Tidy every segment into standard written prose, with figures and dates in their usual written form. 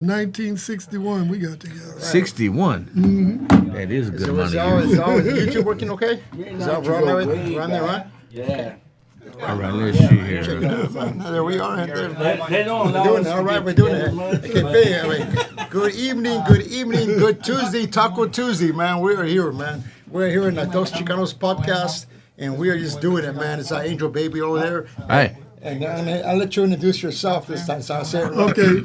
1961, we got together. Right. 61. That is a good amount of years. Is YouTube working okay? Is that run there, right? Yeah. All right, let's see here. There we are. They don't allow Doing us it. to All right, get we're doing together it. Okay, good evening, good Tuesday, Taco Tuesday, man. We are here, man. We're here in the Dos Chicanos Podcast, and we are just doing it, man. It's our angel baby over there. Hi. And I'll let you introduce yourself this time, so I'll say it right. Okay,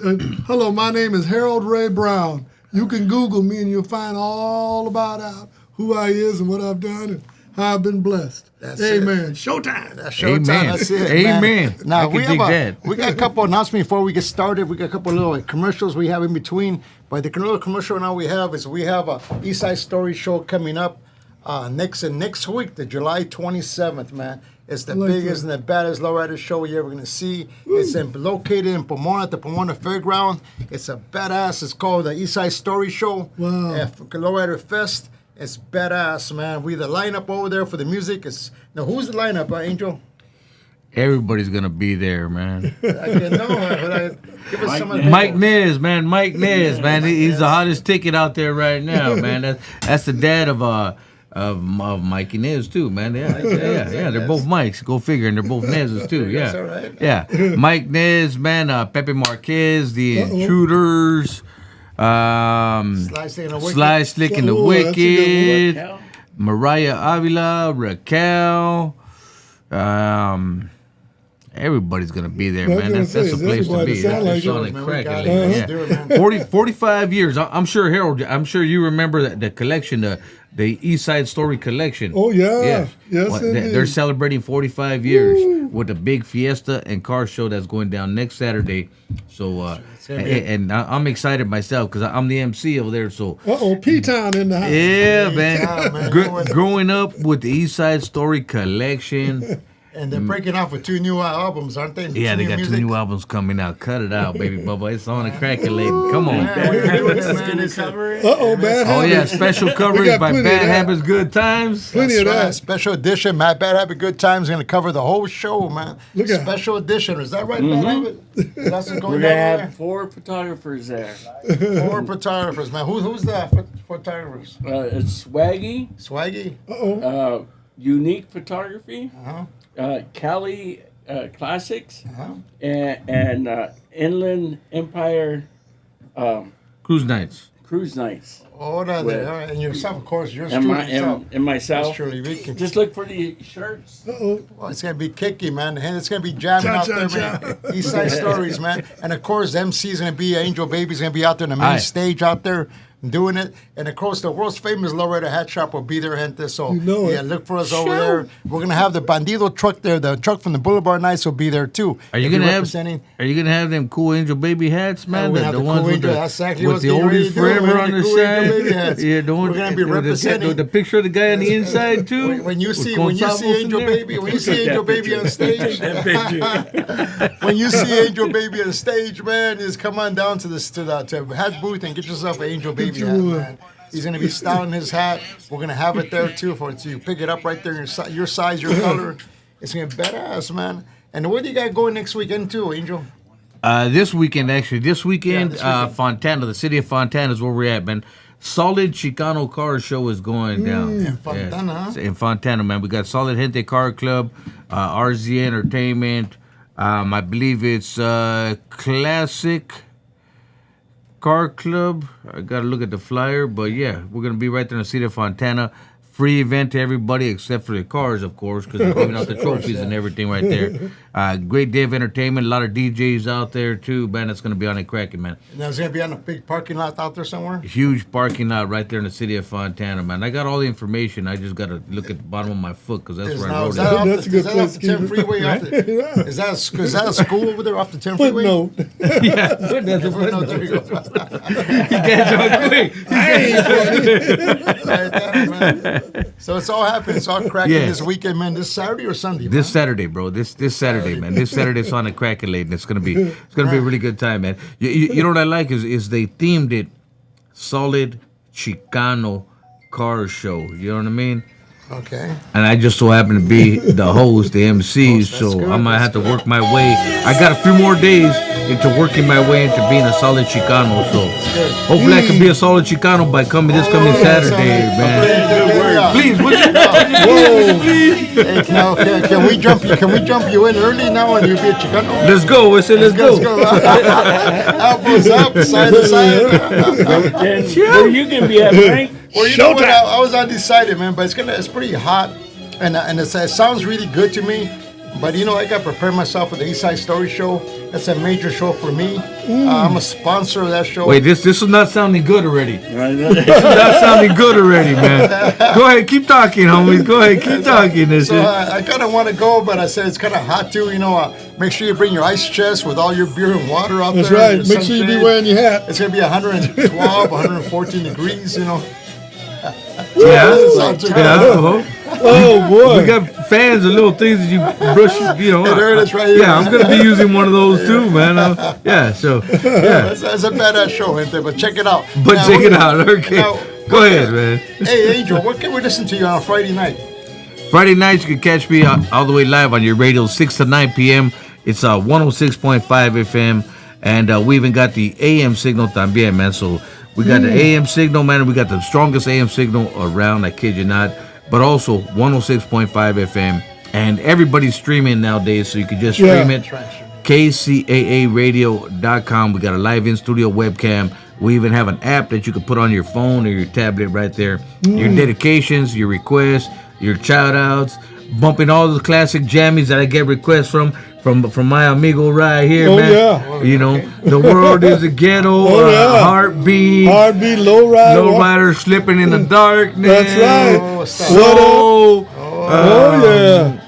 hello, my name is Harold Ray Brown. You can Google me and you'll find all about out who I is and what I've done and how I've been blessed. That's Amen. it. Showtime. That's showtime. Amen. That's it. Amen. Man. Now I can dig that. we got a couple announcements before we get started. We got a couple of little commercials we have in between. But the little commercial now we have a East Side Story show coming up next week, the July 27th, man. It's the biggest and the baddest lowrider show you're ever going to see. It's located in Pomona at the Pomona Fairground. It's a badass. It's called the East Side Story Show. Wow. Lowrider Fest. It's badass, man. The lineup over there for the music is... Now, who's the lineup, Angel? Everybody's going to be there, man. I didn't know. Give us some of Mike Nez, man. Mike Nez, man. He's the hottest ticket out there right now, man. That's the dad of Mikey Nez too, man. Yeah. They're both Mikes. Go figure, and they're both Nez's too. Yeah, That's all right. Yeah. Mike Nez, man. Pepe Marquez, the Intruders, Sly Slick and the Wicked, Mariah Avila, Raquel. Everybody's gonna be there, man. That's a place to be. That's on crack. 45 years. I'm sure, Harold. I'm sure you remember the collection, the East Side Story collection. Oh yeah, yes, they're celebrating 45 years with a big fiesta and car show that's going down next Saturday. So, and I'm excited myself because I'm the MC over there. So, P-Town in the house. Yeah, man. Growing up with the East Side Story collection. And they're breaking off with 2 new albums, aren't they? Yeah, they got 2 new albums coming out. Cut it out, baby Bubba. It's on a crack lady. Come on. Bad Habits. Oh, yeah, special coverage by Bad Habits, Good Times. Plenty of that. Special edition, Bad Habit, Good Times. Going to cover the whole show, man. Special edition. Is that right, Bad Habit? That's what's going We're on going to have there? 4 photographers there. 4 photographers, man. Who's the photographers? It's Swaggy. Swaggy? Unique Photography. Cali Classics. And Inland Empire Cruise Nights. Oh, no, and yourself, of course. Yours And, truly yourself. and myself. Yours truly, Ricky. Just look for the shirts. Well, it's going to be kicky, man. And it's going to be jamming out there, man. East Side Stories, man. And, of course, the MC is going to be Angel Baby's going to be out there on the main stage out there doing it. And, of course, the world's famous Lowrider Hat Shop will be there, gente. So, look for us over there. We're going to have the Bandido truck there. The truck from the Boulevard Nights will be there, too. Are you going to have them cool Angel Baby hats, man? The ones cool with the oldies forever on the side. Yeah, we're going to be representing. The picture of the guy on the inside, too. When you see Angel Baby on stage, when you see Angel Baby on stage, man, just come on down to the hat booth and get yourself an Angel Baby hat, man. He's going to be styling his hat. We're going to have it there, too, so you pick it up right there, your size, your color. It's going to be badass, man. And what do you got going next weekend, too, Angel? This weekend, Fontana, the city of Fontana is where we're at, man. Solid Chicano Car Show is going down. In Fontana, huh? In Fontana, man. We got Solid Gente Car Club, RZ Entertainment. I believe it's Classic Car Club. I got to look at the flyer, but yeah, we're going to be right there in the city of Fontana. Free event to everybody except for the cars, of course, because they're giving out the trophies and everything right there. Great day of entertainment. A lot of DJs out there, too. Man, it's going to be on a cracking, man. And that's going to be on a big parking lot out there somewhere? Huge parking lot right there in the city of Fontana, man. I got all the information. I just got to look at the bottom of my foot because that's where I wrote it. That's a good place off the 10 freeway? Is that a school over there off the 10 freeway? Footnote. Yeah, Footnote. There you go. You catch on quick. So it's all happening. It's all cracking this weekend, man. This Saturday or Sunday? This Saturday, bro. This Saturday, man. This Saturday it's on a cracking late, and it's gonna be a really good time, man. You know what I like is they themed it Solid Chicano Car Show. You know what I mean? Okay. And I just so happen to be the host, the MC, so good, I might have to work my way. I got a few more days into working my way into being a solid Chicano, so hopefully I can be a solid Chicano by coming Saturday, man. Please, would you? Whoa. Hey, now, can we jump you in early now and you be a Chicano? Let's go. I said, let's go. Elbows up, side to side. And where you can be at, Frank? Well, you know what? I was undecided, man, but it's pretty hot, and it sounds really good to me. But you know, I got to prepare myself for the East Side Story Show. That's a major show for me. I'm a sponsor of that show. Wait, this is not sounding good already. This is not sounding good already, man. Go ahead, keep talking, homies. Go ahead, keep talking. So I kind of want to go, but I said it's kind of hot too. You know, make sure you bring your ice chest with all your beer and water out there. That's right. Make sure you be wearing your hat. It's gonna be 112, 114 degrees. You know. Oh boy! We got fans and little things that you brush. You know, there it is, right here. Yeah, I'm gonna be using one of those too, man. That's a badass show, ain't there? But check it out. Check it out. Okay, go ahead, man. Hey, Angel, what can we listen to you on a Friday night? Friday nights, you can catch me all the way live on your radio, 6 to 9 p.m. It's 106.5 FM, and we even got the AM signal también, man. So we got the AM signal, man. We got the strongest AM signal around, I kid you not. But also 106.5 FM. And everybody's streaming nowadays, so you can just stream it. KCAAradio.com. We got a live in-studio webcam. We even have an app that you can put on your phone or your tablet right there. Your dedications, your requests, your shout-outs, bumping all the classic jammies that I get requests from my amigo right here, man. Yeah. You know, the world is a ghetto, heartbeat, lowrider, slipping in the darkness. That's right.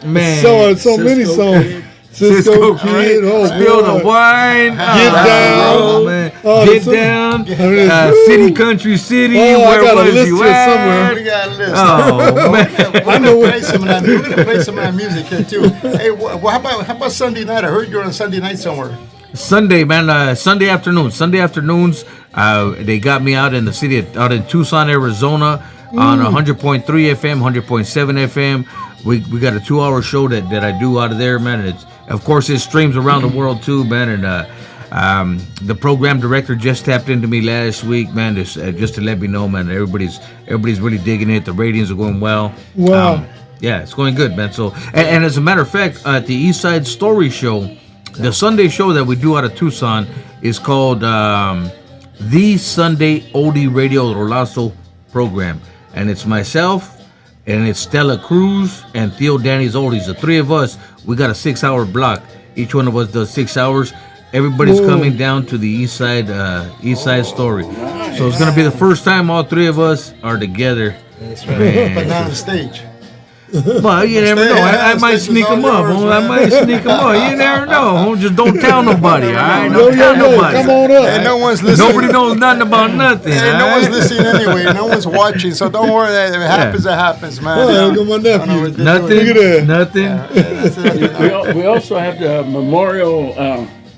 Man. So many songs. Cisco Kid, Spill the wine, Get Down, man. Get Down, City Country City, where I got was a list you here at? We got a list. Oh, man. We're gonna play some of that music here too. Hey, how about Sunday night? I heard you're on Sunday night somewhere. Sunday, man. Sunday afternoons. They got me out in the city, out in Tucson, Arizona, on 100.3 FM, 100.7 FM. We got a 2-hour show that I do out of there, man. And of course, it streams around the world too, man. And the program director just tapped into me last week, man, just to let me know, man. Everybody's really digging it. The ratings are going well. Wow. Yeah, it's going good, man. So, and as a matter of fact, at the East Side Story Show, the Sunday show that we do out of Tucson is called The Sunday Oldie Radio Rolazo Program, and it's myself. And it's Stella Cruz and Theo Danny's Oldies. The three of us, we got a 6-hour block. Each one of us does 6 hours. Everybody's coming down to the East Side Story. Nice. So it's going to be the first time all three of us are together. That's right. But not on the stage. Well, you never know. I might sneak them up. You never know. Just don't tell nobody. All right? Don't tell nobody. Come on up. And no one's listening. Nobody knows nothing about nothing. And no one's listening anyway. No one's watching. So don't worry. If it happens, it happens, man. Oh, look at my nephew. Nothing. We also have the Memorial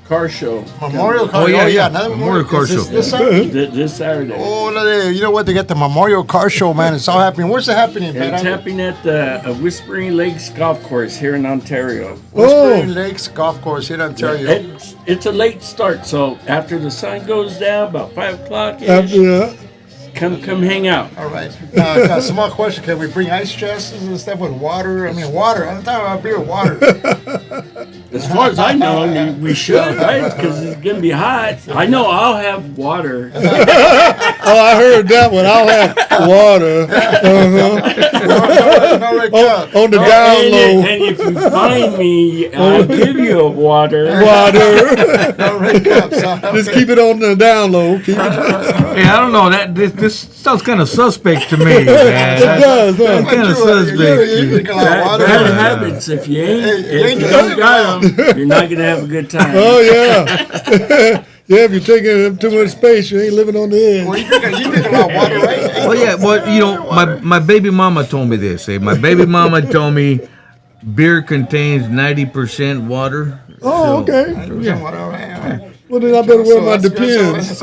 car show. Memorial car show. Another Memorial car show. This Saturday? This Saturday. Oh, you know what? They got the Memorial car show, man. It's all happening. Where's it happening, man? It's happening at the Whispering Lakes Golf Course here in Ontario. Whispering Lakes Golf Course here in Ontario. It's a late start, so after the sun goes down, about 5 o'clock, come hang out. All right. Small question: can we bring ice chests and stuff with water? I mean, water. I'm talking about beer, water. As far as I know, we should, right? Because it's gonna be hot. I know I'll have water. I heard that one. I'll have water. On the down low. And if you find me, I'll give you a water. No red cups. Just keep it on the down low. Keep it. Yeah, I don't know. This sounds kind of suspect to me, man. It does. Kind of suspect. Bad habits. If you don't got them, you're not gonna have a good time. Oh yeah. Yeah, if you're taking too much space, you ain't living on the edge. Well, you drink a lot of water, right? Well, yeah. Well, you know, my baby mama told me this. My baby mama told me beer contains 90% water. Oh, so, okay. Yeah. Well, then I better wear my Depends.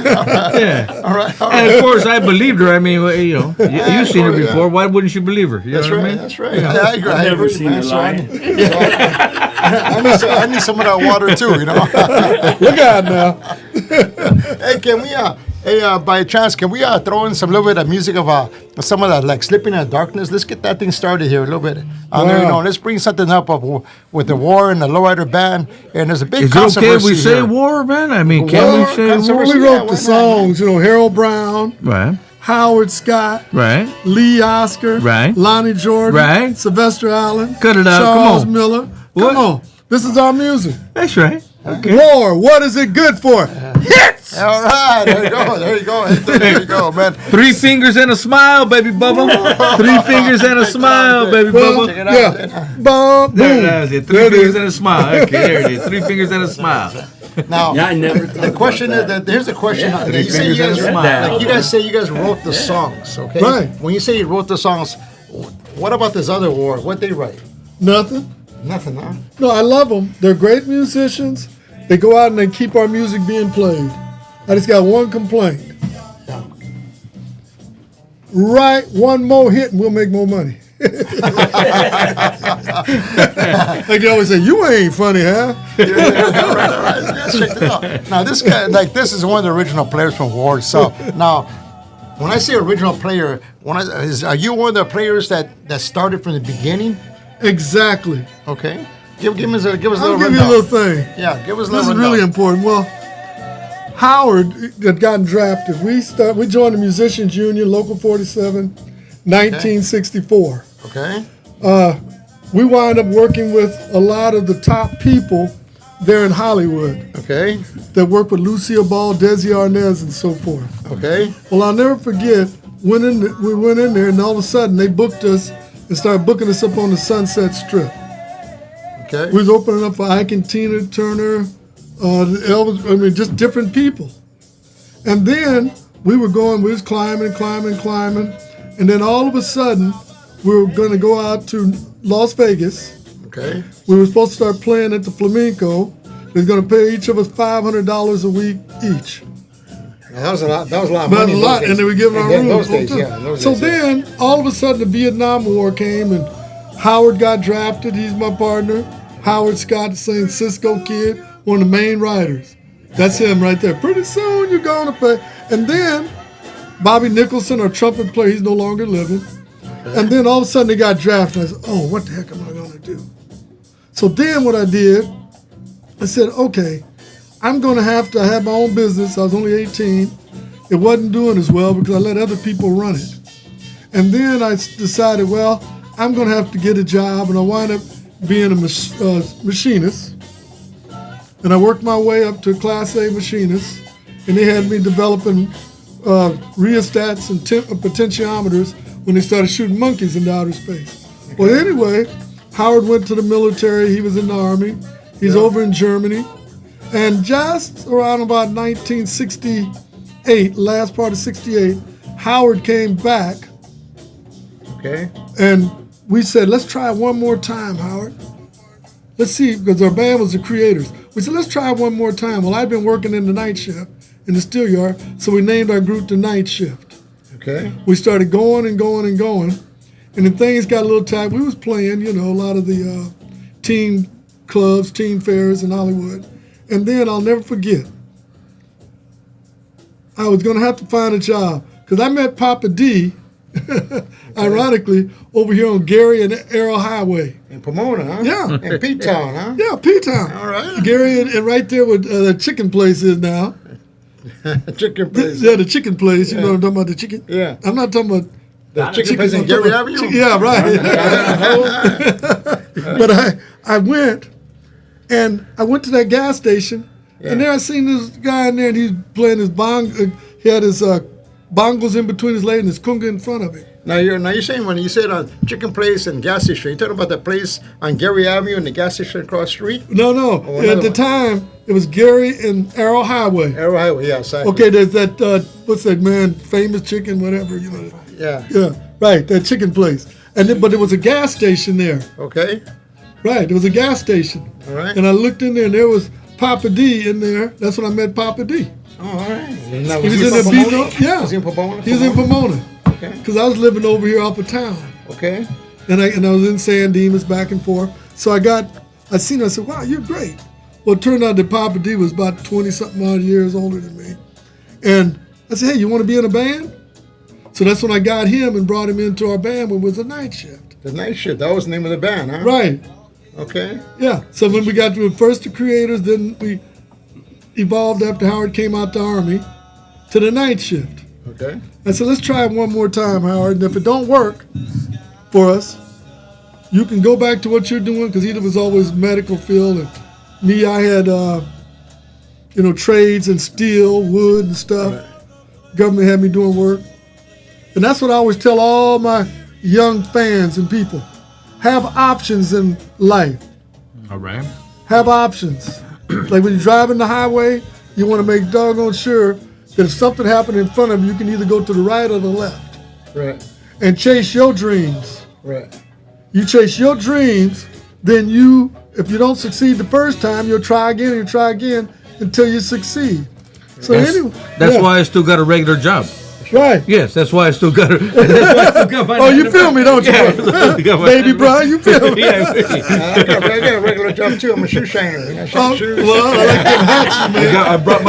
Yeah. All right. And of course, I believed her. I mean, you've seen her before. Why wouldn't you believe her? You That's know what right. I mean? That's right. I agree. I've never seen her man, so lying. I need some of that water too. Look out now. Hey, can we? By chance, can we throw in some little bit of music of some of that, like "Slipping in the Darkness"? Let's get that thing started here a little bit. Wow. Let's bring something up with the war and the Lowrider band. And there's a big Is it okay controversy if we say here. war, man? I mean, War, can we say war? controversy. We Yeah, wrote why the not? songs, Harold Brown, Right, Howard Scott, right. Lee Oscar, Right. Lonnie Jordan, Right. Sylvester Allen, Cut it out, come Charles on. Miller. What? Come on. This is our music. That's right. War, what is it good for? Hits! All right, there you go, there you go, man. 3 fingers and a smile, baby Bubba. 3 fingers and a smile, baby Well, Bubba. it out, yeah. Boom, boom. There it is. 3 There it fingers is. and a smile. Okay, there it is. 3 fingers and a smile. Now, Yeah, I never. the question is that here's the question. Yeah, You say you fingers and guys, a smile. like you guys say you guys wrote the songs, okay? Right. When you say you wrote the songs, what about this other war? What they write? Nothing. Nothing, huh? No, I love them. They're great musicians. They go out and they keep our music being played. I just got one complaint. Yeah. Write one more hit and we'll make more money. Like they always say, you ain't funny, huh? Right. Let's check it out. Now this guy, this is one of the original players from War. So now, when I say original player, are you one of the players that started from the beginning? Exactly. Okay. Give us a little I'll give rundown. you a little thing. Yeah, give us a This little is really rundown. important. Well, Howard had gotten drafted. We joined the Musicians Union, Local 47, 1964. Okay. We wound up working with a lot of the top people there in Hollywood Okay. that work with Lucille Ball, Desi Arnaz, and so forth. Okay. Well, I'll never forget, we went in there and all of a sudden they booked us and started booking us up on the Sunset Strip. Okay. We was opening up for Ike and Tina Turner, Elvis, just different people. And then we was climbing, and then all of a sudden we were going to go out to Las Vegas. Okay. We were supposed to start playing at the Flamenco. They're going to pay each of us $500 a week each. That was a lot. That was a lot of But money. a in lot, those and they were giving our days. room. In those days, yeah. in those So days, yeah. then, all of a sudden, the Vietnam War came, and Howard got drafted. He's my partner. Howard Scott, the same Cisco kid, one of the main writers. That's him right there. Pretty soon, you're going to pay. And then, Bobby Nicholson, our trumpet player, he's no longer living. And then all of a sudden, they got drafted. I said, oh, what the heck am I going to do? So then what I did, I said, okay, I'm going to have my own business. I was only 18. It wasn't doing as well because I let other people run it. And then I decided, well, I'm going to have to get a job, and I wound up being a machinist. And I worked my way up to a Class A machinist, and they had me developing rheostats and potentiometers when they started shooting monkeys into outer space. Okay. Well, anyway, Howard went to the military. He was in the Army. He's over in Germany. And just around about 1968, last part of 68, Howard came back. Okay. And we said, let's try it one more time, Howard. Let's see, because our band was the Creators. We said, let's try it one more time. Well, I'd been working in the night shift in the steel yard, so we named our group the Night Shift. Okay. We started going and going and going, and then things got a little tight. We was playing, a lot of the teen clubs, teen fairs in Hollywood. And then I'll never forget, I was going to have to find a job, because I met Papa D, ironically, over here on Gary and Arrow Highway. In Pomona, huh? Yeah. In P-Town, huh? Yeah, P-Town. All right. Gary and right there where the chicken place is now. Chicken place. Yeah, the chicken place. You know what I'm talking about, the chicken? Yeah. I'm not talking about... The chicken place in I'm talking Gary about Avenue? Yeah, right. But I went, and I went to that gas station, and there I seen this guy in there, and he's playing his he had his bongos in between his legs and his conga in front of him. Now you're saying when you said chicken place and gas station, you're talking about the place on Gary Avenue and the gas station across the street? No. Oh, At the one. time, it was Gary and Arrow Highway. Arrow Highway, yeah, exactly. Okay, there's that, what's that, man, famous chicken, whatever, Yeah. Yeah, right, that chicken place. But there was a gas station there. Okay. Right, there was a gas station. All right. And I looked in there, and there was Papa D in there. That's when I met Papa D. Oh, all right. He was in the Pomona? Yeah. Was he in Pomona? He was in Pomona. Okay. Because I was living over here off of town. Okay. And I was in San Dimas back and forth. So I seen her, I said, wow, you're great. Well, it turned out that Papa D was about 20-something odd years older than me. And I said, hey, you want to be in a band? So that's when I got him and brought him into our band when it was a night shift. The night shift, that was the name of the band, huh? Right. Okay. Yeah. So when we got to first the Creators, then we evolved after Howard came out the Army to the night shift. Okay. I said, let's try it one more time, Howard. And if it don't work for us, you can go back to what you're doing, because he was always medical field, and me, I had, trades and steel, wood and stuff. Right. Government had me doing work. And that's what I always tell all my young fans and people. Have options in life. All right. Have options. Like when you're driving the highway, you want to make doggone sure that if something happened in front of you, you can either go to the right or the left. Right. And chase your dreams. Right. You chase your dreams, then if you don't succeed the first time, you'll try again and try again until you succeed. So that's why I still got a regular job. Right. Yes, that's why I still got it. Oh, you feel me, don't you? Baby Brian, you feel me? Yeah, I got a regular job too. I'm a shoe shiner. Shoes. Well, I like them hats, man. I brought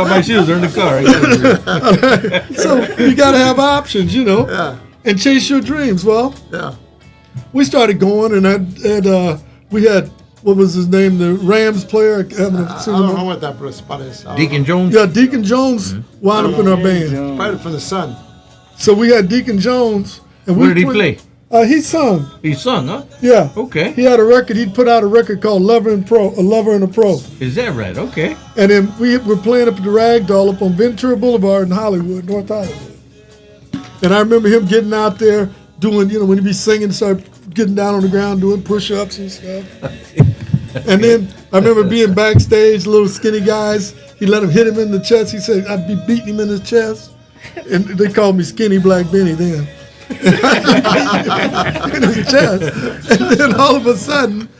my shoes. They're in the car. So you got to have options, Yeah. and chase your dreams. Well, Yeah. we started going, and we had, what was his name, the Rams player? I I don't know what that spot is. Deacon Jones? Yeah, Deacon Jones wound up in our band. Probably from the Sun. So we had Deacon Jones. And Where did he play? He sung. He sung, huh? Yeah. Okay. He had a record. He'd put out a record called Lover and a Pro. Is that right? Okay. And then we were playing up at the Ragdoll up on Ventura Boulevard in Hollywood, North Hollywood. And I remember him getting out there doing, when he'd be singing, start getting down on the ground doing push-ups and stuff. And then I remember being backstage, little skinny guys. He let him hit him in the chest. He said I'd be beating him in his chest. And they called me Skinny Black Benny then. In his chest. And then all of a sudden,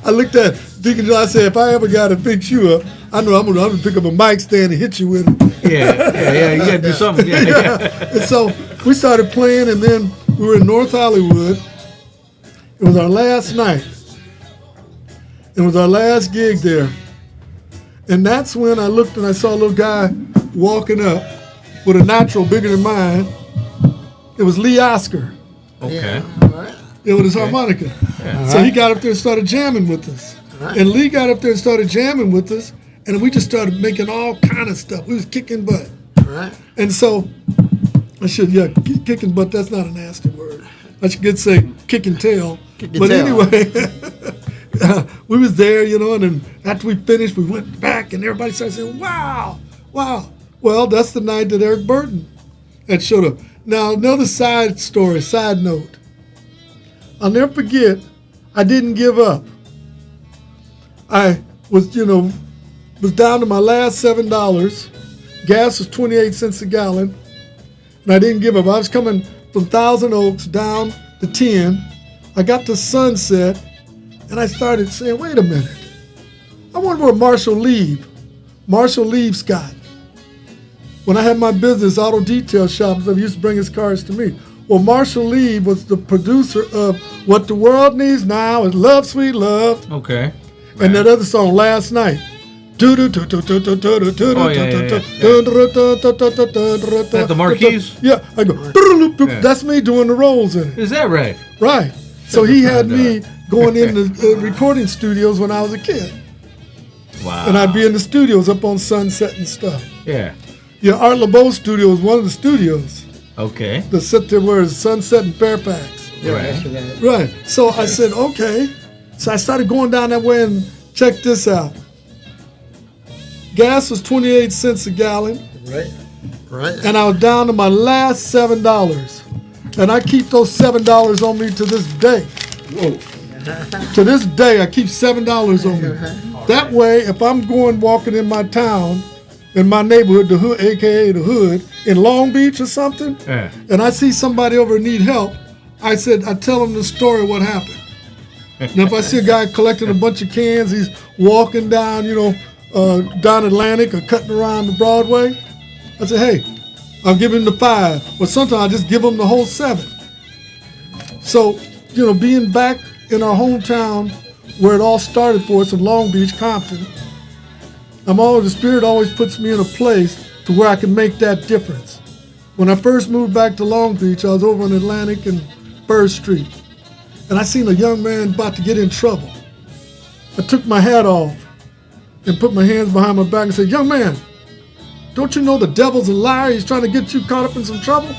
I looked at Deacon Joe. I said, if I ever got to fix you up, I know I'm gonna pick up a mic stand and hit you with it. Yeah. You got to do something. Yeah. And so we started playing, and then we were in North Hollywood. It was our last night. It was our last gig there. And that's when I looked and I saw a little guy walking up with a natural bigger than mine. It was Lee Oscar. Okay. Yeah. It was his harmonica. Yeah. So he got up there and started jamming with us. Right. And Lee got up there and started jamming with us. And we just started making all kind of stuff. We was kicking butt. Right. And so kicking butt, that's not a nasty word. I should say kicking tail. Anyway, we was there, and then after we finished, we went back and everybody started saying, wow. Well, that's the night that Eric Burton had showed up. Now, another side note. I'll never forget, I didn't give up. I was down to my last $7. Gas was 28 cents a gallon. And I didn't give up. I was coming from Thousand Oaks down to 10. I got to Sunset, and I started saying, wait a minute. I wonder where Marshall Leaves got. When I had my business, auto detail shop, he used to bring his cars to me. Well, Marshall Leave was the producer of What the World Needs Now is Love, Sweet Love. Okay. And that other song, Last Night. That's the Marquis? Yeah, I go, that's me doing the rolls in it. Is that right? Right. So he had me going in the recording studios when I was a kid. Wow. And I'd be in the studios up on Sunset and stuff. Yeah. Yeah, Art LeBeau studio was one of the studios. Okay. The set there where it's Sunset and Fairfax. Right. Right. So I said, okay. So I started going down that way and check this out. Gas was 28 cents a gallon. Right. And I was down to my last $7. And I keep those $7 on me to this day. Whoa. To this day, I keep $7 on me. That way, if I'm walking in my town, in my neighborhood, the hood, a.k.a. the hood, in Long Beach or something, and I see somebody over need help, I tell them the story of what happened. Now, if I see a guy collecting a bunch of cans, he's walking down, down Atlantic or cutting around the Broadway, I say, hey, I'll give him the 5. Or sometimes I just give him the whole 7. So, being back in our hometown where it all started for us in Long Beach, Compton, the Spirit always puts me in a place to where I can make that difference. When I first moved back to Long Beach, I was over on Atlantic and 1st Street. And I seen a young man about to get in trouble. I took my hat off and put my hands behind my back and said, young man, don't you know the devil's a liar? He's trying to get you caught up in some trouble.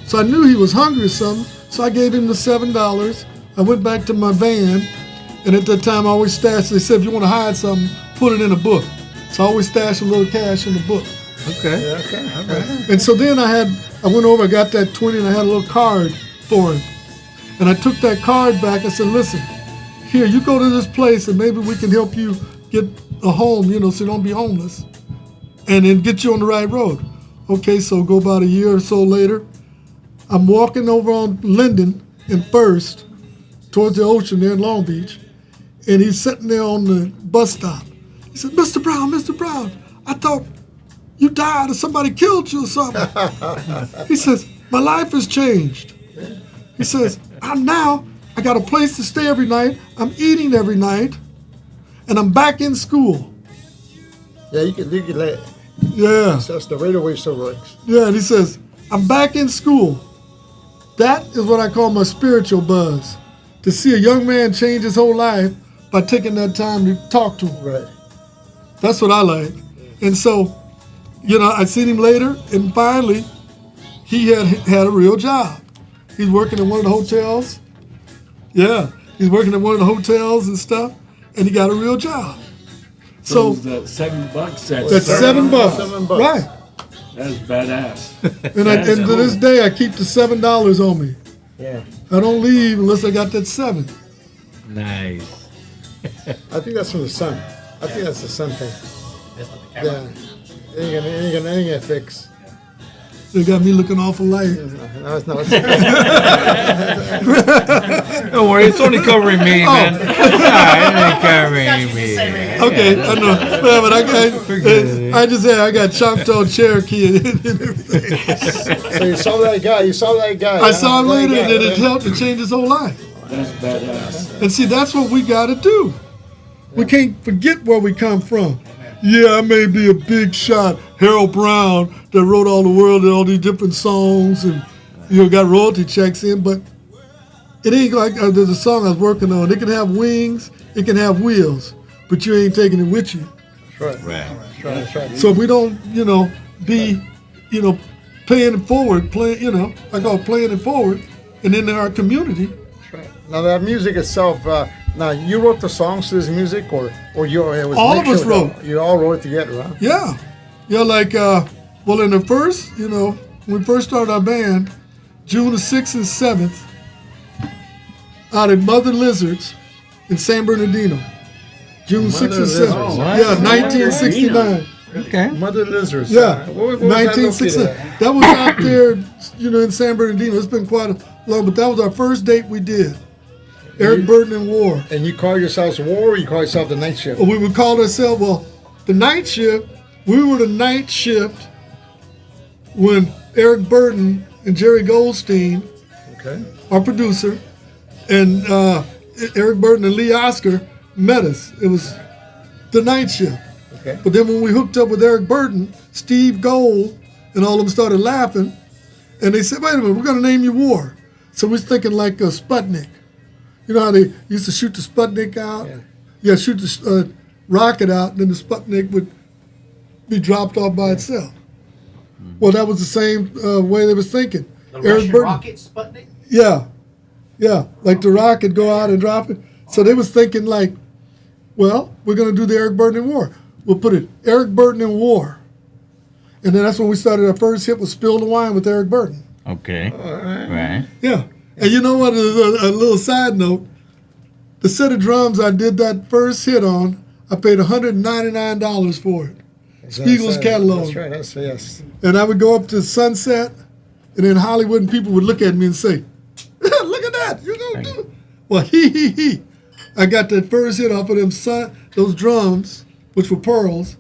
So I knew he was hungry or something, so I gave him the $7. I went back to my van, and at that time I always stashed, they said if you want to hide something, put it in a book. So I always stash a little cash in the book. Okay. Yeah, okay. All right. And so then I went over, I got that 20, and I had a little card for him. And I took that card back and said, listen, here, you go to this place and maybe we can help you get a home, so you don't be homeless, and then get you on the right road. Okay, so go about a year or so later, I'm walking over on Linden and 1st towards the ocean there in Long Beach, and he's sitting there on the bus stop. He said, Mr. Brown, I thought you died or somebody killed you or something. He says, my life has changed. He says, I got a place to stay every night, I'm eating every night, and I'm back in school. Yeah, you can let it. Yeah. That's the radio wave still works. Yeah, and he says, I'm back in school. That is what I call my spiritual buzz. To see a young man change his whole life by taking that time to talk to him. Right. That's what I like. And so, I seen him later, and finally, he had a real job. He's working in one of the hotels. Yeah, he's working in one of the hotels and stuff, and he got a real job. So that $7. That's $7. $7. Right. That's badass. And to this day, I keep the $7 on me. Yeah. I don't leave unless I got that 7. Nice. I think that's from the sun. I think that's the sun thing. That's what the camera. Yeah. Ain't gonna fix. They got me looking awful light. No, it's not. Don't worry, it's only covering me, man. It ain't covering me. Okay, I know. Yeah, but I got Choctaw Cherokee and everything. So you saw that guy. I saw him later, and it helped to change his whole life. That's badass. And see, that's what we got to do. We can't forget where we come from. Yeah, I may be a big shot, Harold Brown, that wrote all the world and all these different songs and, got royalty checks in, but it ain't like there's a song I was working on. It can have wings, it can have wheels, but you ain't taking it with you. That's right. So if we don't, be, paying it forward, I call it playing it forward, and in our community. That's right. Now that music itself, now you wrote the songs to this music, or you? It was all of us wrote. You all wrote it together, huh? Yeah, like in the first, when we first started our band, June the 6th and 7th, out at Mother Lizards in San Bernardino. June 6th and 7th. Yeah, 1969. Okay. Mother Lizards. Yeah, what was 1969. That was out there, in San Bernardino. It's been quite long, but that was our first date we did. Eric Burden and War. And you call yourselves War, or you call yourself the Night Shift? We would call ourselves, the Night Shift. We were the Night Shift when Eric Burden and Jerry Goldstein, our producer, and Eric Burden and Lee Oscar met us. It was the Night Shift. Okay. But then when we hooked up with Eric Burden, Steve Gold and all of them started laughing, and they said, wait a minute, we're going to name you War. So we was thinking like a Sputnik. You know how they used to shoot the Sputnik out? Yeah, shoot the rocket out, and then the Sputnik would be dropped off by itself. Well, that was the same way they was thinking. The Russian rocket, Sputnik? Yeah, like the rocket go out and drop it. So they was thinking like, well, we're going to do the Eric Burden in War. We'll put it, Eric Burden in War. And then that's when we started our first hit was Spill the Wine with Eric Burden. Okay. Right. Yeah. And you know what, a little side note, the set of drums I did that first hit on, I paid $199 for it. Spiegel's catalog. That's right, yes. And I would go up to Sunset, and in Hollywood, and people would look at me and say, look at that, you don't do it. Well, I got that first hit off of those drums, which were pearls,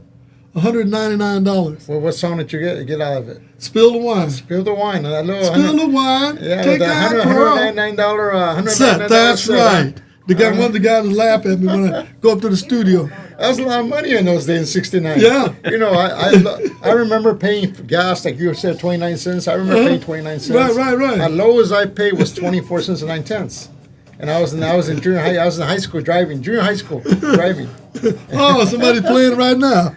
$199. Well, what song did you get out of it? Spill the Wine. Spill the Wine. That little Spill the Wine. Yeah, Take that pearl. $199 Set. That's set, right. One of the guys would laugh at me when I go up to the studio. That was a lot of money in those days in '69. Yeah. You know, I remember paying for gas, like you said, 29 cents. I remember paying 29 cents. Right. As low as I paid was 24 cents and 9 tenths. And I was in high school driving. Junior high school driving. Oh, somebody's playing right now.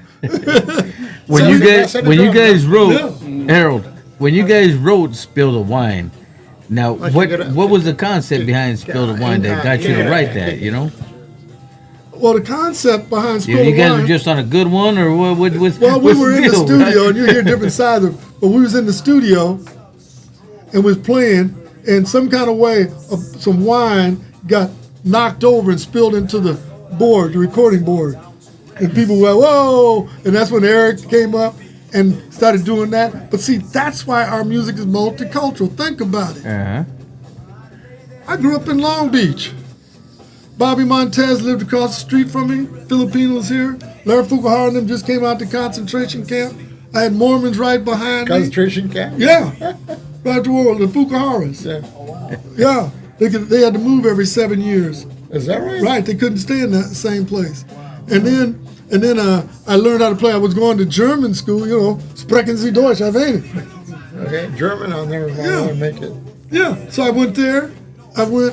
When you guys wrote Harold, when you guys wrote "Spill the Wine," now what was the concept behind "Spill the Wine" that got you to write that? You know. Well, the concept behind Spill the Wine. You guys were just on a good one, or what? Well, we were in the studio, and you hear different sides of it. But we was in the studio, and was playing, and some kind of way, some wine got knocked over and spilled into the recording board. And people went, whoa! And that's when Eric came up and started doing that. But see, that's why our music is multicultural. Think about it. Uh-huh. I grew up in Long Beach. Bobby Montez lived across the street from me. Filipinos here. Larry Fukuhara and them just came out to concentration camp. I had Mormons right behind me. Concentration camp? Yeah. Right to world, the Fukuharas. Yeah. They had to move every 7 years. Is that right? Right. They couldn't stay in that same place. And then I learned how to play. I was going to German school, you know, Sprechen Sie Deutsch, I hate it. Okay, German, I'll never make it. Yeah, so I went there. The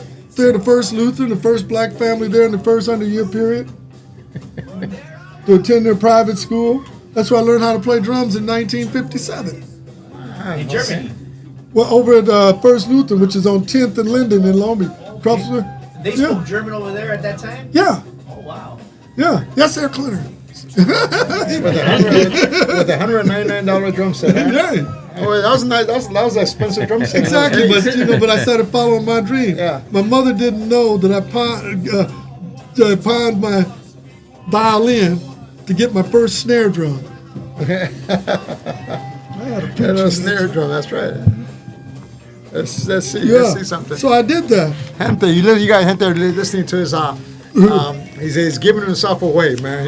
first Lutheran, the first black family there in the first 100-year period to attend their private school. That's where I learned how to play drums in 1957. In Germany? Well, over at First Lutheran, which is on 10th and Linden in Long Beach. They spoke German over there at that time? Yeah. Oh, wow. Yeah. Yes, Air Cleaner. with a $199 drum set. Huh? Yeah. Oh, that was nice. That was an expensive drum set. Exactly, but I started following my dream. Yeah. My mother didn't know that I pawned my violin to get my first snare drum. I had a picture. A snare drum. That's right. Let's see. Let's see something. So I did that. Gente, you guys, Gente, listening to his. He's giving himself away, man.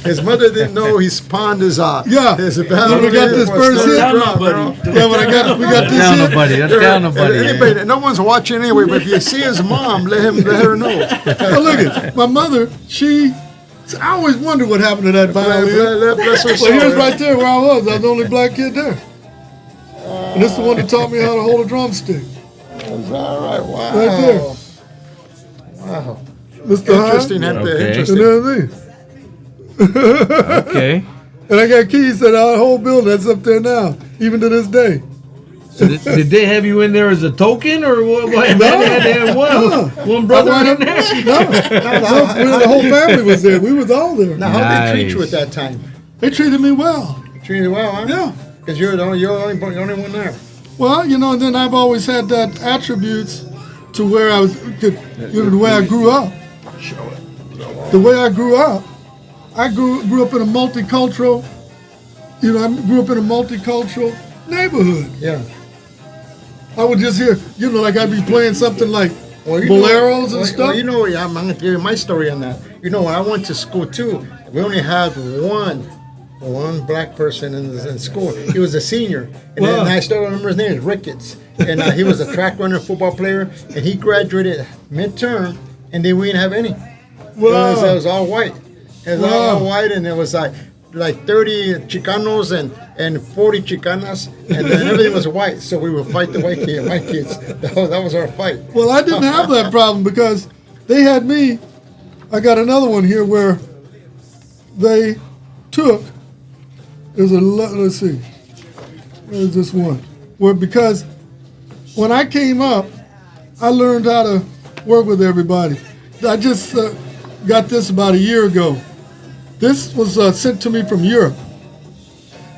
His mother didn't know he pawned his his when we got this first hit. We got this hit. Tell nobody. Anybody, no one's watching anyway. But if you see his mom, let her know. Well, look at my mother. I always wondered what happened to that violin. Bless her soul. Well, here's right there where I was. I was the only black kid there. And this is the one that taught me how to hold a drumstick. Is that right? Wow. Right there. Wow. Mr. Interesting, Okay. interesting. And everything. Okay. And I got keys to the whole building that's up there now, even to this day. So did they have you in there as a token, or what? They had to have one brother in there? No, the whole family was there. We was all there. Now, how did they treat you at that time? They treated me well. Treated you well, huh? Yeah. Because you're the only one there. Well, and then I've always had that attributes to where I the way I grew up. The way I grew up, I grew up in a multicultural, neighborhood. Yeah. I would just hear, like I'd be playing something like boleros and stuff. Well, I'm going to give you my story on that. When I went to school too, we only had one black person in school. He was a senior. And then I still remember his name is Ricketts. And he was a track runner, football player. And he graduated midterm, and then we didn't have any. It was all white. It was all white, and it was like 30 Chicanos and 40 Chicanas, and then everything was white. So we would fight the white kids. That was our fight. Well, I didn't have that problem because they had me. I got another one here where they took. Let's see. Where's this one? Because when I came up, I learned how to work with everybody. I just got this about a year ago. This was sent to me from Europe.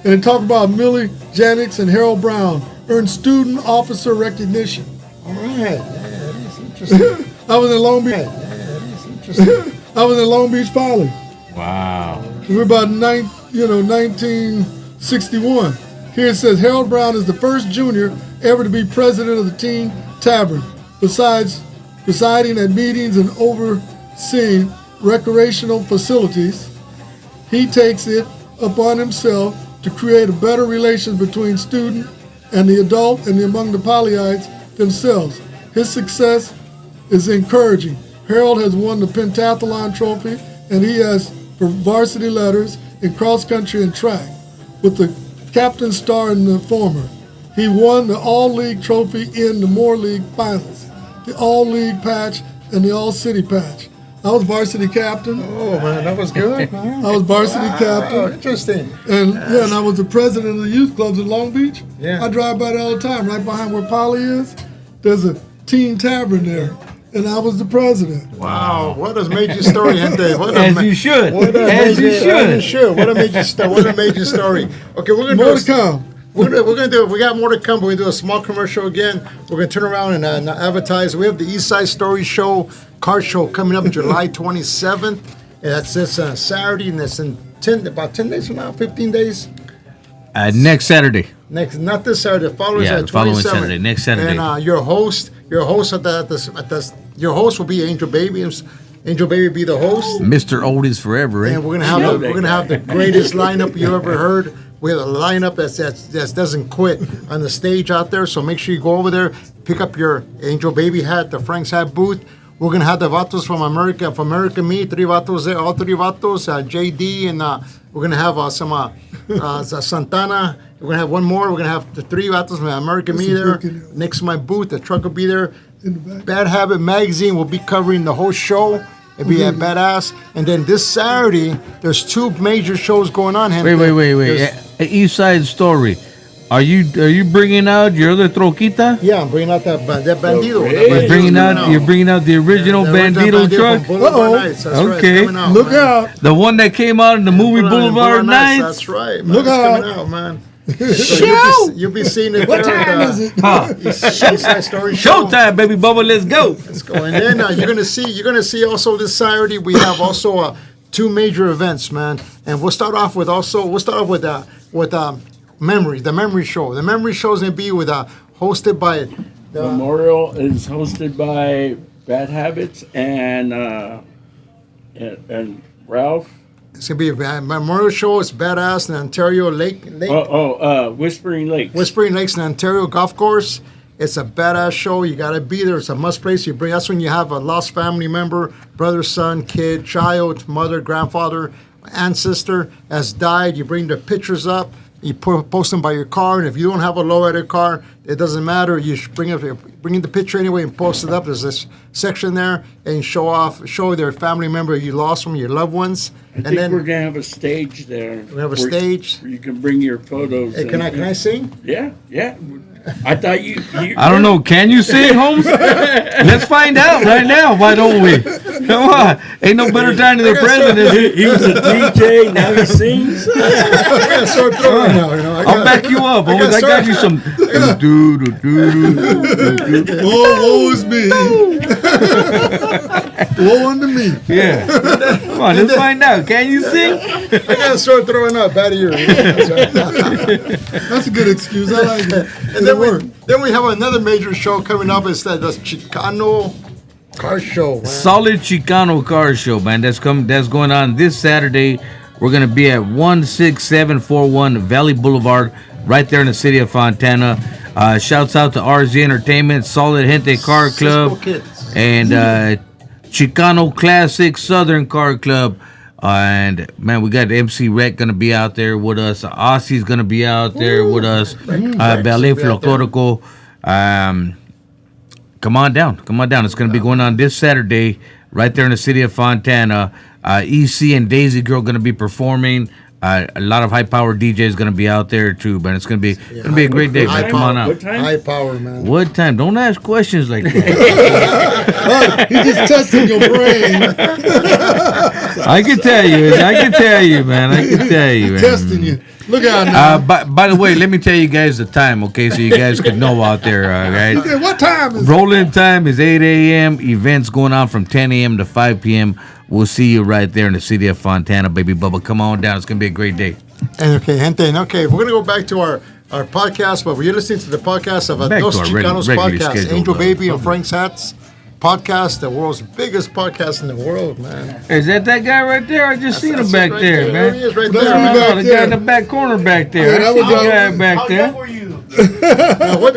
And it talked about Millie Janiks and Harold Brown earned student officer recognition. All right. Yeah, that is interesting. I was in Long Beach. Yeah, that is interesting. I was in Long Beach Poly. Wow. We were about 1961. Here it says Harold Brown is the first junior ever to be president of the Teen Tavern, besides presiding at meetings and seen recreational facilities, he takes it upon himself to create a better relation between student and the adult and among the polyites themselves. His success is encouraging. Harold has won the pentathlon trophy, and he has for varsity letters in cross country and track, with the captain star in the former. He won the All-League trophy in the Moore League finals, the All-League patch, and the All-City patch. I was varsity captain. Oh man, that was good. I was varsity captain. Oh, interesting. And and I was the president of the youth clubs in Long Beach. Yeah. I drive by there all the time. Right behind where Polly is, there's a teen tavern there, and I was the president. Wow, what a major story, gente. As you should. What a major story. Okay, we're gonna More do to come. We're gonna do. We got more to come. We're gonna do a small commercial again. We're gonna turn around and advertise. We have the East Side Story Show car show coming up July 27th. And that's this Saturday, and that's in about 10 days from now, 15 days. Next Saturday. Not this Saturday. The following Yeah, Saturday, the following 27th. Saturday. Next Saturday. And your host your host will be Angel Baby. Angel Baby be the host. Mr. Oldies Forever, right? And we're gonna have the greatest lineup you ever heard. We have a lineup that doesn't quit on the stage out there. So make sure you go over there, pick up your Angel Baby hat, the Frank's Hat booth. We're gonna have the vatos from America Me, 3 vatos there, all 3 vatos, JD, and we're gonna have some Santana. We're gonna have one more. We're gonna have the 3 vatos from America Me there. Next to my booth, the truck will be there. Bad Habit Magazine will be covering the whole show. It'll be at Badass. And then this Saturday, there's 2 major shows going on. Wait. East Side Story. Are you bringing out your other troquita? Yeah, I'm bringing out that Bandido. You're bringing out the original Bandido truck. That's Okay. right, out, Look man. out. The one that came out in the movie Boulevard Nights. That's right. Man. Look It's out. coming out, man. So you'll be seeing it. What time is it? East Side Story Show. Showtime, baby bubba. Let's go. Let's go. And then you're gonna see also this Saturday we have also 2 major events, man. And we'll start off with memory, the memory show. The memory show is gonna be hosted by Memorial is hosted by Bad Habits and Ralph. It's gonna be a memorial show. It's Badass in Ontario Lake. Whispering Lakes. Whispering Lakes in Ontario Golf Course. It's a badass show. You gotta be there. It's a must place. That's when you have a lost family member, brother, son, kid, child, mother, grandfather, ancestor has died. You bring the pictures up. You post them by your car, and if you don't have a lowrider car, it doesn't matter. You should bring in the picture anyway and post it up. There's this section there, and show their family member you lost from your loved ones. I think we're gonna have a stage there. We have a stage where you can bring your photos. Hey, can I sing? Yeah. I thought you I don't know. Can you sing, Holmes? Let's find out right now. Why don't we? Come on. Ain't no better time than the president. He was a DJ. Now he sings. I gotta start throwing now. I'll back you up, Holmes. I got you some. Woe is me. Woe unto me. Yeah. Come on, let's find out. Can you sing? I gotta start throwing up out of here. That's a good excuse. I like it. And then we have another major show coming up. It's the Chicano Car Show. Man. Solid Chicano Car Show, man. That's going on this Saturday. We're gonna be at 16741 Valley Boulevard, right there in the city of Fontana. Shouts out to RZ Entertainment, Solid Gente Car Club, and Chicano Classic Southern Car Club. And man, we got MC Rec gonna be out there with us. Aussie's gonna be out there with us. Ballet Folklorico. Come on down. It's gonna be going on this Saturday, right there in the city of Fontana. EC and Daisy Girl gonna be performing. A lot of high-powered DJs gonna be out there too, man. It's gonna be a great day, man. Come on out. What time? High power, man. What time? Don't ask questions like that. He's just testing your brain. I can tell you, man. Testing you. Look out now. By the way, let me tell you guys the time, okay, so you guys could know out there, all right? What time is it? Rolling time is 8 a.m. Events going on from 10 a.m. to 5 p.m. We'll see you right there in the city of Fontana, baby Bubba. Come on down. It's going to be a great day. And gente, we're going to go back to our podcast, but you're listening to the podcast of Dos Chicanos Podcast, Angel Baby and Frank's Hats. podcast, the world's biggest podcast in the world, man. Is that guy right there? I just seen him back right there, man. There he is right That's there, me man. back The there. guy in the back corner back there. Yeah, that I see was the our- guy back How there. young were you?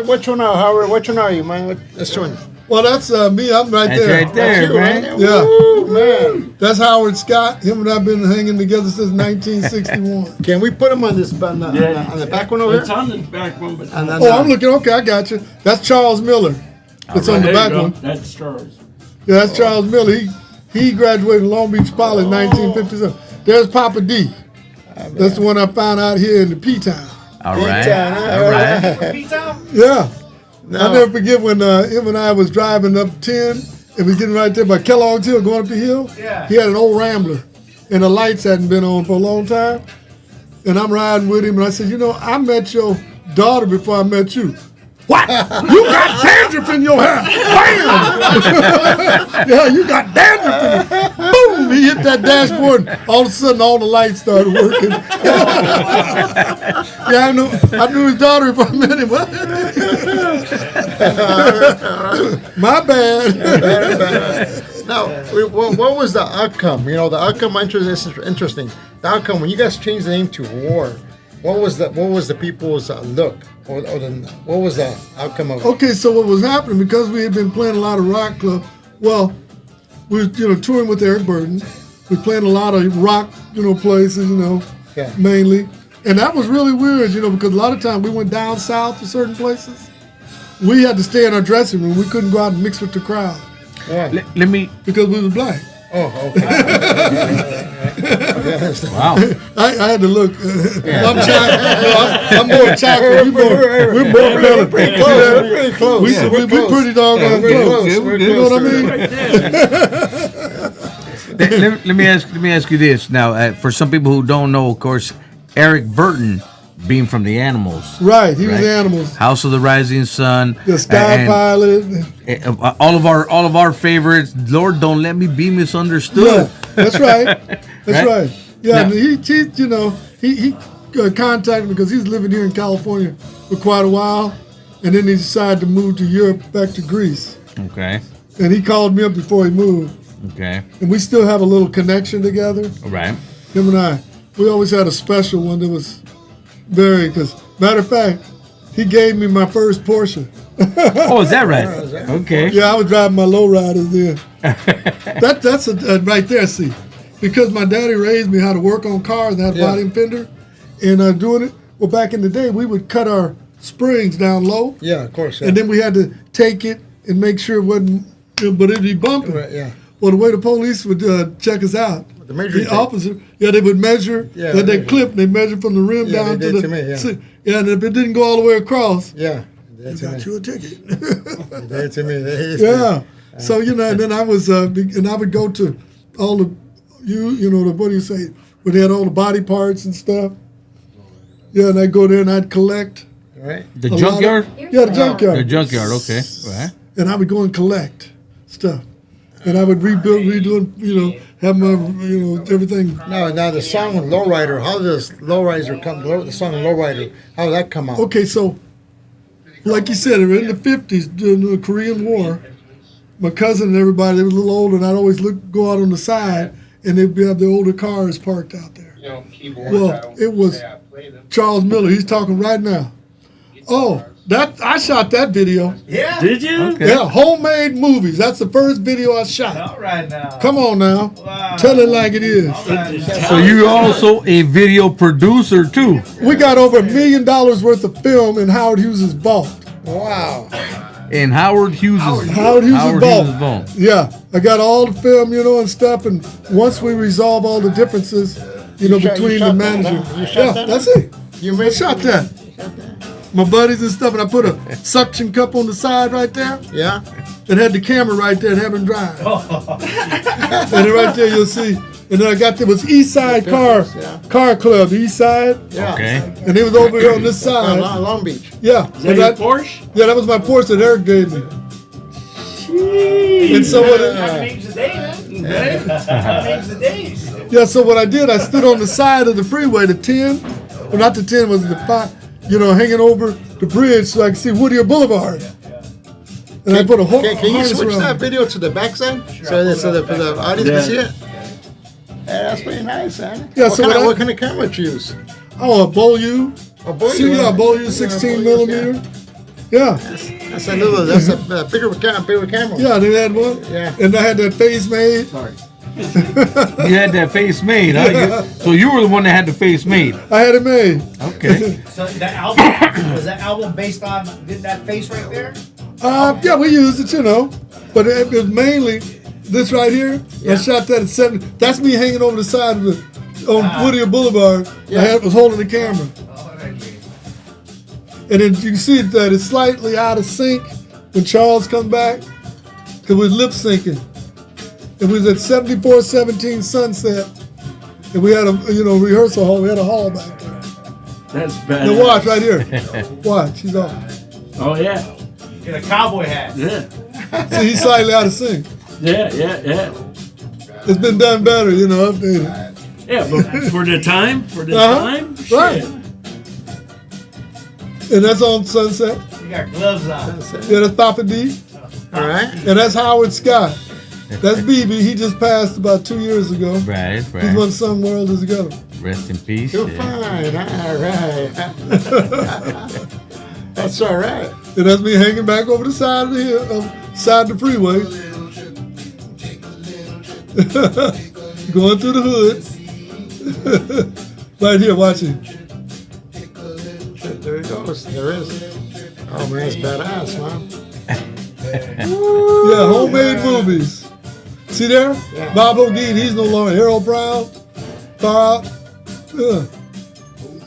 Which one are Howard? Which one are you, man? Which one? Well, that's me. I'm right That's there. right there, You, man. right? Yeah. Woo, man. That's Howard Scott. Him and I've been hanging together since 1961. Can we put him on this on the back one over It's here? on the back one, but And then, Oh, I'm looking. Okay, I got you. That's Charles Miller. It's on the there back you go. one. That's stars. Yeah, that's Charles Miller. He graduated from Long Beach Poly in 1957. There's Papa D. That's the one I found out here in the P-Town. All right. time, huh? All right. From P-Town? Yeah. No. I'll never forget when him and I was driving up 10 and we getting right there by Kellogg's Hill, going up the hill. Yeah. He had an old Rambler and the lights hadn't been on for a long time. And I'm riding with him and I said, you know, I met your daughter before I met you. What? You got dandruff in your hair. Bam! Yeah, you got dandruff in it. Boom! He hit that dashboard and all of a sudden all the lights started working. Yeah, I knew his daughter before I met him. My bad. Now, what was the outcome? You know, the outcome is interesting. The outcome when you guys changed the name to War. What was the people's look, or what was the outcome of it? Okay, so what was happening, because we had been playing a lot of rock club, well, we were touring with Eric Burden. We playing a lot of rock, places, Yeah. mainly. And that was really weird, because a lot of times we went down south to certain places. We had to stay in our dressing room. We couldn't go out and mix with the crowd Yeah. Let me. because we was black. Oh, okay. Wow. I had to look. I'm more chocolate. We're more mellow. Pretty close. Pretty close. We pretty doggone We're close. close. We're You know what I close mean? let me ask you this now. For some people who don't know, of course, Eric Burton, being from the Animals, Right, he was Right. Animals. House of the Rising Sun, The Sky and, Pilot. all of our favorites. Lord, don't let me be misunderstood. Yeah, that's right. That's Right? right. Yeah, Now- and he contacted me because he's living here in California for quite a while, and then he decided to move to Europe, back to Greece. Okay. And he called me up before he moved, Okay. and we still have a little connection together. All right. Him and I, we always had a special one that was because matter of fact, he gave me my first Porsche. Oh, is that right? Okay. Yeah, I was driving my lowriders then. That's right there. See, because my daddy raised me how to work on cars and how to Yeah. body and fender, and doing it. Well, back in the day, we would cut our springs down low, Yeah, of course. Yeah. and then we had to take it and make sure it wasn't, but it'd be bumping. Right, yeah. Well, the way the police would check us out, The measuring tape. officer, they would measure. Yeah, Then they measure. clip. They measure from the rim Yeah, down they to did the. to me, yeah. And if it didn't go all the way across, Yeah. they That's got me. you a ticket. That's me. Yeah. So and then I was, and I would go to all the, what do you say, where they had all the body parts and stuff. Yeah, and I'd go there and I'd collect. Right. The a lot junkyard. of- yeah, the junkyard. The junkyard. Okay. All right. And I would go and collect stuff, and I would redo, have my, everything. Now the song Lowrider. How does Lowrider come? The song Lowrider. How did that come out? Okay, so, like you said, in the 50s during the Korean War, my cousin and everybody, they were a little older, and I'd always go out on the side, and they'd have the older cars parked out there. Well, it was Charles Miller. He's talking right now. Oh, I shot that video. Yeah. Did you? Okay. Yeah, homemade movies. That's the first video I shot. All right now. Come on now. Wow. Tell it like it is. All right now. So you're also a video producer too. We got over $1 million worth of film in Howard Hughes' vault. Wow. In Howard Hughes' Howard Hughes' vault. vault. Yeah, I got all the film, and stuff. And once we resolve all the differences, between you the shot that, manager. huh? You shot Yeah, that, that's huh? it. You I made shot that. My buddies and stuff, and I put a suction cup on the side right there. Yeah. It had the camera right there and have him drive. And then right there you'll see. And then there was East Side Car Club, the East Side. Yeah. Okay. And he was over here on this side. Long Beach. Yeah. Is that your Porsche? Yeah, that was my Porsche that Eric gave me. And so what? Change the day, man. Change the days. Yeah, so what I did, I stood on the side of the freeway, the 10, well not the 10, was the 5, hanging over the bridge so I could see Whittier Boulevard. And I put a whole Can you harness switch around that it. video to the backside so for the audience can see it? Yeah, that's pretty nice, man. Yeah, What kind of camera did you use? Oh, a Bolyu. A Bolyu, See, yeah, huh? Bolyu 16 millimeter. Yeah. That's a bigger camera. Yeah, they had one. Yeah. And I had that face made. Sorry. You had that face made, huh? So you were the one that had the face made. I had it made. Okay. So that album was that album based on that face right there? Yeah, we used it, you know. But it was mainly this right here. I shot that at 7. That's me hanging over the side of the on Whittier Boulevard. I was holding the camera. And then you can see that it's slightly out of sync when Charles come back because we're lip syncing. It was at 7417 Sunset, and we had a rehearsal hall. We had a hall back there. That's bad. Now watch right here. Watch, he's off. Oh yeah. In a cowboy hat. Yeah. See, he's slightly out of sync. Yeah. It's been done better, updated. Yeah, but for the time, Right. shit. And that's on Sunset. You got gloves on. Yeah, that's Papa D. All right. And that's Howard Scott. That's BB. He just passed about 2 years ago. Right, He's right. won Some World is together. Rest in peace. You're yeah. fine. All right. That's all right. And that's me hanging back over the side of the hill, side of the freeway. Going through the hood. Right here, watching. There it goes. There is. Oh man, it's badass, man. Yeah, homemade movies. See there? Yeah. Bob O'Dean, he's no longer. Harold Brown, Far Out. Yeah.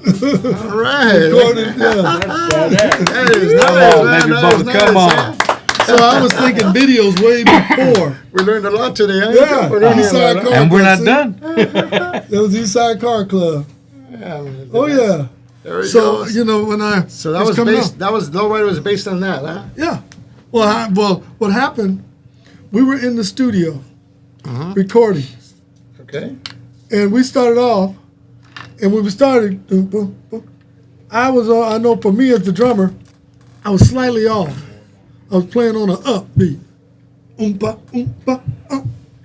All right. Gordon, yeah. That is nice, Come on, man. baby That brother, is come nice, on. huh? So I was thinking videos way before. We learned a lot today, huh? Yeah, We're learning a Eastside lot, Car huh? And we're not See? done. That was Eastside Car Club. Yeah, man. Oh yeah. There it So goes. when I So that was coming based. up. That was Lowrider was based on that, huh? Yeah. Well, what happened? We were in the studio recording, Okay. and we started off, and when we started, I know for me as the drummer, I was slightly off. I was playing on an upbeat. Oompa, oompa,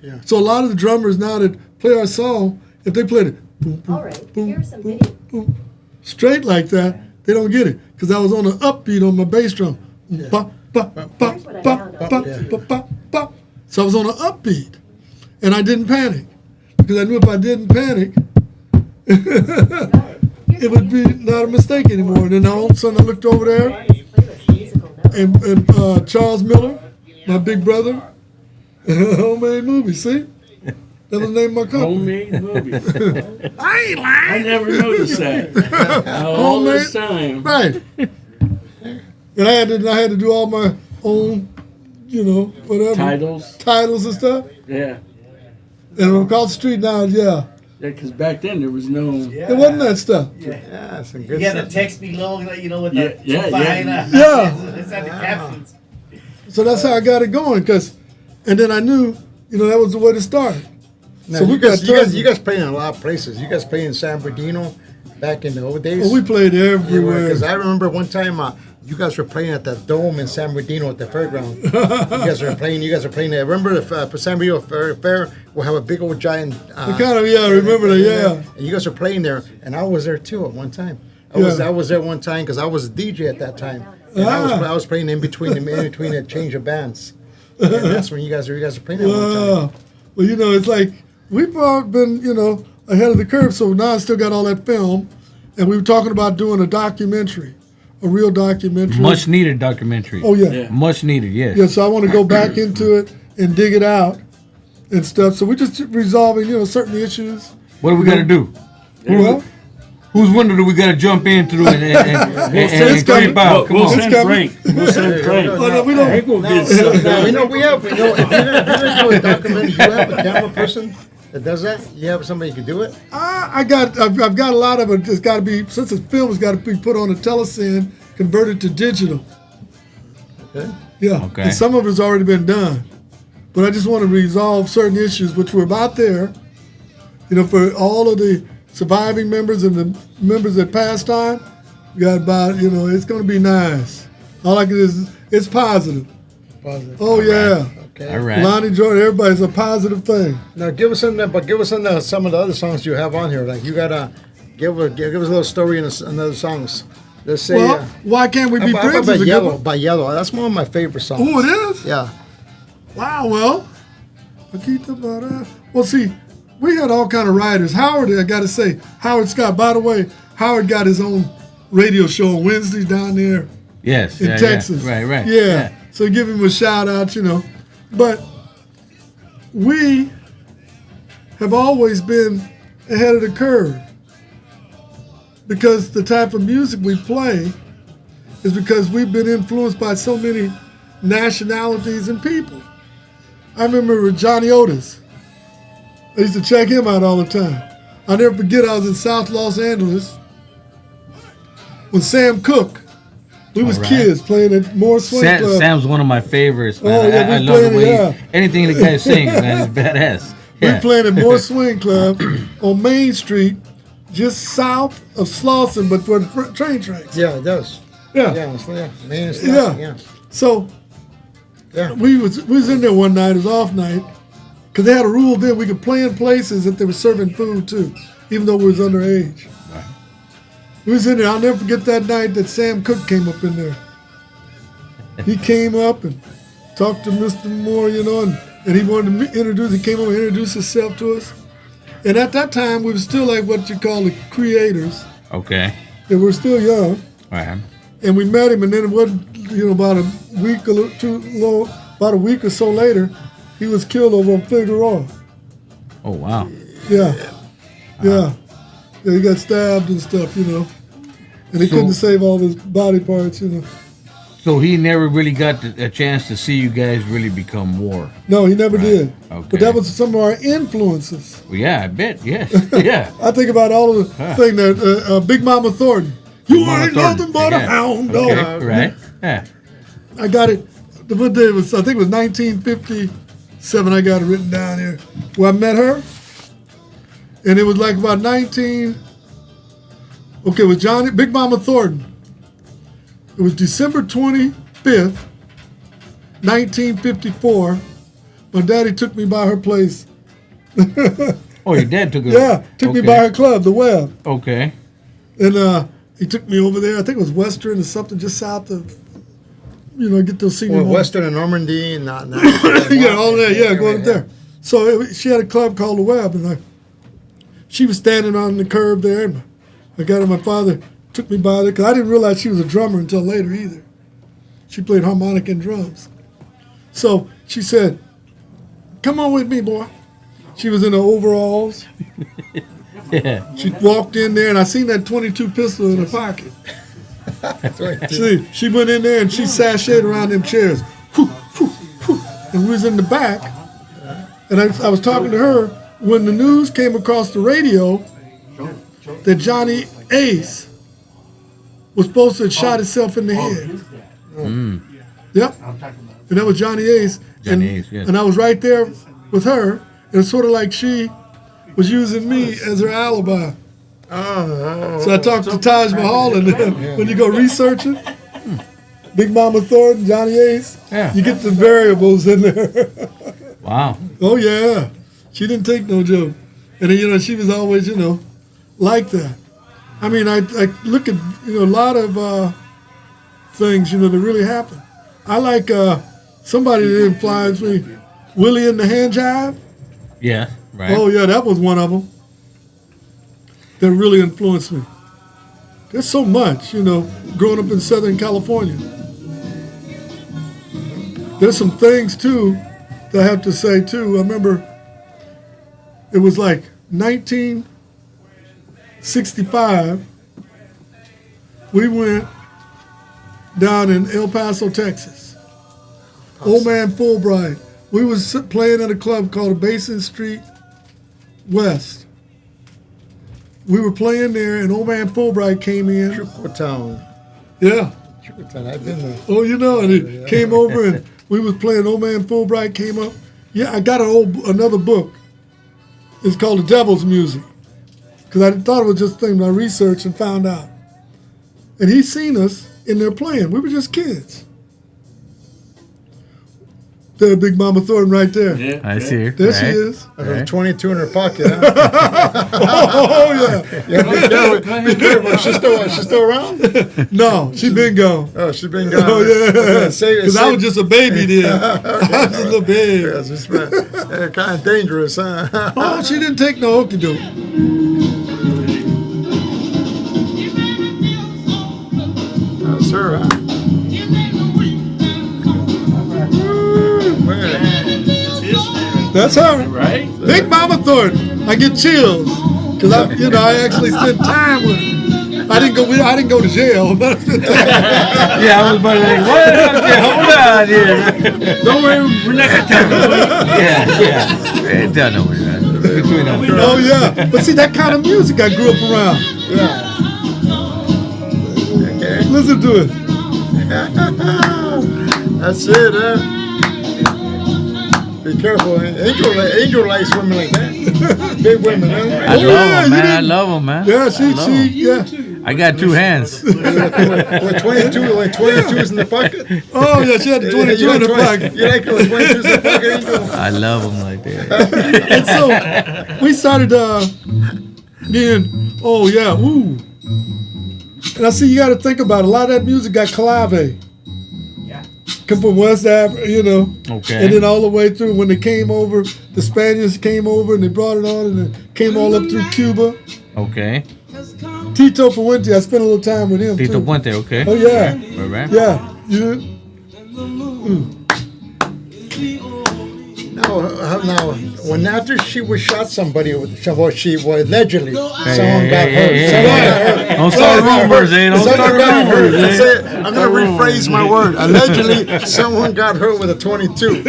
Yeah. So a lot of the drummers now that play our song, if they played it boom, boom, All right, boom, here's some boom, video. boom, straight like that, they don't get it because I was on an upbeat on my bass drum. Ba, ba, ba, ba, Here's what I ba, found ba, out. ba, ba, ba. So I was on an upbeat, and I didn't panic because I knew if I didn't panic, it would be not a mistake anymore. And then all of a sudden I looked over there, and Charles Miller, my big brother, homemade movies. See, that was the name of my company. Homemade movies. I never noticed that. All this time. Right. And I had to do all my own, whatever titles and stuff. Yeah. And across the street now, yeah, Yeah, because back then there was no. there wasn't that stuff. Yeah, some good You had the stuff. text below, with the Yeah. Yeah. It's at the captions. So that's how I got it going. And then I knew, that was the way to start. Now, So we got tons you guys played in a lot of places. You guys played in San Bernardino back in the old days. Well, we played everywhere. Because I remember one time you guys were playing at the Dome in San Bernardino at the fairground. You guys were playing. I remember the San Bernardino Fair will have a big old giant. I remember that, yeah. And you guys were playing there, and I was there too at one time. I Yeah. was there one time because I was a DJ at that time. And I was playing in between a change of bands. And that's when you guys were playing at one time. Wow. Well, it's like we've all been, ahead of the curve. So now I still got all that film, and we were talking about doing a documentary, a real documentary. Much needed documentary. Oh yeah. Yeah. Much needed, yes. Yeah. So I want to go back into it and dig it out and stuff. So we're just resolving, certain issues. What do we got to do? Well, Whose window do we got to jump in through and coming. creep out? Come We'll on. send Frank. We'll send Frank. oh, no, we don't. Frank will get something. Now, if you're gonna do a documentary, you have a camera person that does that. You have somebody who can do it. I've got a lot of it. It's got to be, since it's film, it's got to be put on a telecine, converted to digital. Okay. Yeah. Okay. And some of it's already been done, but I just want to resolve certain issues which were about there. For all of the surviving members and the members that passed on, we got about, it's going to be nice. All I can is it's positive. Positive. Oh, yeah. Okay. All right. Lonnie Jordan, everybody's a positive thing. Now give us some of the other songs you have on here. Like you gotta give us a little story in another songs. Let's say. Well, Why Can't We Be how about Friends by is a good Yellow? one. By Yellow. That's one of my favorite songs. Oh, it is? Yeah. Wow, well, I keep thinking about that. Well, see, we had all kind of writers. Howard, I got to say, Howard Scott, by the way, Howard got his own radio show on Wednesdays down there Yes. in yeah, Texas. Yeah. Right. Yeah. So give him a shout out, But we have always been ahead of the curve because the type of music we play is because we've been influenced by so many nationalities and people. I remember Johnny Otis. I used to check him out all the time. I'll never forget I was in South Los Angeles when Sam Cooke, we was kids playing at Moore Swing Club. Sam's one of my favorites, man. Oh, yeah, I we love the playing way it, anything the guy sings, man, is badass. We Yeah. playing at Moore Swing Club on Main Street, just south of Slauson, but for the train tracks. Yeah, it does. Yeah. Yeah. Man, it's Yeah. yeah. So Yeah. we was in there one night, it was off night, because they had a rule then we could play in places that they were serving food too, even though we was underage. Right. We was in there, I'll never forget that night that Sam Cooke came up in there. He came up and talked to Mr. Moore, and he wanted to he came over and introduced himself to us. And at that time, we were still like what you call the creators. Okay. And we were still young. Right. And we met him, and then it wasn't, about a week or so later, he was killed over on Figueroa. Oh, wow. Yeah. Yeah. Yeah, he got stabbed and stuff, And he couldn't save all his body parts, So he never really got a chance to see you guys really become more. No, he never did. Okay. But that was some of our influences. Well, yeah, I bet. Yes. Yeah. I think about all of the thing that Big Mama Thornton. You Mama ain't Thornton. nothing but a Yeah. hound dog. Okay. Right. Yeah. I got it. What day was? I think it was 1957. I got it written down here. Where I met her, and it was like about 19. Okay, with Big Mama Thornton. It was December 25th, 1954. My daddy took me by her place. Oh, your dad took it. Yeah, took me by her club, the Web. Okay. And he took me over there. I think it was Western or something, just south of, get those senior homes. Western and Normandy and not. Yeah, all that. Yeah, going up there. So she had a club called the Web, and she was standing on the curb there. And I got her. My father took me by there because I didn't realize she was a drummer until later either. She played harmonica and drums. So she said, "Come on with me, boy." She was in her overalls. Yeah. She walked in there, and I seen that .22 pistol in her pocket. See, she went in there and she sashayed around them chairs. And we was in the back, and I was talking to her when the news came across the radio that Johnny Ace was supposed to have shot himself in the head. Yep. And that was Johnny Ace. Johnny Ace, yes. And I was right there with her, and it's sort of like she was using me as her alibi. So I talked to Taj Mahal, and then when you go researching, Big Mama Thornton, Johnny Ace, you get the variables in there. Wow. Oh, yeah. She didn't take no joke. And then, she was always, like that. I mean, I look at, a lot of things, that really happen. I like somebody that influenced me, Willie and the Hand Jive. Yeah. Right. Oh, yeah, that was one of them that really influenced me. There's so much, growing up in Southern California. There's some things, too, that I have to say, too. I remember it was like 1965. We went down in El Paso, Texas. Old Man Fulbright. We was playing at a club called Basin Street West. We were playing there, and Old Man Fulbright came in. Chucotown. Yeah. Chucotown, I've been there. Oh, and he came over, and we was playing. Old Man Fulbright came up. Yeah, I got another book. It's called The Devil's Music, because I thought it was just a thing I researched and found out. And he seen us in there playing. We were just kids. There's Big Mama Thornton right there. Yeah, I see her. There she is. There's a 22 in her pocket. Huh? Oh, yeah. Yeah, be careful. She's still around? No, she been gone. Oh, she's been gone. Oh, yeah. Because I was just a baby then. I was just a little baby. Kind of dangerous, huh? Oh, she didn't take no okey doke. That's her, huh? That's her. Right? Big Mama Thornton. I get chills because I actually spent time with her. I didn't go to jail. But I spent time. Yeah, I was about to say, what? Okay, hold on here. Don't worry, we're not going to tell nobody. Yeah. Ain't tell nobody that. Between them. Oh yeah, but see that kind of music I grew up around. Yeah. Okay. Listen to it. That's it, huh? Be careful. Angel likes women like that. Big women, huh? I love them, man. Yeah, she. I got two hands. With 22s in the pocket. Oh yeah, she had the 22 in her pocket. You like those 22s in the pocket, Angel? I love them like that. And so we started being, oh yeah, ooh. And I see you got to think about it. A lot of that music got clave. Yeah. Come from West Africa, Okay. And then all the way through when they came over, the Spaniards came over and they brought it on and it came all up through Cuba. Okay. Tito Puente, I spent a little time with him Tito too. Puente, okay. Oh yeah, All right. yeah. Now, when after she was shot, somebody, she allegedly, someone got hurt. Don't start rumors, Don't start rumors, I'm going to rephrase my word. Allegedly, someone got hurt with a 22.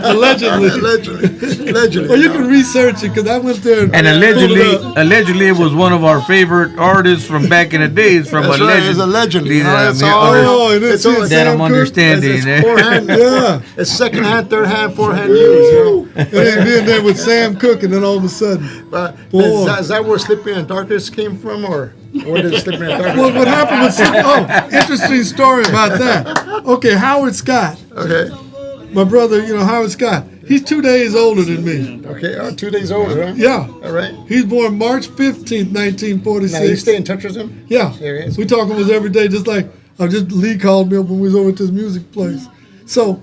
Allegedly. Allegedly. Well, you can research it because I went there And allegedly it was one of our favorite artists from back in the days. From That's right, it's allegedly. That's all. Oh, and It's it's all that I'm understanding. It's forehand. Yeah. It's second hand, third hand, forehand use. And then being there with Sam Cooke, and then all of a sudden, But Boy. is that where Sleeping in Darkness came from, or where did Sleeping in Darkness? well, what happened with? Interesting story about that. Okay, Howard Scott, Okay, my brother, Howard Scott. He's 2 days older than me. okay, 2 days older, huh? Yeah, All right. he's born March 15th, Now you 1946. stay in touch with him? Yeah, There he is. we talk almost every day. Just like Lee called me up when we was over at this music place. So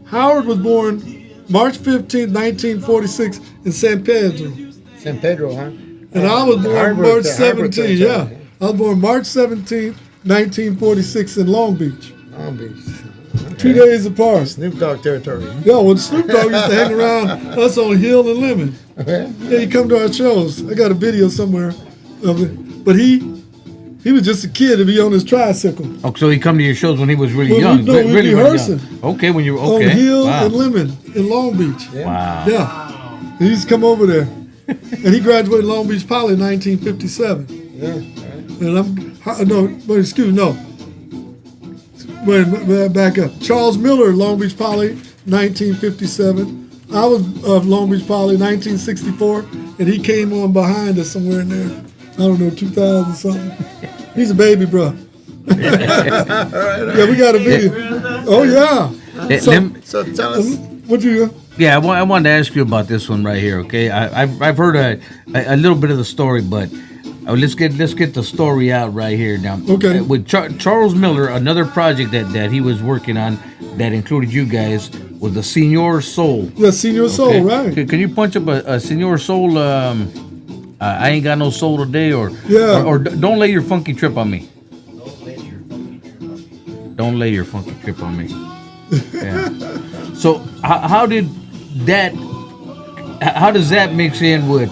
Howard was born March 15th, 1946 in San Pedro. San Pedro, huh? And I was born Harvard, March the Harvard 17th, yeah. I was born March 17th, 1946 in Long Beach. Long Beach. 2 days apart. Snoop Dogg territory. Yeah, when Snoop Dogg used to hang around us on Hill and Lemon. Okay. Yeah, he come to our shows. I got a video somewhere of it. But he was just a kid to be on his tricycle. Oh, so he come to your shows when he was really Well, young. we really, were really rehearsing. young. Okay, when you were okay. On Hill Wow. and Lemon in Long Beach. Wow. Yeah. He used to come over there. And he graduated Long Beach Poly in 1957. Yeah. And Wait, back up. Charles Miller, Long Beach Poly, 1957. I was of Long Beach Poly, 1964, and he came on behind us somewhere in there. I don't know, 2000 something. He's a baby, bro. Yeah, we got a video. Oh yeah. So tell us. What you? Yeah, I wanted to ask you about this one right here. Okay, I've heard a little bit of the story, but let's get the story out right here now. Okay. With Charles Miller, another project that he was working on that included you guys was the Senor Soul. Yeah, Senor Soul, Okay. right? Can you punch up a Senor Soul? I ain't got no soul today, or Yeah. or don't lay your funky trip on me. Don't lay your funky trip on me. Yeah. So how did that? How does that mix in with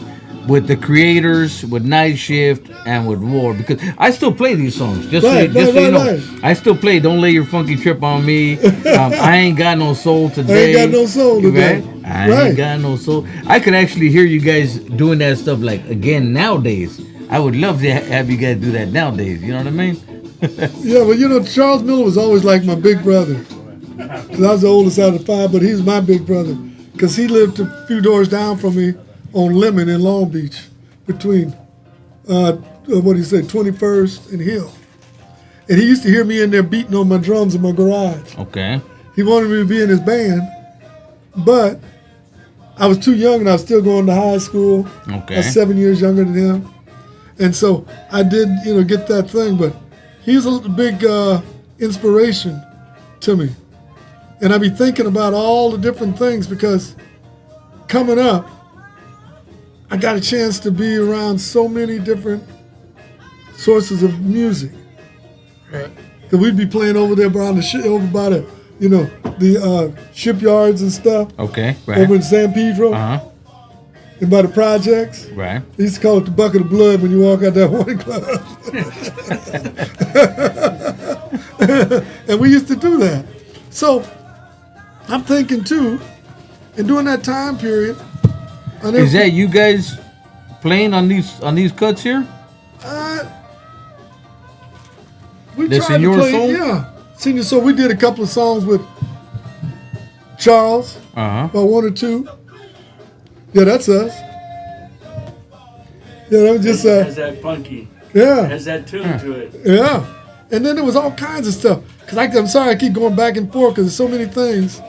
the creators, with Night Shift, and with War? Because I still play these songs. Just so you know, right. I still play "Don't Lay Your Funky Trip on Me." I ain't got no soul today. I ain't got no soul today. Right? I ain't got no soul. I could actually hear you guys doing that stuff like again nowadays. I would love to have you guys do that nowadays. You know what I mean? Yeah, well, Charles Miller was always like my big brother. Because I was the oldest out of the five, but he's my big brother. Because he lived a few doors down from me on Lemon in Long Beach, between, 21st and Hill. And he used to hear me in there beating on my drums in my garage. Okay. he wanted me to be in his band, but I was too young and I was still going to high school. Okay. I was 7 years younger than him. And so I did, get that thing, but he's a big inspiration to me. And I be thinking about all the different things because coming up, I got a chance to be around so many different sources of music. Right. Cause we'd be playing over there around over by the, the shipyards and stuff. Okay. Right. Over in San Pedro. And by the projects. Right. They used to call it the bucket of blood when you walk out that wine club. And we used to do that. So I'm thinking too, and during that time period, is that you guys playing on these cuts here? We the tried Senor to play, Soul? yeah. Senior Soul. We did a couple of songs with Charles, about one or two. Yeah, that's us. Yeah, that was just has that funky. Yeah. Has that tune to it. Yeah. And then there was all kinds of stuff. Cause I'm sorry I keep going back and forth because there's so many things.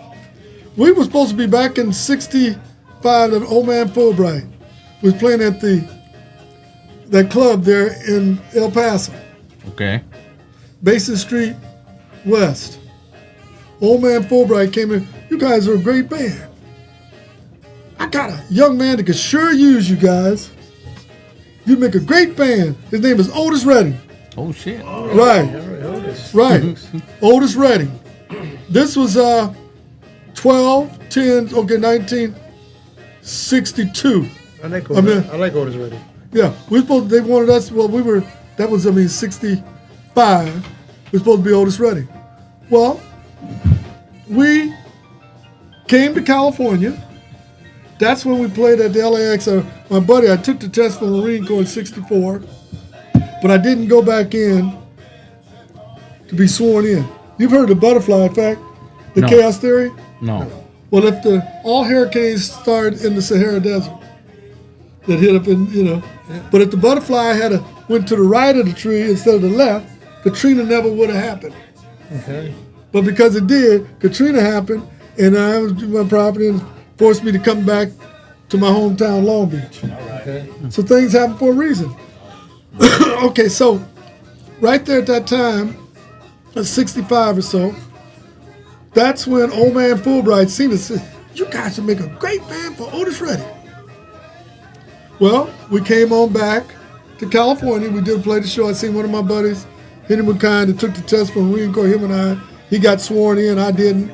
We were supposed to be back in '65. The Old Man Fulbright was playing at that club there in El Paso. Okay. Basin Street West. Old Man Fulbright came in. You guys are a great band. I got a young man that could sure use you guys. You make a great band. His name is Otis Redding. Oh shit. Right. Otis Redding. This was 1962. I like Otis Redding. Yeah, they wanted us, that was 65. We're supposed to be Otis Redding. Well, we came to California. That's when we played at the LAX. My buddy, I took the test for the Marine Corps in '64, but I didn't go back in to be sworn in. You've heard the butterfly effect, the chaos theory? No. Well, if all hurricanes start in the Sahara Desert, that hit up in, but if the butterfly went to the right of the tree instead of the left, Katrina never would have happened. Okay. But because it did, Katrina happened, and I was my property and forced me to come back to my hometown, Long Beach. All right. Okay. So things happen for a reason. Okay, so right there at that time, at 65 or so, that's when Old Man Fulbright seen us and said, you guys would make a great band for Otis Redding. Well, we came on back to California. We did play the show. I seen one of my buddies, Henry McKine, that took the test for Marine Corps, him and I. He got sworn in. I didn't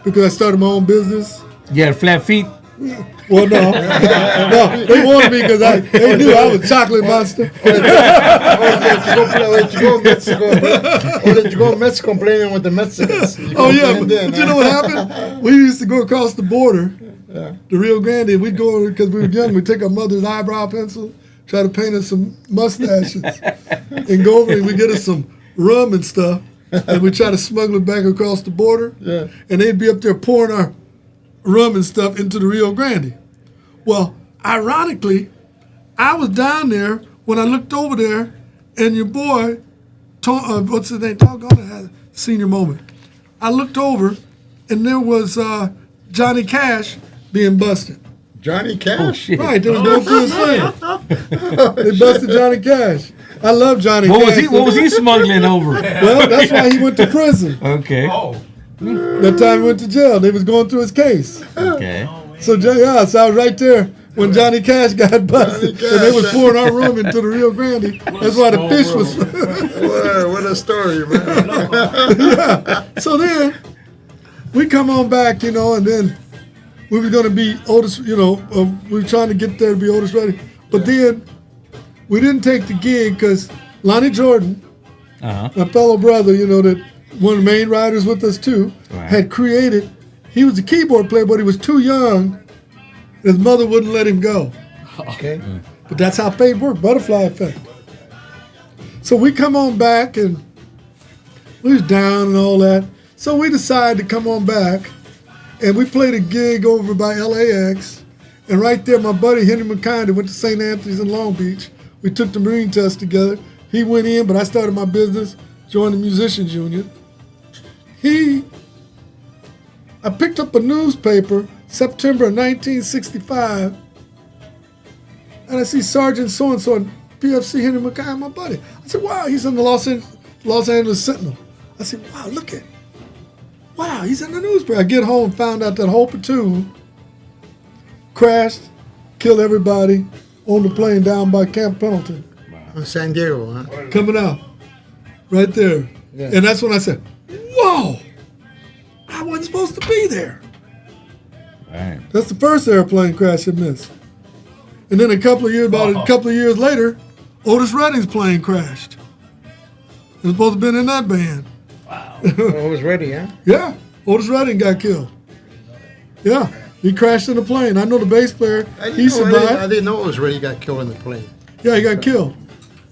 because I started my own business. You had flat feet? Well, no. No, they wanted me because they knew I was chocolate monster. Or did you go to Mexico playing with the Mexicans? Oh, yeah. But you know what happened? We used to go across the border, the Rio Grande. We'd go, because we were young, we'd take our mother's eyebrow pencil, try to paint us some mustaches, and go over and we'd get us some rum and stuff, and we'd try to smuggle it back across the border. Yeah. And they'd be up there pouring our rum and stuff into the Rio Grande. Well, ironically, I was down there when I looked over there, and your boy, what's his name? Doggone it, had a senior moment. I looked over, and there was Johnny Cash being busted. Johnny Cash? Oh, shit. Right, they was going through his thing. They busted Johnny Cash. I love Johnny Cash. What was he smuggling over? Well, that's why he went to prison. Okay. Oh. That time he went to jail. They was going through his case. Okay. So I was right there when Johnny Cash got busted, and they was pouring our rum into the Rio Grande. That's why the fish was. What a story, man. Yeah. So then we come on back, and then we were going to be Otis. We were trying to get there to be Otis Redding, but then we didn't take the gig because Lonnie Jordan, my fellow brother, that one of the main writers with us too, had created. He was a keyboard player, but he was too young. His mother wouldn't let him go. Okay. But that's how fate worked, butterfly effect. So we come on back, and we was down and all that. So we decided to come on back, and we played a gig over by LAX. And right there, my buddy Henry McKine went to St. Anthony's in Long Beach. We took the Marine test together. He went in, but I started my business, joined the Musicians Union. He I picked up a newspaper, September of 1965, and I see Sergeant so-and-so in PFC Henry McKay, my buddy. I said, wow, he's in the Los Angeles Sentinel. I said, wow, look at, wow, he's in the newspaper. I get home and found out that whole platoon crashed, killed everybody on the plane down by Camp Pendleton. In San Diego, huh? Coming out, right there. Yeah. And that's when I said, whoa, I wasn't supposed to be there. Right. That's the first airplane crash I missed. And then about a couple of years later, Otis Redding's plane crashed. He was supposed to have been in that band. It was ready, huh? Yeah, Otis Redding got killed. Yeah, he crashed in the plane. I know the bass player, he survived. I didn't know it was ready. He got killed in the plane. Yeah, he got killed.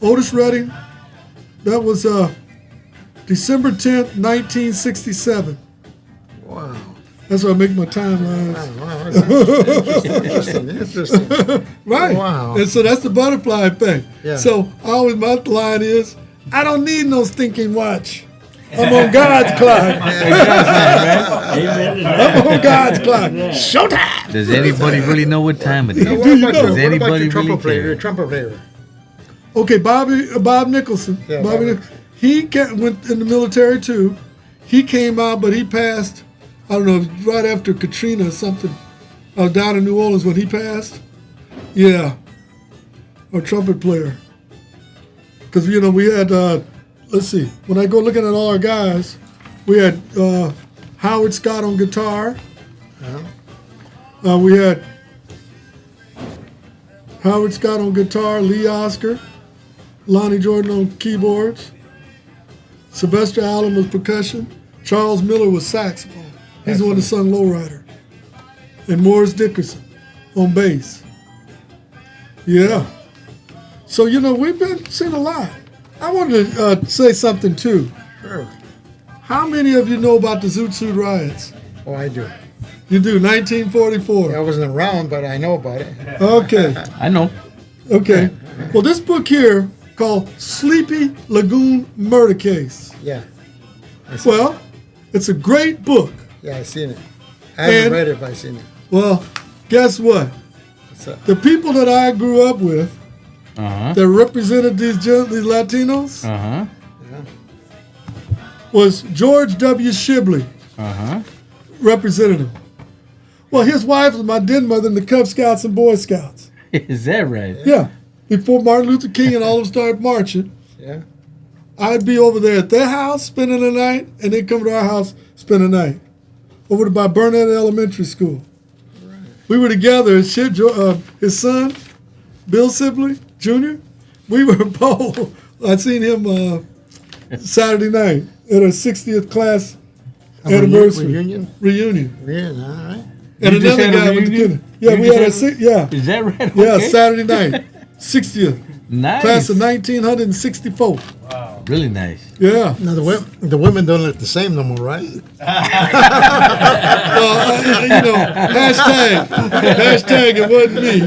Otis Redding, that was December 10th, 1967. Wow. That's why I make my timelines. Wow. That's interesting. Right. Wow. And so that's the butterfly effect. Yeah. So my line is, I don't need no stinking watch. I'm on God's clock. Amen to that. I'm on God's clock. Showtime. Does anybody really know what time it is? Now, what about Does your anybody trumpet really player? care? Your trumpet player. Okay, Bob Nicholson. Yeah, Bobby Bob. Nicholson. He went in the military too. He came out, but he passed, I don't know, right after Katrina or something. I was down in New Orleans when he passed. Yeah. Our trumpet player. Because, we had, let's see, when I go looking at all our guys, we had Howard Scott on guitar. We had Howard Scott on guitar, Lee Oscar, Lonnie Jordan on keyboards, Sylvester Allen was percussion, Charles Miller was saxophone. He's the one that sung Lowrider. And Morris Dickerson on bass. Yeah. So, we've been seeing a lot. I wanted to say something, too. Sure. How many of you know about the Zoot Suit riots? Oh, I do. You do, 1944. I wasn't around, but I know about it. Okay. I know. Okay. Well, this book here called Sleepy Lagoon Murder Case. Yeah. Well, it's a great book. Yeah, I seen it. I haven't And- read it, but I seen it. Well, guess what? What's up? The people that I grew up with Uh-huh. that represented these Latinos Uh-huh. was George W. Shibley, Uh-huh. represented him. Well, his wife was my den mother in the Cub Scouts and Boy Scouts. Is that right? Yeah. Before Martin Luther King and all of them started marching, Yeah. I'd be over there at their house spending the night, and they'd come to our house spend the night. Over by Burnett Elementary School. We were together. His son, Bill Sibley Jr., we were both. I seen him Saturday night at our 60th class anniversary Reunion? reunion. Yeah, all right. And You just another had a guy with the reunion? kid. Yeah, You we just had had a Is that right? yeah Okay. Saturday night, 60th Nice. class of 1964. Really nice. Yeah. Now, the women don't look the same no more, right? Well, hashtag it wasn't me.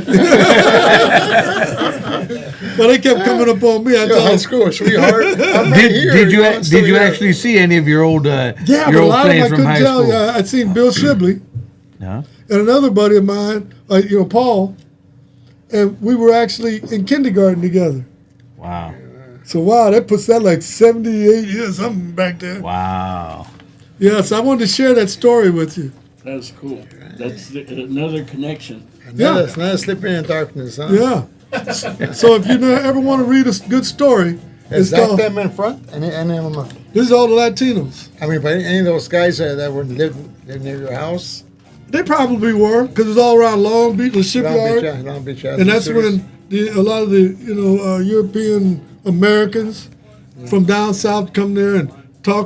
But they kept coming up on me. I Yo, told high them, school, sweetheart. I'm right here. Did you I'm still did you here. actually see any of your old yeah, your but a old lot of them I plays from couldn't high tell. school? Yeah, I'd seen Bill Shibley No. and another buddy of mine, Paul, and we were actually in kindergarten together. Wow. So, wow, that puts that like 78 years, something back there. Wow. Yeah, so I wanted to share that story with you. That's cool. That's another connection. Yeah. It's not sleeping in darkness, huh? Yeah. So if you ever want to read a good story, Is it's that called, them in front? Any of them? this is all the Latinos. I mean, but any of those guys that were live near your house? They probably were, because it's all around Long Beach, the shipyard. Long Beach, yeah. And that's when a lot of the European Americans from down south come there and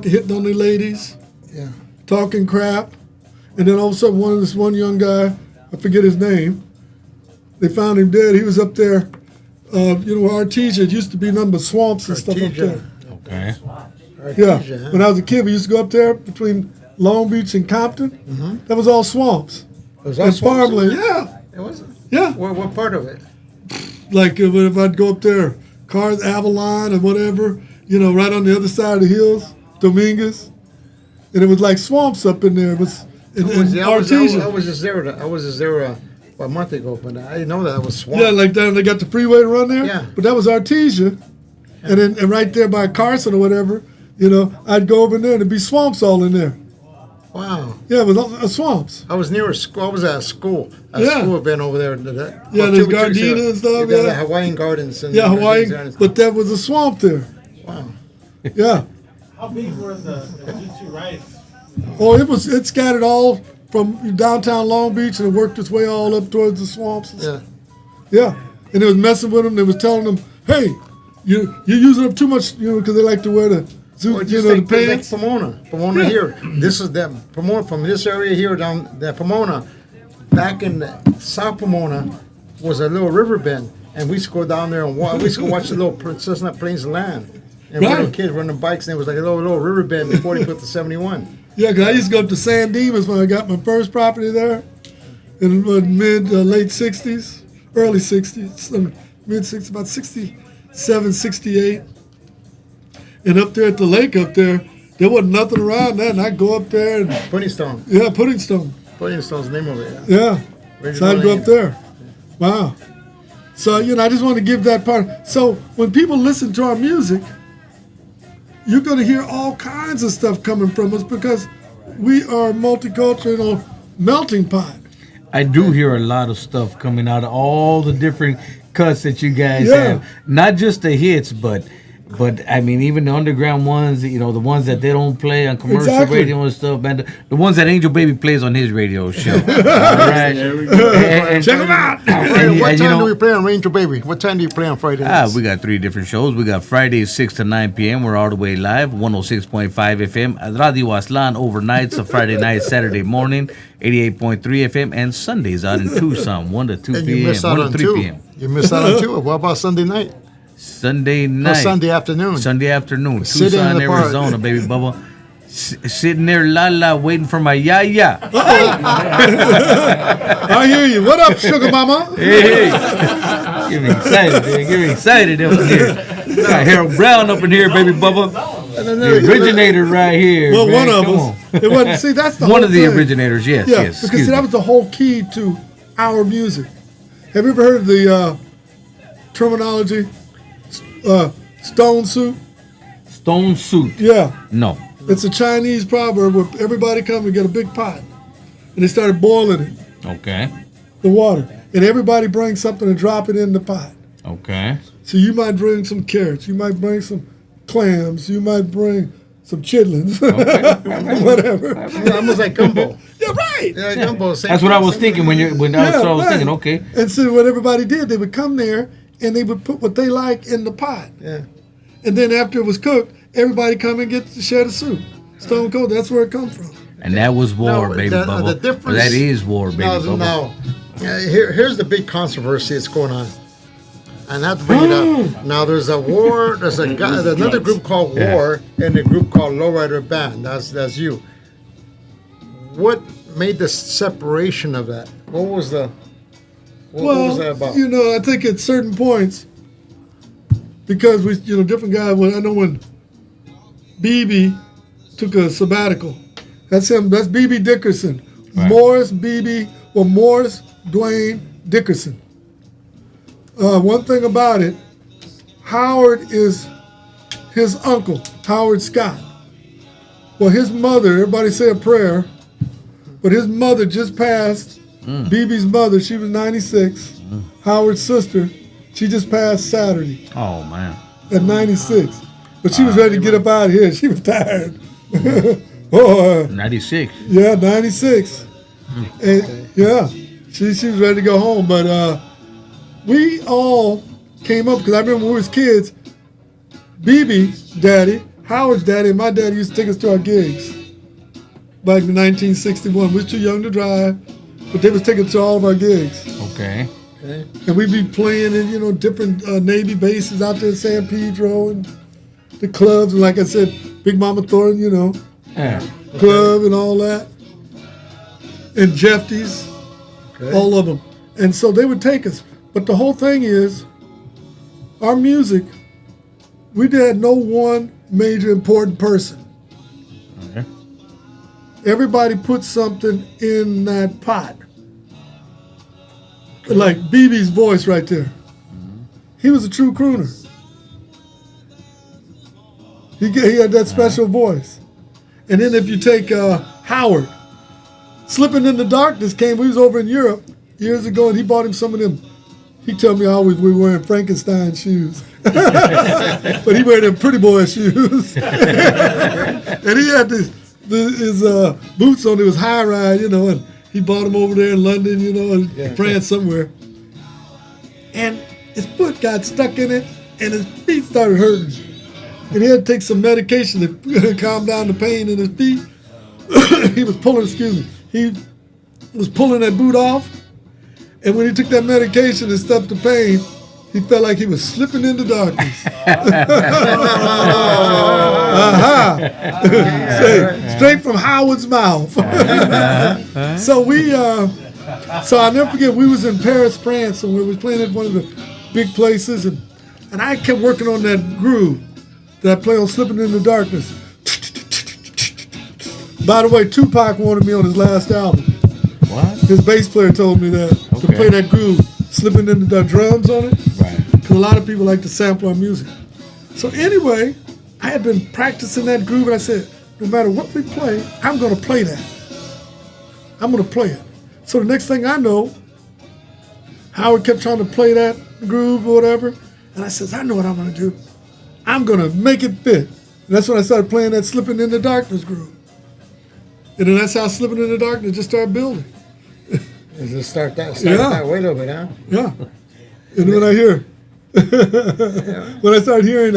hitting on the ladies, Yeah. talking crap, and then all of a sudden one young guy, I forget his name, they found him dead. He was up there. Artesia, it used to be nothing but swamps and stuff up Artesia. there. Okay. Yeah, Artesia, huh? when I was a kid, we used to go up there between Long Beach and Compton. That was all swamps It was all and swamps? farmland. Yeah, It wasn't. yeah. What part of it? Like if I'd go up there, Cars Avalon or whatever, right on the other side of the hills, Dominguez, and it was like swamps up in there. It Artesia. I was just there a month ago, but I didn't know that was swamp. Yeah, like down they got the freeway to run there. Yeah. But that was Artesia, and then and right there by Carson or whatever, I'd go over there and there'd be swamps all in there. Wow. Yeah, it was swamps. I was near a school. I was at a school. School event over there. There's Gardena and stuff. The Hawaiian Gardens. And Hawaiian. Gardens. But that was a swamp there. Wow. Yeah. How big were the G2 rides? Oh, it scattered all from downtown Long Beach and it worked its way all up towards the swamps. Yeah. Yeah. And it was messing with them. They was telling them, hey, you're using up too much, because they like to wear the the pants. Like Pomona here. This is them. Pomona from this area here down the Pomona. Back in South Pomona was a little river bend, and we used to go down there and we used to go watch the little Chestnut Plains of Land. And we were kids running bikes, and it was like a little river bend before they put the 71. Yeah, because I used to go up to San Dimas when I got my first property there in the late 60s, early 60s, mid 60s, about 67, 68. And up there at the lake up there wasn't nothing around that. And I'd go up there. And, Pudding Stone. Yeah, Pudding Stone. Pudding Stone's the name of it. Yeah. So I'd go up there. Wow. So, I just want to give that part. So when people listen to our music, you're going to hear all kinds of stuff coming from us because we are a multicultural melting pot. I do hear a lot of stuff coming out of all the different cuts that you guys have. Not just the hits, but I mean, even the underground ones, the ones that they don't play on commercial radio and stuff, man. The ones that Angel Baby plays on his radio show. All right. And check them out. What time do we play on Angel Baby? What time do you play on Friday nights? We got 3 different shows. We got Fridays 6 to 9 p.m. We're all the way live, 106.5 FM. Radio Aslan overnight, so Friday night, Saturday morning, 88.3 FM, and Sundays out in Tucson, 1 to 2 and p.m., you miss out 1 on to 3 p.m. You miss out on 2. What about Sunday night? Sunday night. Sunday afternoon. Sunday afternoon. Sitting Tucson, in the Arizona, park. baby bubba. Sitting there, waiting for my yaya. I hear you. What up, sugar mama? Hey. Get me excited, man. Get me excited up in here. Got Harold Brown up in here, baby bubba. The originator right here. Well, man. one of us. It wasn't, see, that's the one whole of the thing. originators, yes. Yeah, yes. because see, that was the whole key to our music. Have you ever heard of the terminology, stone soup? Stone soup. Yeah. No. It's a Chinese proverb where everybody come and get a big pot. And they started boiling it, Okay. the water. And everybody brings something and drop it in the pot. Okay. So you might bring some carrots. You might bring some clams. You might bring some chitlins. Okay. Whatever. Almost like gumbo. Yeah, right. Yeah, gumbo. That's what I was thinking that's what I was thinking. Okay. And so what everybody did, they would come there and they would put what they like in the pot. Yeah. And then after it was cooked, everybody come and get to share the soup. Stone Cold, that's where it comes from. And that was war, baby bubba. The difference, that is war, baby bubba. Now, here's the big controversy that's going on. And I have to bring it up. Now, there's a war. There's another group called War and a group called LOWRIDER Band. That's you. What made the separation of that? What was that about? I think at certain points, because we, different guys. I know when BB took a sabbatical. That's him. That's BB Dickerson. Right. Morris Dwayne Dickerson. One thing about it, Howard is his uncle, Howard Scott. Well, his mother, everybody say a prayer, but his mother just passed. BB's mother, she was 96. Howard's sister, she just passed Saturday Oh, man. at 96. But she was ready to get up out of here. She was tired. 96. Yeah, 96. And yeah, she was ready to go home. But we all came up, because I remember when we was kids, BB daddy, Howard's daddy, and my daddy used to take us to our gigs back in 1961. We was too young to drive, but they was taking us to all of our gigs. Okay. And we'd be playing in, different Navy bases out there in San Pedro and the clubs. And like I said, Big Mama Thornton, Yeah. club and all that. And Jeffy's, all of them. And so they would take us. But the whole thing is, our music, we had no one major important person. Okay. everybody put something in that pot. Like BB's voice right there. He was a true crooner. He had that special voice. And then if you take Howard, Slipping in the Darkness came, we was over in Europe years ago, and he bought him some of them. He told me always we were wearing Frankenstein shoes. But he wear them pretty boy shoes. And he had his boots on, it was high ride, and he bought them over there in London, in France somewhere. And his foot got stuck in it, and his feet started hurting. And he had to take some medication to calm down the pain in his feet. He was pulling that boot off. And when he took that medication and stopped the pain, he felt like he was slipping into darkness. Straight from Howard's mouth. So I'll never forget, we was in Paris, France, and we was playing at one of the big places, and I kept working on that groove that I play on Slipping in the Darkness. By the way, Tupac wanted me on his last album. What? His bass player told me that, to play that groove, Slipping in the drums on it. Right. Because a lot of people like to sample our music. So anyway, I had been practicing that groove, and I said, no matter what we play, I'm going to play that. I'm going to play it. So the next thing I know, Howard kept trying to play that groove or whatever, and I says, I know what I'm going to do. I'm going to make it fit. And that's when I started playing that Slipping in the Darkness groove. And then that's how Slipping in the Darkness just started building. Just start that way a little bit, huh? Yeah. And when I hear, when I started hearing,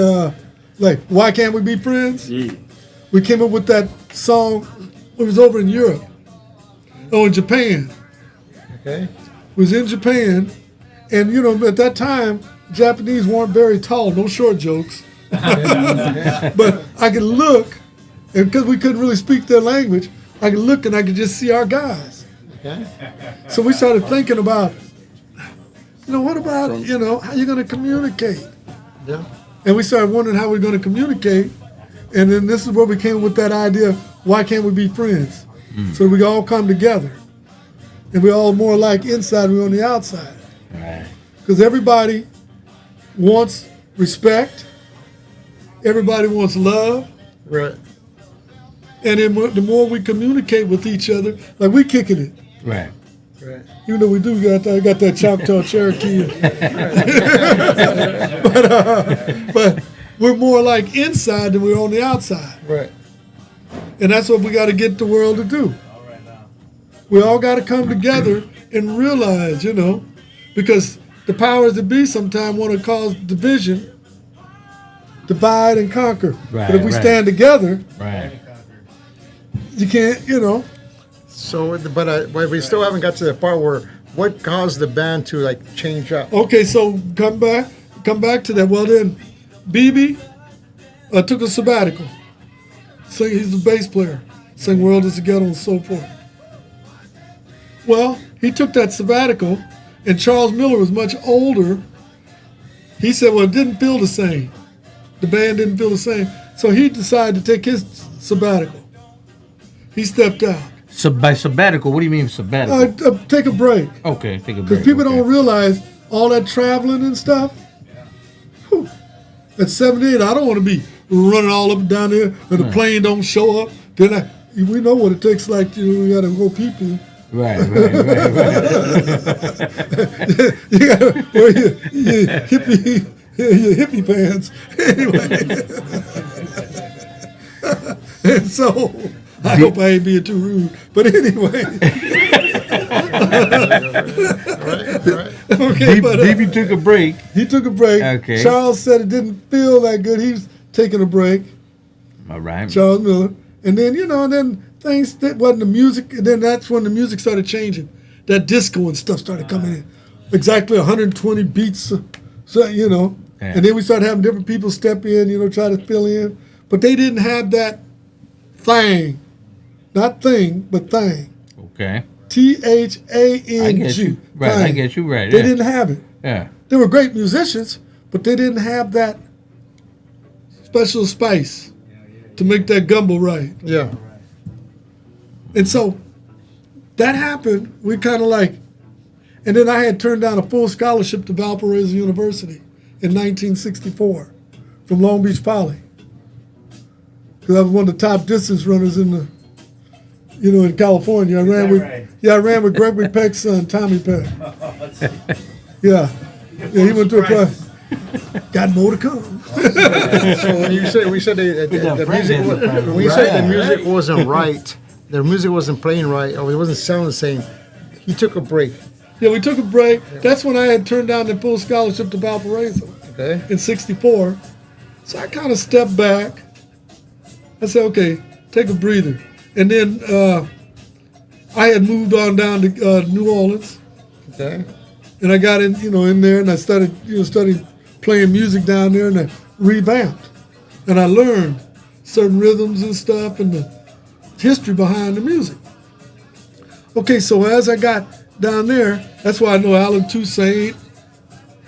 like, Why Can't We Be Friends? Yeah. We came up with that song. It was over in Europe. Oh, in Japan. Okay. It was in Japan. And, at that time, Japanese weren't very tall, no short jokes. But I could look, and because we couldn't really speak their language, I could look and I could just see our guys. Okay. So we started thinking about, what about, how you're going to communicate? Yeah. And we started wondering how we're going to communicate. And then this is where we came with that idea, why can't we be friends? So we all come together. And we're all more like inside, we're on the outside. Right. Because everybody wants respect. Everybody wants love. Right. And then the more we communicate with each other, like we kicking it. Right. Right. Even though we do got that Choctaw Cherokee. But we're more like inside than we're on the outside. Right. And that's what we got to get the world to do. We all got to come together and realize, because the powers that be sometimes want to cause division, divide and conquer. Right, but if we stand together, right, you can't, So, but we still haven't got to the part where what caused the band to change up. Okay, so come back to that. Well then, BB took a sabbatical. He's the bass player. Sang World is Together and so forth. Well, he took that sabbatical, and Charles Miller was much older. He said, well, it didn't feel the same. The band didn't feel the same. So he decided to take his sabbatical. He stepped out. So by sabbatical, what do you mean sabbatical? Take a break. Okay, take a break. Because people don't realize all that traveling and stuff. Whew, at 78, I don't want to be running all up and down there and the plane don't show up. Then we know what it takes, we got to go pee-pee. Right. You got to wear your hippie pants. Anyway. And so, I hope I ain't being too rude. But anyway. Okay, BB took a break. He took a break. Okay. Charles said it didn't feel that good. He's taking a break. All right. Charles Miller. And then, and then things that wasn't the music, and then that's when the music started changing. That disco and stuff started coming in. Exactly 120 beats, Yeah. And then we started having different people step in, try to fill in. But they didn't have that thing. Not thing, but thing. Okay. THANG. I get you. Right, thing. I get you right. They didn't have it. Yeah. They were great musicians, but they didn't have that special spice to make that gumbo right. Yeah. And so that happened. We kind of like, and then I had turned down a full scholarship to Valparaiso University in 1964 from Long Beach Poly. Because I was one of the top distance runners in in California. I ran with Gregory Peck's son, Tommy Peck. Yeah, he went to a place. Got more to come. So when you say we said the music wasn't right, the music wasn't playing right, or it wasn't sounding the same, he took a break. Yeah, we took a break. That's when I had turned down the full scholarship to Valparaiso in '64. So I kind of stepped back. I said, okay, take a breather. And then I had moved on down to New Orleans. Okay. And I got in there, and I started playing music down there, and I revamped. And I learned certain rhythms and stuff and the history behind the music. Okay, so as I got down there, that's why I know Alan Toussaint,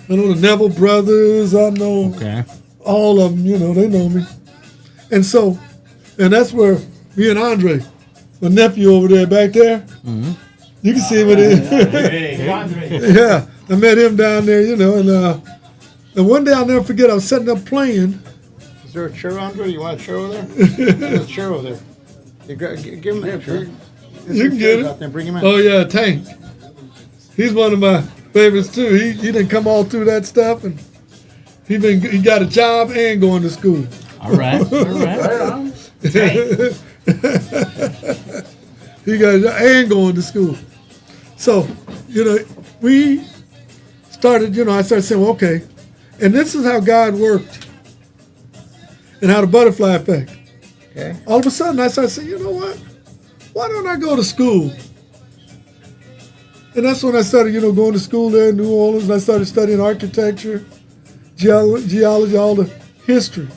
I know the Neville Brothers, I know all of them, they know me. And so, and that's where me and Andre, my nephew over there back there, you can see him yeah, I met him down there, and one day I'll never forget, I was setting up playing. Is there a chair, Andre? You want a chair over there? There's a chair over there. Give him that chair. You can get it. There. Bring him in. Oh yeah, Tank. He's one of my favorites too. He didn't come all through that stuff, and he got a job and going to school. All right. He got a job and going to school. So, we started, I started saying, well, okay, and this is how God worked and how the butterfly effect. Okay. All of a sudden, I started saying, you know what? Why don't I go to school? And that's when I started, going to school there in New Orleans, and I started studying architecture, geology, all the history.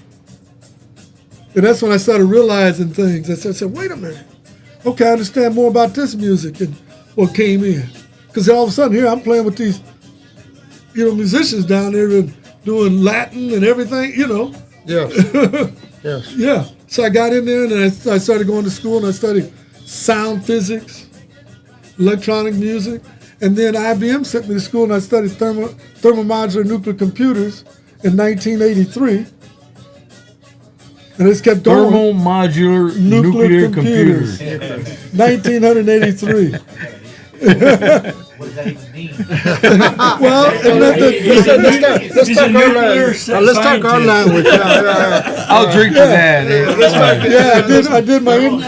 And that's when I started realizing things. I said, wait a minute. Okay, I understand more about this music and what came in. Because all of a sudden here I'm playing with these, musicians down there and doing Latin and everything, Yes. Yes. Yeah. So I got in there and I started going to school and I studied sound physics, electronic music. And then IBM sent me to school and I studied thermomodular nuclear computers in 1983. And it's kept going. Thermomodular nuclear computers. 1983. What does that even mean? Well, let's talk our language. I'll drink to that. Yeah, I did my Right?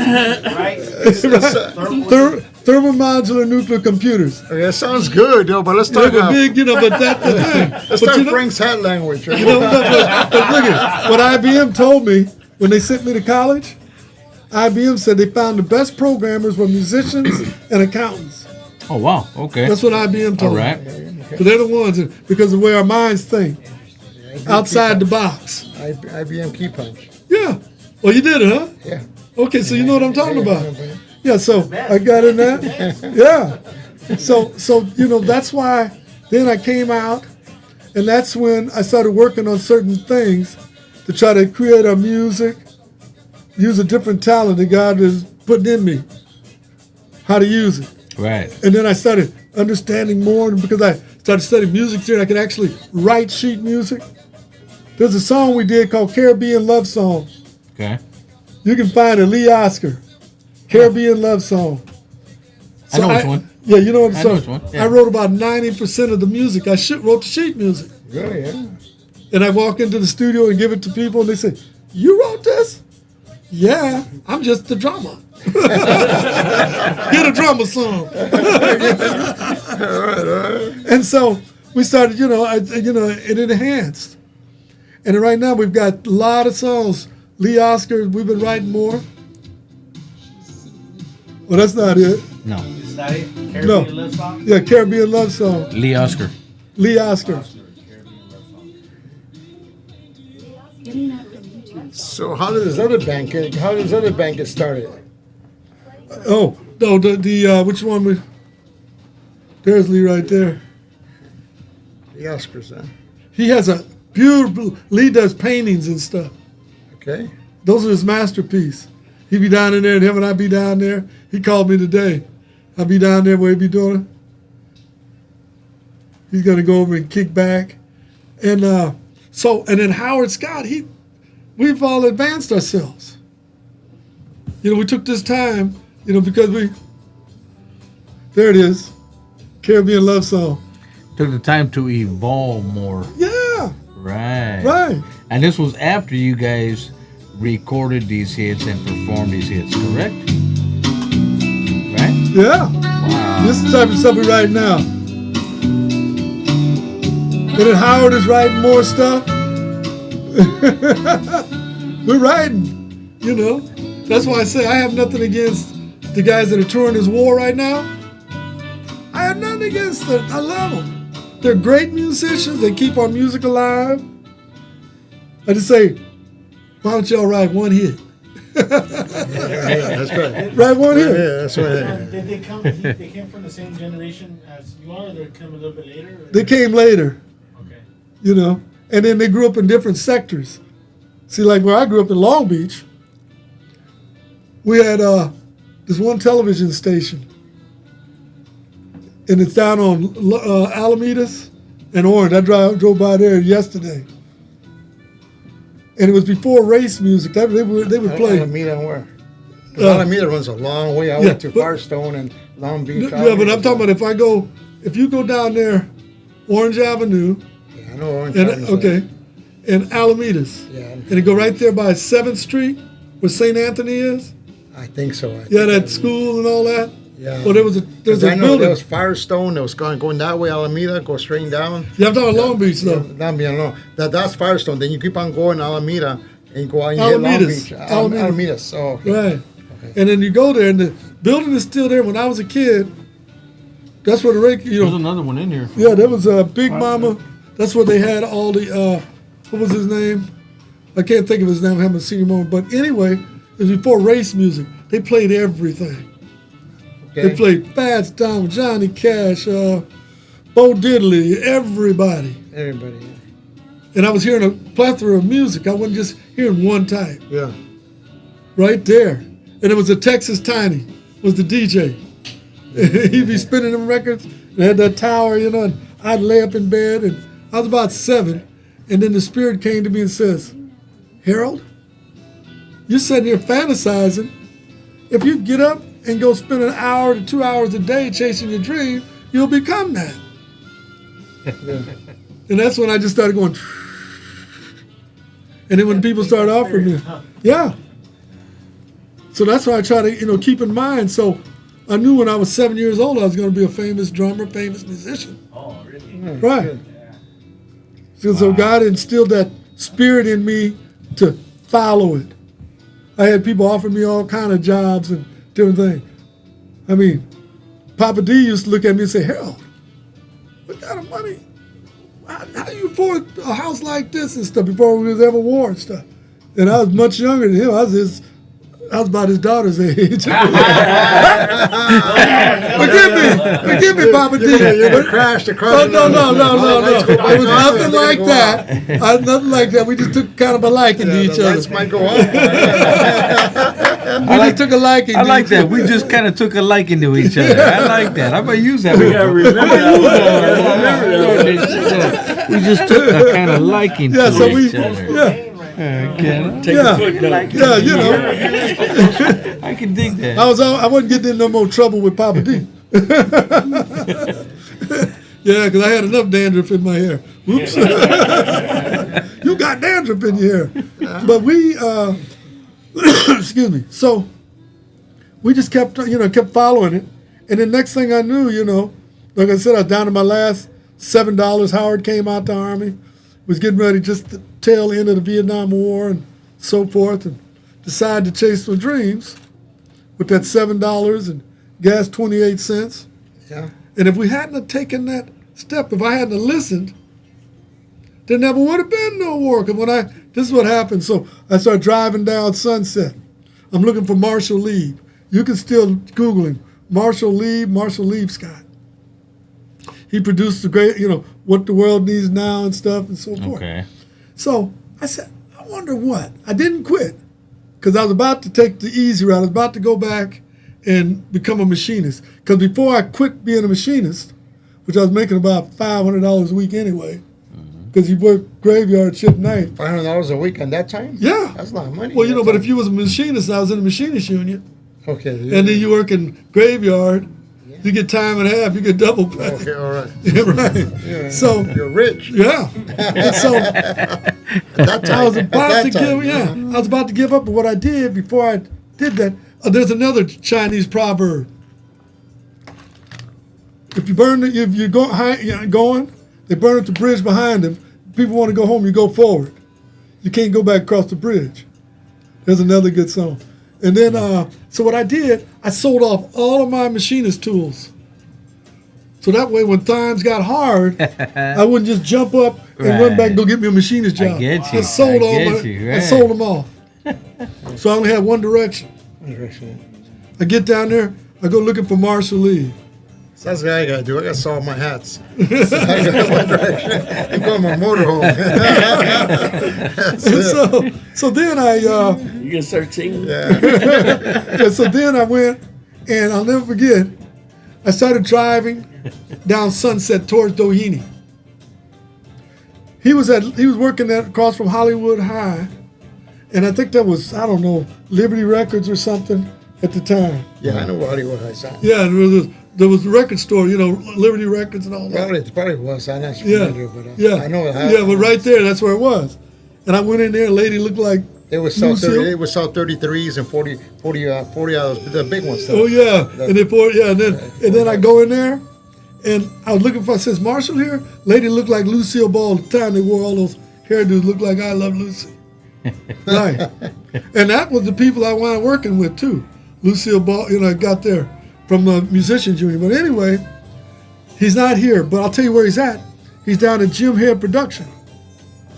thermomodular nuclear computers. Okay, that sounds good, but let's talk about but that's the thing. let's talk Frank's hat language. But look at what IBM told me when they sent me to college. IBM said they found the best programmers were musicians and accountants. Oh, wow. Okay. That's what IBM told All right. me. Because they're the ones, because of the way our minds think, outside the box. IBM key punch. Yeah. Well, you did it, huh? Yeah. Okay, so you know what I'm talking about. Yeah, so I got in there. Yeah. So that's why then I came out, and that's when I started working on certain things to try to create our music, use a different talent that God is putting in me, how to use it. Right. And then I started understanding more, and because I started studying music theory, I could actually write sheet music. There's a song we did called Caribbean Love Song. Okay. You can find it, Lee Oscar, Caribbean Love Song. I know which one. Yeah, you know what I'm I saying? know which one, yeah. I wrote about 90% of the music. I wrote the sheet music. Really, yeah. And I walk into the studio and give it to people, and they say, "You wrote this?" Yeah, I'm just the drummer. Get a drummer song. And so we started, it enhanced. And right now we've got a lot of songs. Lee Oscar, we've been writing more. Well, that's not it. No. Is that it? Caribbean Love Song? Yeah, Caribbean Love Song. Lee Oscar. Lee Oscar. So how does this other band get started? Oh, no, which one? There's Lee right there. The Oscars, then. He has a beautiful, Lee does paintings and stuff. Okay. Those are his masterpiece. He be down in there, and him and I be down there. He called me today. I be down there where he be doing it. He's gonna go over and kick back, and then Howard Scott. We've all advanced ourselves. You know, we took this time. You know, because there it is, Caribbean love song. Took the time to evolve more. Yeah. Right. Right. And this was after you guys recorded these hits and performed these hits, correct? Right? Yeah. Wow. This is the type of stuff we write now. And then Howard is writing more stuff. We're writing, you know. That's why I say I have nothing against the guys that are touring this war right now. I have nothing against them. I love them. They're great musicians. They keep our music alive. I just say, why don't y'all write one hit? That's right. Write one hit. Yeah, that's right. Did they come? They came from the same generation as you are, or they come a little bit later? Or? They came later, Okay. you know, and then they grew up in different sectors. See, like where I grew up in Long Beach, we had this one television station, and it's down on Alamedas and Orange. I drove by there yesterday, and it was before race music. They would play. Alameda where? Alameda runs a long way. I went to Firestone and Long Beach. Yeah, but I'm talking about if you go down there, Orange Avenue. Yeah, I know Orange And, Avenue. okay, and Alamedas. Yeah. And it go right there by 7th Street, where St. Anthony is. I think so. Yeah, that school and all that. Yeah. Well, there's a I know building. there was Firestone. That was going that way, Alameda, go straight down. Yeah, I'm talking Long Beach, though. Down beyond Long. That's Firestone. Then you keep on going Alameda and you go out and you hit Long Alamedas. Beach. Alameda. So okay. Right. And then you go there, and the building is still there. When I was a kid, that's where There's another one in here. Yeah, there was a Big Mama. That's where they had all the, what was his name? I can't think of his name. I haven't seen him on. But anyway, it was before race music. They played everything. Okay. They played Fats Domino, Johnny Cash, Bo Diddley, everybody. Everybody. Yeah. And I was hearing a plethora of music. I wasn't just hearing one type. Yeah. Right there. And it was a Texas Tiny, was the DJ. He'd be spinning them records and had that tower, you know, and I'd lay up in bed, and I was about 7, and then the Spirit came to me and says, Harold, you're sitting here fantasizing. If you get up and go spend an hour to 2 hours a day chasing your dream, you'll become that. And that's when I just started going, and then when people started offering me, yeah. So that's why I try to, keep in mind. So I knew when I was 7 years old, I was going to be a famous drummer, famous musician. Oh, really? Right. So God instilled that spirit in me to follow it. I had people offer me all kind of jobs and different things. I mean, Papa D used to look at me and say, Harold, what kind of money? How do you afford a house like this and stuff before we was ever war and stuff? And I was much younger than him. I was about his daughter's age. Forgive me, Papa D. You crashed across. No. It was nothing like that. Nothing like that. We just took kind of a liking to each The other. lights might go off. We just took a liking. I like that. We just kind of took a liking to each other. I like that. I'm going to use that. We gotta remember that. We just took a kind of liking Yeah, to so each other. Take a footnote. Yeah, I can dig that. I wasn't getting in no more trouble with Papa D. Yeah, because I had enough dandruff in my hair. Whoops. You got dandruff in your hair. But we, excuse me. So we just kept following it. And then next thing I knew, like I said, I was down to my last $7. Howard came out the Army, was getting ready just the tail end of the Vietnam War and so forth, and decided to chase my dreams with that $7 and gas 28 cents. Yeah. And if we hadn't have taken that step, if I hadn't have listened, there never would have been no war. Because this is what happened. So I started driving down Sunset. I'm looking for Marshall Lieb. You can still Google him. Marshall Lieb Scott. He produced the great, What the World Needs Now and stuff and so forth. Okay. So I said, I wonder what. I didn't quit. because I was about to take the easy route. I was about to go back and become a machinist. Because before I quit being a machinist, which I was making about $500 a week anyway, because you work graveyard shift night. $500 a week on that time? Yeah. That's a lot of money. Well, you know, but if you was a machinist, I was in the machinist union. Okay. And then you work in graveyard, you get time and a half, you get double pay. Okay, all right. Yeah, right. Yeah. So you're rich. Yeah. And so At that time. I was about to time, I was about to give up. But what I did before I did that, there's another Chinese proverb. If you burn, if you're going, they burn up the bridge behind them. People want to go home, you go forward. You can't go back across the bridge. There's another good song. And then, so what I did, I sold off all of my machinist tools. So that way, when times got hard, I wouldn't just jump up and run back and go get me a machinist job. I get you. I sold I sold them off. So I only had one direction. I get down there, I go looking for Marshall Lee. So that's what I got to do. I got to solve my hats. So I got one direction. I'm going my motorhome. so then I... you can start singing? Yeah. So then I went, and I'll never forget, I started driving down Sunset towards Doheny. He was working across from Hollywood High, and I think that was, I don't know, Liberty Records or something at the time. Yeah, I know what Hollywood High sound. Yeah, there was a record store, you know, Liberty Records and all that. Probably was. I'm not familiar, but I know it. Yeah, but right there, that's where it was. And I went in there, a lady looked like They would sell 33s and 40 of those, the big ones. Oh yeah, and then I go in there, and I was looking for. I says Marshall here. Lady looked like Lucille Ball at the time. They wore all those hairdos. Looked like I Love Lucy. Right, and that was the people I wound up working with too. Lucille Ball, you know, I got there from the Musicians Union. But anyway, he's not here. But I'll tell you where he's at. He's down at Jim Head Production.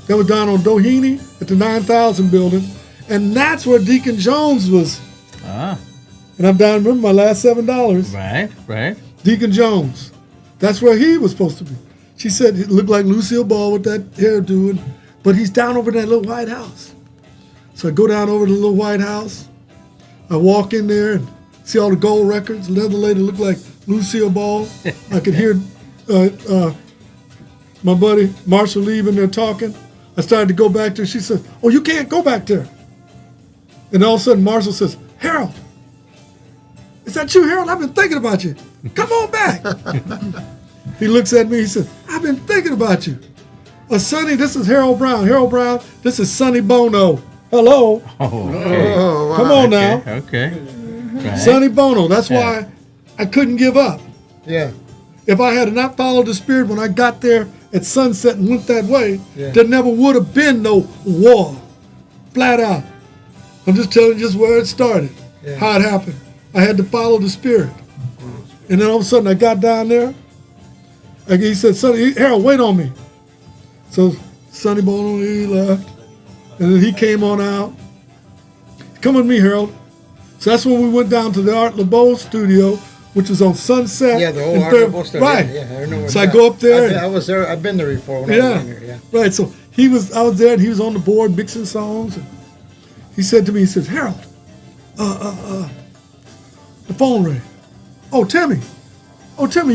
That was down on Doheny at the 9000 building. And that's where Deacon Jones was. Ah. And I'm down, remember my last $7. Right. Deacon Jones. That's where he was supposed to be. She said it looked like Lucille Ball with that hairdo. But he's down over in that little white house. So I go down over to the little white house. I walk in there and see all the gold records. Another lady looked like Lucille Ball. I could hear my buddy Marshall Lee in there talking. I started to go back there. She said, "Oh, you can't go back there." And all of a sudden, Marshall says, "Harold, is that you, Harold? I've been thinking about you. Come on back." He looks at me. He says, "I've been thinking about you." Sonny, this is Harold Brown. Harold Brown, this is Sonny Bono. Hello. Oh, okay. Oh, wow. Come on now. Okay. Right. Sonny Bono. That's why I couldn't give up. Yeah. If I had not followed the Spirit when I got there at sunset and went that way, there never would have been no war. Flat out. I'm just telling you just where it started, how it happened. I had to follow the Spirit. And then all of a sudden I got down there. He said, "Sonny, Harold, wait on me." So Sonny Bono, he left. And then he came on out. "Come with me, Harold." So that's when we went down to the Art LeBeau studio, which was on Sunset. Yeah, the old Art LeBeau studio. Right. Yeah, I know. So I go up there. I was there. I've been there before. When I was in there, Right. So I was there, and he was on the board mixing songs. And he said to me, he says, "Harold, the phone rang. Oh, Timmy,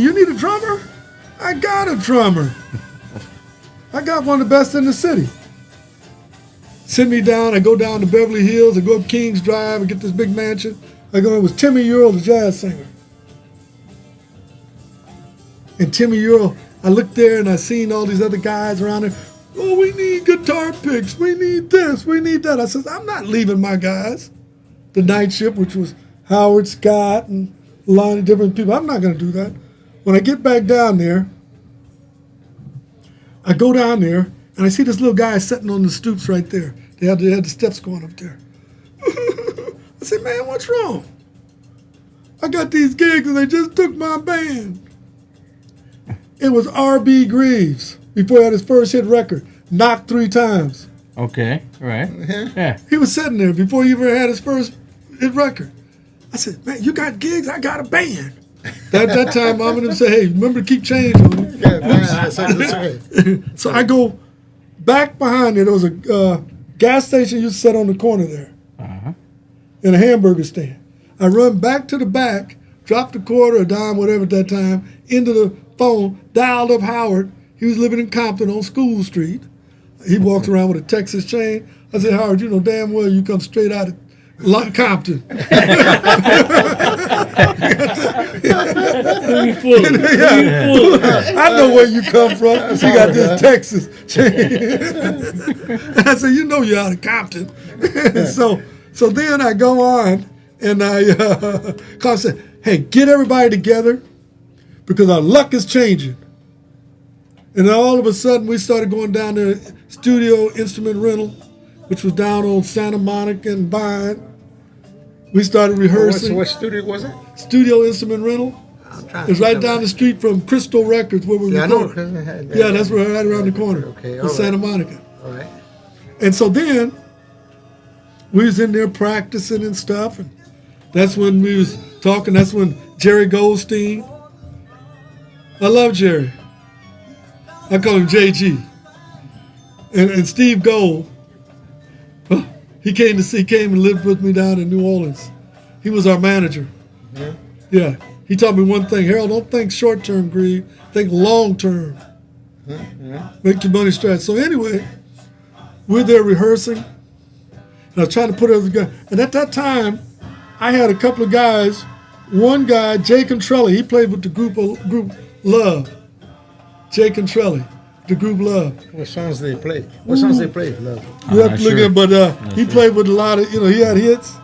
you need a drummer? I got a drummer. I got one of the best in the city." Send me down. I go down to Beverly Hills. I go up Kings Drive. I get this big mansion. It was Timmy Earle, the jazz singer. And Timmy Earle, I looked there and I seen all these other guys around there. "Oh, we need guitar picks. We need this. We need that." I said, "I'm not leaving my guys." The night shift, which was Howard Scott and a lot of different people. I'm not going to do that. When I get back down there, I go down there and I see this little guy sitting on the stoops right there. They had the steps going up there. I said, "Man, what's wrong? I got these gigs and they just took my band." It was R.B. Greaves before he had his first hit record, Knocked 3 Times. Okay, right. Yeah. He was sitting there before he even had his first hit record. I said, "Man, you got gigs? I got a band." That time, Mom and them said, "Hey, remember to keep change on you." Yeah, that's okay. So I go back behind there. There was a gas station used to sit on the corner there. in a hamburger stand. I run back to the back, dropped a quarter, a dime, whatever at that time, into the phone, dialed up Howard. He was living in Compton on School Street. He walks around with a Texas chain. I said, Howard, you know damn well you come straight out of Compton. Let me fool you. I know where you come from. You got this Texas chain. I said, you know you're out of Compton. so then I go on and I said, hey, get everybody together because our luck is changing. And then all of a sudden we started going down to Studio Instrument Rental, which was down on Santa Monica and Vine. We started rehearsing. What studio was it? Studio Instrument Rental. It's right down the street from Crystal Records where we recorded. Yeah, that's right around the corner. Okay, in Santa Monica. All right. And so then we was in there practicing and stuff, and that's when we was talking. That's when Jerry Goldstein. I love Jerry. I call him JG. And Steve Gold. He came and lived with me down in New Orleans. He was our manager. Yeah. Yeah. He taught me one thing, Harold, don't think short-term greed, think long-term. Make your money stretch. So anyway, we're there rehearsing. And I was trying to put it together. And at that time, I had a couple of guys. One guy, Jay Contrelli, he played with the group Love. Jay Contrelli, the group Love. What songs did they play? What songs they play? Love. You have to look at, but he played with a lot of, he had hits.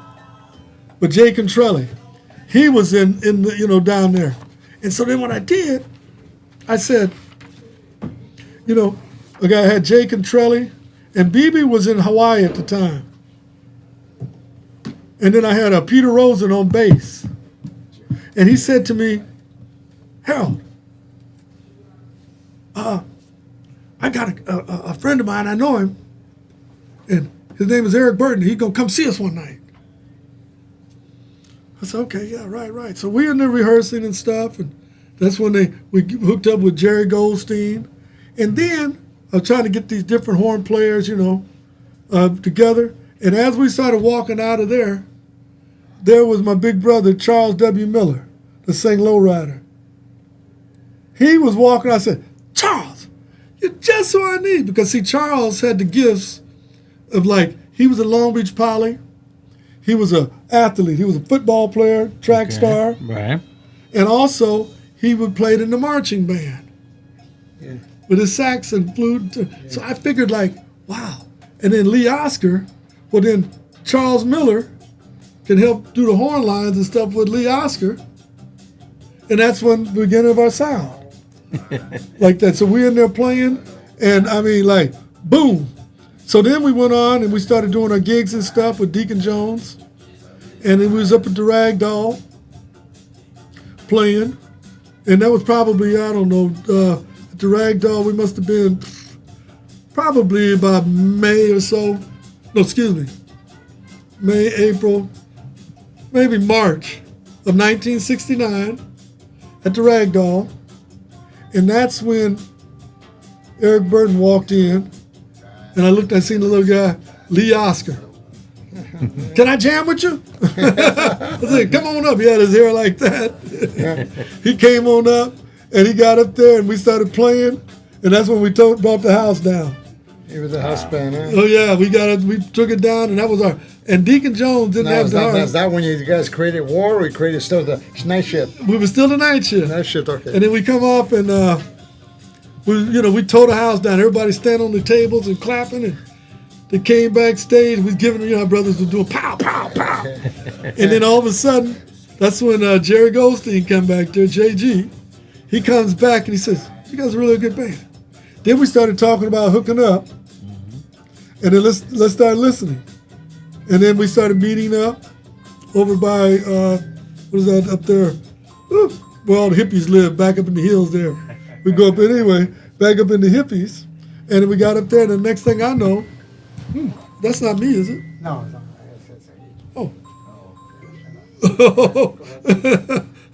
But Jay Contrelli, he was in the, down there. And so then what I did, I said, a guy had Jay Contrelli, and BB was in Hawaii at the time. And then I had Peter Rosen on bass. And he said to me, Harold, I got a friend of mine, I know him, and his name is Eric Burton. He's going to come see us one night. I said, okay, yeah, right. So we in there rehearsing and stuff, and that's when we hooked up with Jerry Goldstein. And then I was trying to get these different horn players, together. And as we started walking out of there was my big brother, Charles W. Miller, that sang Lowrider. He was walking, I said, Charles, you're just who I need. Because, see, Charles had the gifts of, he was a Long Beach Poly. He was an athlete. He was a football player, track star. Right. And also, he would play in the marching band with his sax and flute. Yeah. So I figured, wow. And then Lee Oscar, then Charles Miller can help do the horn lines and stuff with Lee Oscar. And that's when the beginning of our sound. Like that. So we're in there playing, and boom. So then we went on and we started doing our gigs and stuff with Deacon Jones. And then we was up at the Ragdoll playing. And that was probably, at the Ragdoll, we must have been probably about May or so. No, excuse me. May, April, maybe March of 1969 at the Ragdoll. And that's when Eric Burton walked in, and I seen the little guy, Lee Oscar. Can I jam with you? I said, come on up. He had his hair like that. He came on up, and he got up there, and we started playing, and that's when we brought the house down. He was a house band, huh? Oh, yeah, we took it down, and that was and Deacon Jones didn't have the heart. Is that when you guys created War, or you created still the night shift? We were still the night shift. Night shift, okay. And then we come off, and we tore the house down. Everybody standing on the tables and clapping, and they came backstage. We was giving, our brothers were doing pow, pow, pow. And then all of a sudden, that's when Jerry Goldstein come back there, JG. He comes back, and he says, you guys are really a good band. Then we started talking about hooking up. And then let's start listening. And then we started meeting up over by, what is that up there? Where all the hippies live, back up in the hills there. We go up anyway, back up in the hippies. And then we got up there, and the next thing I know, that's not me, is it? No, it's not. Oh.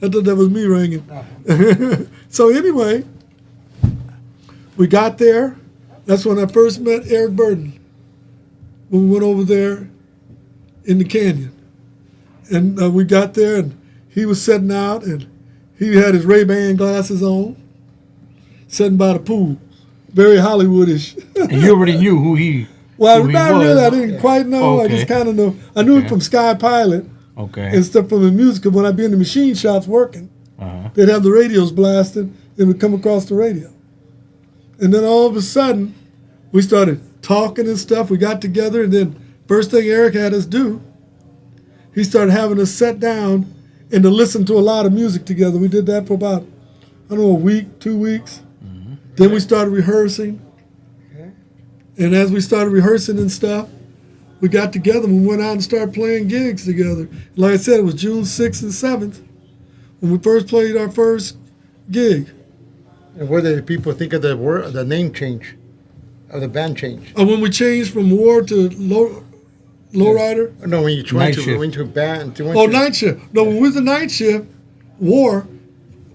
I thought that was me ringing. So anyway, we got there. That's when I first met Eric Burton. When we went over there in the canyon. And we got there, and he was sitting out, and he had his Ray-Ban glasses on, sitting by the pool, very Hollywoodish. And you already knew who he. Well, who he not was. really. I didn't quite know. Okay. I just kind of know. I knew him from Sky Pilot Okay. and stuff from the music. 'Cause when I'd be in the machine shops working, they'd have the radios blasted, and we'd come across the radio. And then all of a sudden, we started talking and stuff. We got together, and then first thing Eric had us do, he started having us sit down and to listen to a lot of music together. We did that for about, I don't know, a week, 2 weeks. Then we started rehearsing. And as we started rehearsing and stuff, we got together and we went out and started playing gigs together. Like I said, it was June 6th and 7th when we first played our first gig. And what did people think of the name change, of the band change? When we changed from War to Lowrider. No, when you went to a band. Night shift. No, when we was the night shift, War,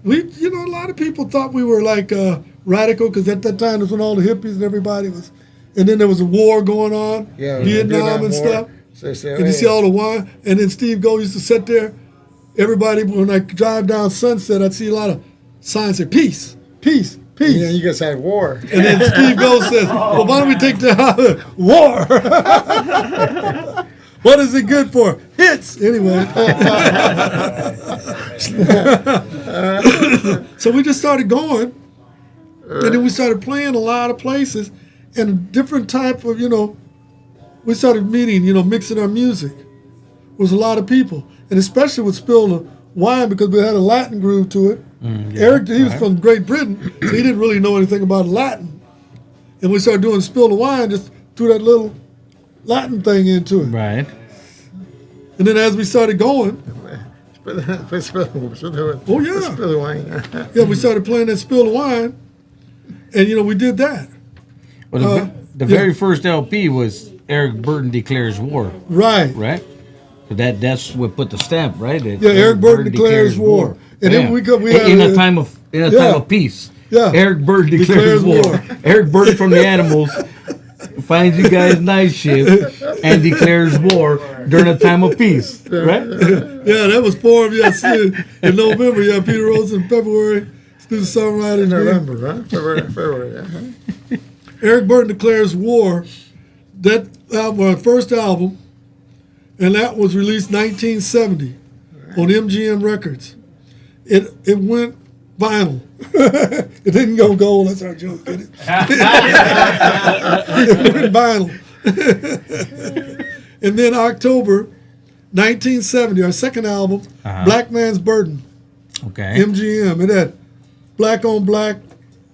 a lot of people thought we were like radical because at that time was when all the hippies and everybody was, and then there was a war going on, Vietnam and War. stuff. So they say, And you see all the wine, and then Steve Go used to sit there. Everybody, when I drive down Sunset, I'd see a lot of signs that peace, peace, peace. Yeah, you guys had war. And then Steve Go says, well, why don't we take the war? What is it good for? Hits, anyway. So we just started going, and then we started playing a lot of places, and a different type of, we started meeting, mixing our music. It was a lot of people, and especially with Spill the Wine because we had a Latin groove to it. Eric, he was from Great Britain, so he didn't really know anything about Latin. And we started doing Spill the Wine, just threw that little Latin thing into it. Right. And then as we started going, Spill the wine. yeah, we started playing that Spill the Wine, and we did that. Well, the very first LP was Eric Burton Declares War. Right. Right? So that's what put the stamp, right? Eric Burton Declares War. And then we had in a time of peace. Yeah. Eric Burton declares war. Eric Burton from the Animals finds you guys night shift and declares war during a time of peace. Right? Yeah, that was 4 of you. In November, Peter Rose in February. Through the songwriters. November, right? February. Eric Burton Declares War. That album, our first album, and that was released 1970 on MGM Records. It went vinyl. It didn't go gold. That's our joke, did it? It went vinyl. And then October 1970, our second album, Black Man's Burden. Okay. MGM. It had black on black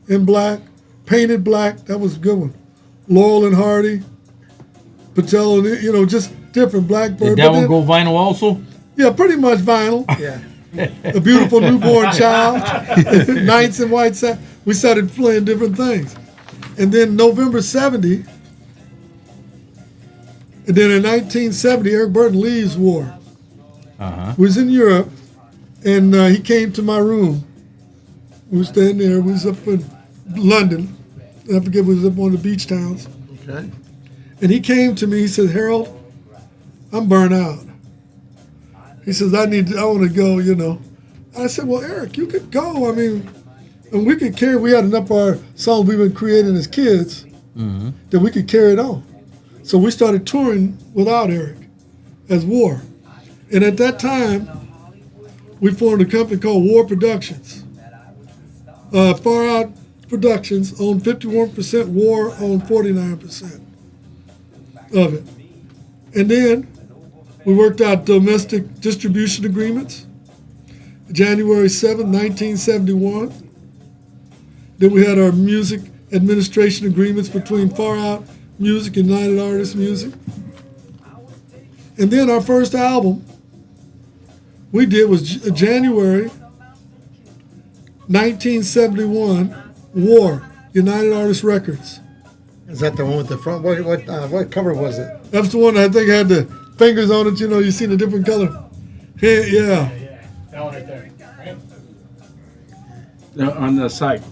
in black, painted black. That was a good one. Laurel and Hardy, Patel, and just different Blackbird. Did that one go vinyl also? Yeah, pretty much vinyl. Yeah. A Beautiful Newborn Child, Nights in White Satin. We started playing different things. And then November 70, and then in 1970, Eric Burton leaves War. We was in Europe, and he came to my room. We were staying there. We was up in London. I forget, we was up one of the beach towns. Okay. And he came to me, he said, Harold, I'm burnt out. He says, I want to go, I said, well, Eric, you could go. I mean, and we could carry, we had enough of our songs we've been creating as kids that we could carry it on. So we started touring without Eric as War. And at that time, we formed a company called War Productions. Far Out Productions owned 51%, War owned 49% of it. And then we worked out domestic distribution agreements. January 7th, 1971. Then we had our music administration agreements between Far Out Music and United Artists Music. And then our first album we did was January 1971, War, United Artists Records. Is that the one with the front? What cover was it? That's the one that I think had the fingers on it. You see the different color. Yeah. That one right there. Right? On the side.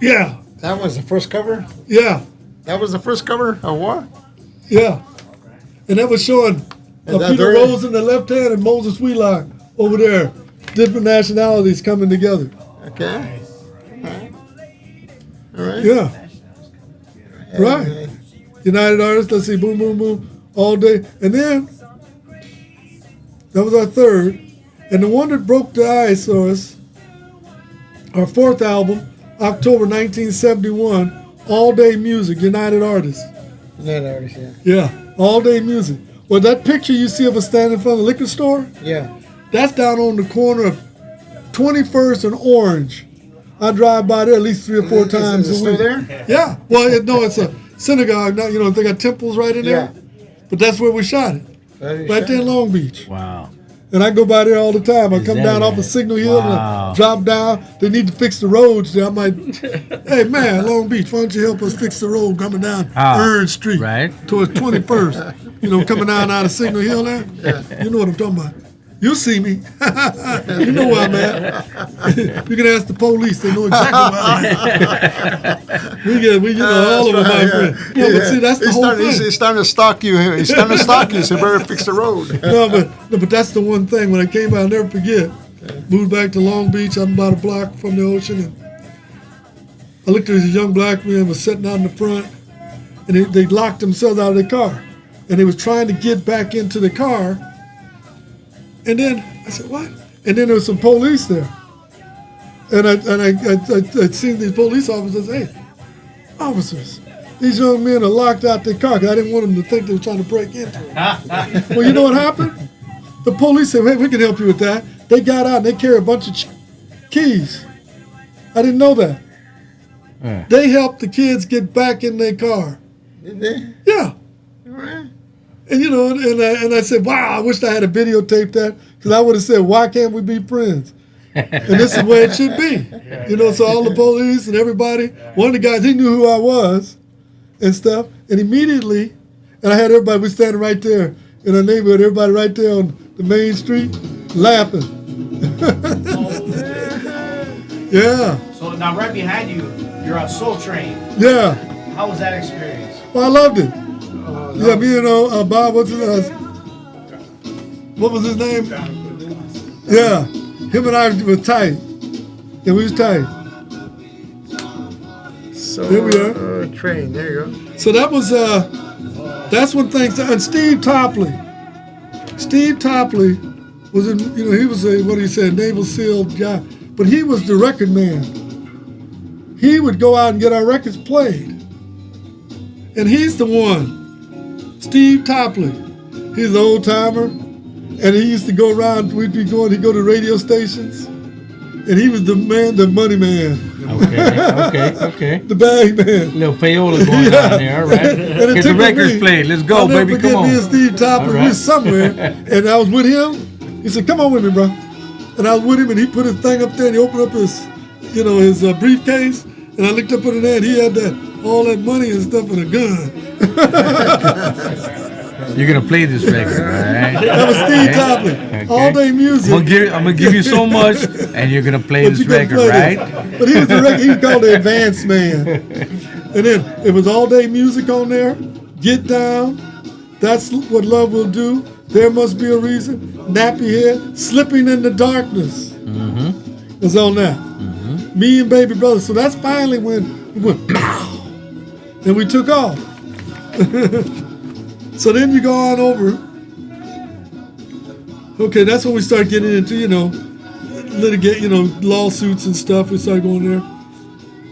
Yeah. That was the first cover? Yeah. That was the first cover of what? Yeah. And that was showing Peter Rose in the left hand and Moses Wheelock over there. Different nationalities coming together. Okay. All right. Yeah. Right. United Artists, let's see, boom, boom, boom, all day. And then, that was our third. And the one that broke the ice for us, our fourth album, October 1971, All Day Music, United Artists. United Artists, yeah. Yeah, All Day Music. Well, that picture you see of us standing in front of the liquor store, Yeah. that's down on the corner of 21st and Orange. I drive by there at least 3 or 4 times Is it a week. still there? Yeah. Well, it's a synagogue. Now, they got temples right in there. But that's where we shot it. Right there in Long Beach. Wow. And I go by there all the time. I Is come that down off right? of Signal Hill and Wow. I drop down. They need to fix the roads there. I might, hey man, Long Beach, why don't you help us fix the road coming down Ern Street Right. towards 21st? Coming down out of Signal Hill there. You know what I'm talking about. You'll see me. You know where I'm at. You can ask the police. They know exactly where I'm at. We all of them, my friend. Yeah, but see, that's the whole thing. He's starting to stalk you. He's starting to stalk you, so you better fix the road. No, but that's the one thing. When I came out, I'll never forget. Moved back to Long Beach. I'm about a block from the ocean. And I looked at this young black man was sitting out in the front, and they locked themselves out of their car. And they was trying to get back into the car. And then I said, what? And then there was some police there. And I'd seen these police officers, hey, officers, these young men are locked out their car because I didn't want them to think they were trying to break into it. Well, you know what happened? The police said, hey, we can help you with that. They got out and they carried a bunch of keys. I didn't know that. Yeah. They helped the kids get back in their car. Did they? Yeah. All right. And and I said, wow, I wish I had a videotape that, because I would have said, why can't we be friends? And this is where it should be. So all the police and everybody, one of the guys, he knew who I was and stuff. And immediately, and I had everybody, we standing right there in our neighborhood, everybody right there on the main street laughing. Yeah. So now right behind you, you're on Soul Train. Yeah. How was that experience? Well, I loved it. Yeah, me and Bob, what was his name? Yeah, him and I were tight. Yeah, we was tight. So There we are. Train. There you go. So that was that's one thing. And Steve Topley was in. He was a Naval SEAL guy, but he was the record man. He would go out and get our records played, and he's the one. Steve Topley, he's an old timer, and he used to go around. He'd go to radio stations, and he was the money man. Okay. The bag man. Little payola going on there, all right? Get the records played. Let's go, I'll never baby. forget Come on. me and Steve Topley, All we right. was somewhere, and I was with him. He said, come on with me, bro. And I was with him, and he put his thing up there, and he opened up his briefcase, and I looked up at it, and he had all that money and stuff and a gun. You're gonna play this record, all right? That was Steve Topley. Okay. All day music. I'm gonna give you so much, and you're gonna play But this you couldn't record, play right? this. But he was he was called the advanced man. And then it was all day music on there. Get Down. That's What Love Will Do. There Must Be a Reason. Nappy Head. Slipping in the Darkness. Was on that. Me and Baby Brother. So that's finally when we went pow, and we took off. So then you go on over. Okay, that's when we start getting into, litigate, lawsuits and stuff. We started going there.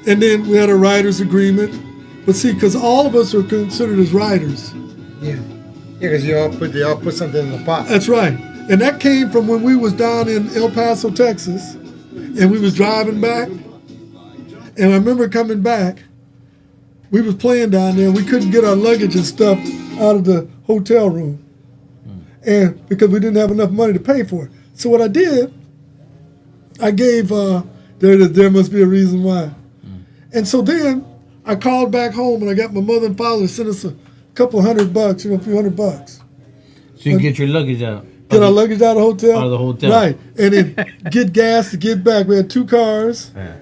And then we had a writer's agreement. But see, because all of us are considered as writers. Yeah. Yeah, because they all put something in the pot. That's right. And that came from when we was down in El Paso, Texas, and we was driving back. And I remember coming back, we was playing down there, and we couldn't get our luggage and stuff out of the hotel room. And because we didn't have enough money to pay for it. So what I did, I gave, there must be a reason why. And so then I called back home, and I got my mother and father to send us a couple $100, a few $100. So you can get your luggage out. Get our luggage out of the hotel? Out of the hotel. Right. And then get gas to get back. We had 2 cars. Yeah.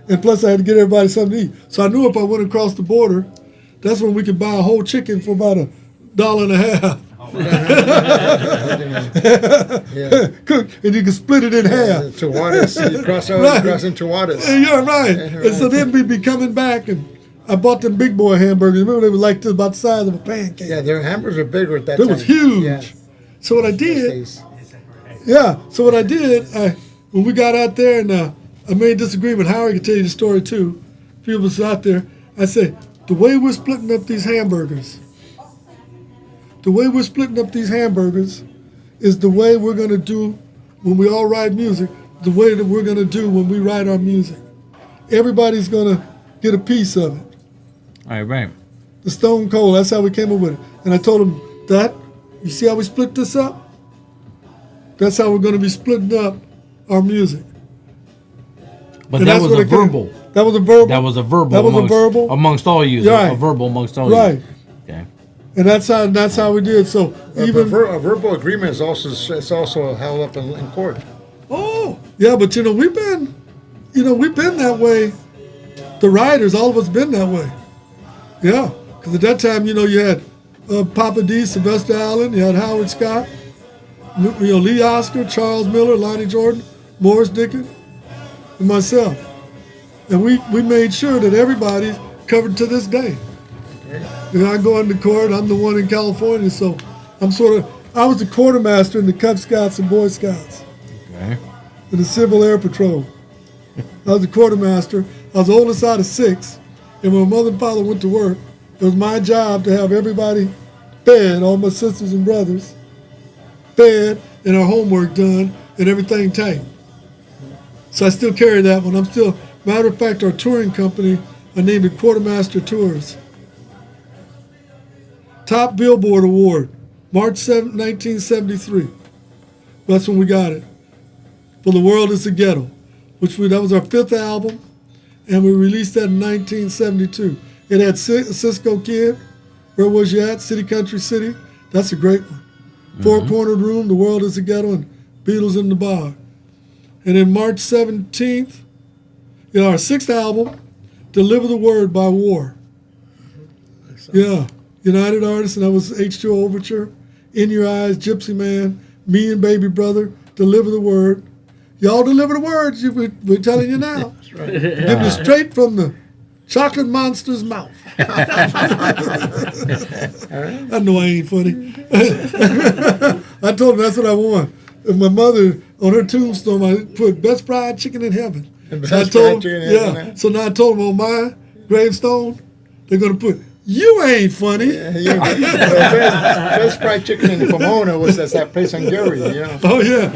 And plus I had to get everybody something to eat. So I knew if I went across the border, that's when we could buy a whole chicken for about $1.50. Yeah. Cook, and you can split it in half. Enchiladas. You cross over, Right. cross enchiladas. Yeah, right. And so then we'd be coming back, and I bought them big boy hamburgers. Remember, they were like about the size of a pancake. Yeah, their hamburgers were bigger at that It time. was huge. Yeah. So what I Those did, days. when we got out there and I made this agreement, Howard can tell you the story too. A few of us out there, I said, the way we're splitting up these hamburgers is the way we're going to do when we all write music, the way that we're going to do when we write our music. Everybody's going to get a piece of it. All right. The Stone Cold, that's how we came up with it. And I told him, that, you see how we split this up? That's how we're going to be splitting up our music. But And that that's was what a it came- verbal. That was a verbal. That was a verbal. That was a amongst, verbal. amongst all you. Right. A verbal amongst all Right. you. Okay. And that's how we did. So even a verbal agreement is also held up in court. yeah, but we've been that way. The writers, all of us, been that way. Yeah, because at that time, you had Papa D, Sylvester Allen, you had Howard Scott, Lee Oscar, Charles Miller, Lonnie Jordan, Morris Dickens, and myself. And we made sure that everybody's covered to this day. I go into court, I'm the one in California, so I was the quartermaster in the Cub Scouts and Boy Scouts, Okay. in the Civil Air Patrol. I was the quartermaster. I was the oldest out of 6, and when my mother and father went to work, it was my job to have everybody fed, all my sisters and brothers, fed, and our homework done, and everything tight. So I still carry that one. Matter of fact, our touring company, I named it Quartermaster Tours. Top Billboard Award, March 7, 1973. That's when we got it. For The World is a Ghetto, that was our 5th album, and we released that in 1972. It had Cisco Kid, Where Was You At? City Country City. That's a great one. Four Cornered Room, The World is a Ghetto, and Beatles in the Bar. And then March 17th, our 6th album, Deliver the Word by War. Yeah, United Artists, and that was H2O Overture, In Your Eyes, Gypsy Man, Me and Baby Brother, Deliver the Word. Y'all deliver the words, we're telling you now. That's right. Give it straight from the chocolate monster's mouth. I know I ain't funny. I told him that's what I want. If my mother, on her tombstone, I put best fried chicken in heaven. So now I told them on my gravestone, they're going to put, you ain't funny. Best fried chicken in Pomona was that place on Gary, Oh, yeah.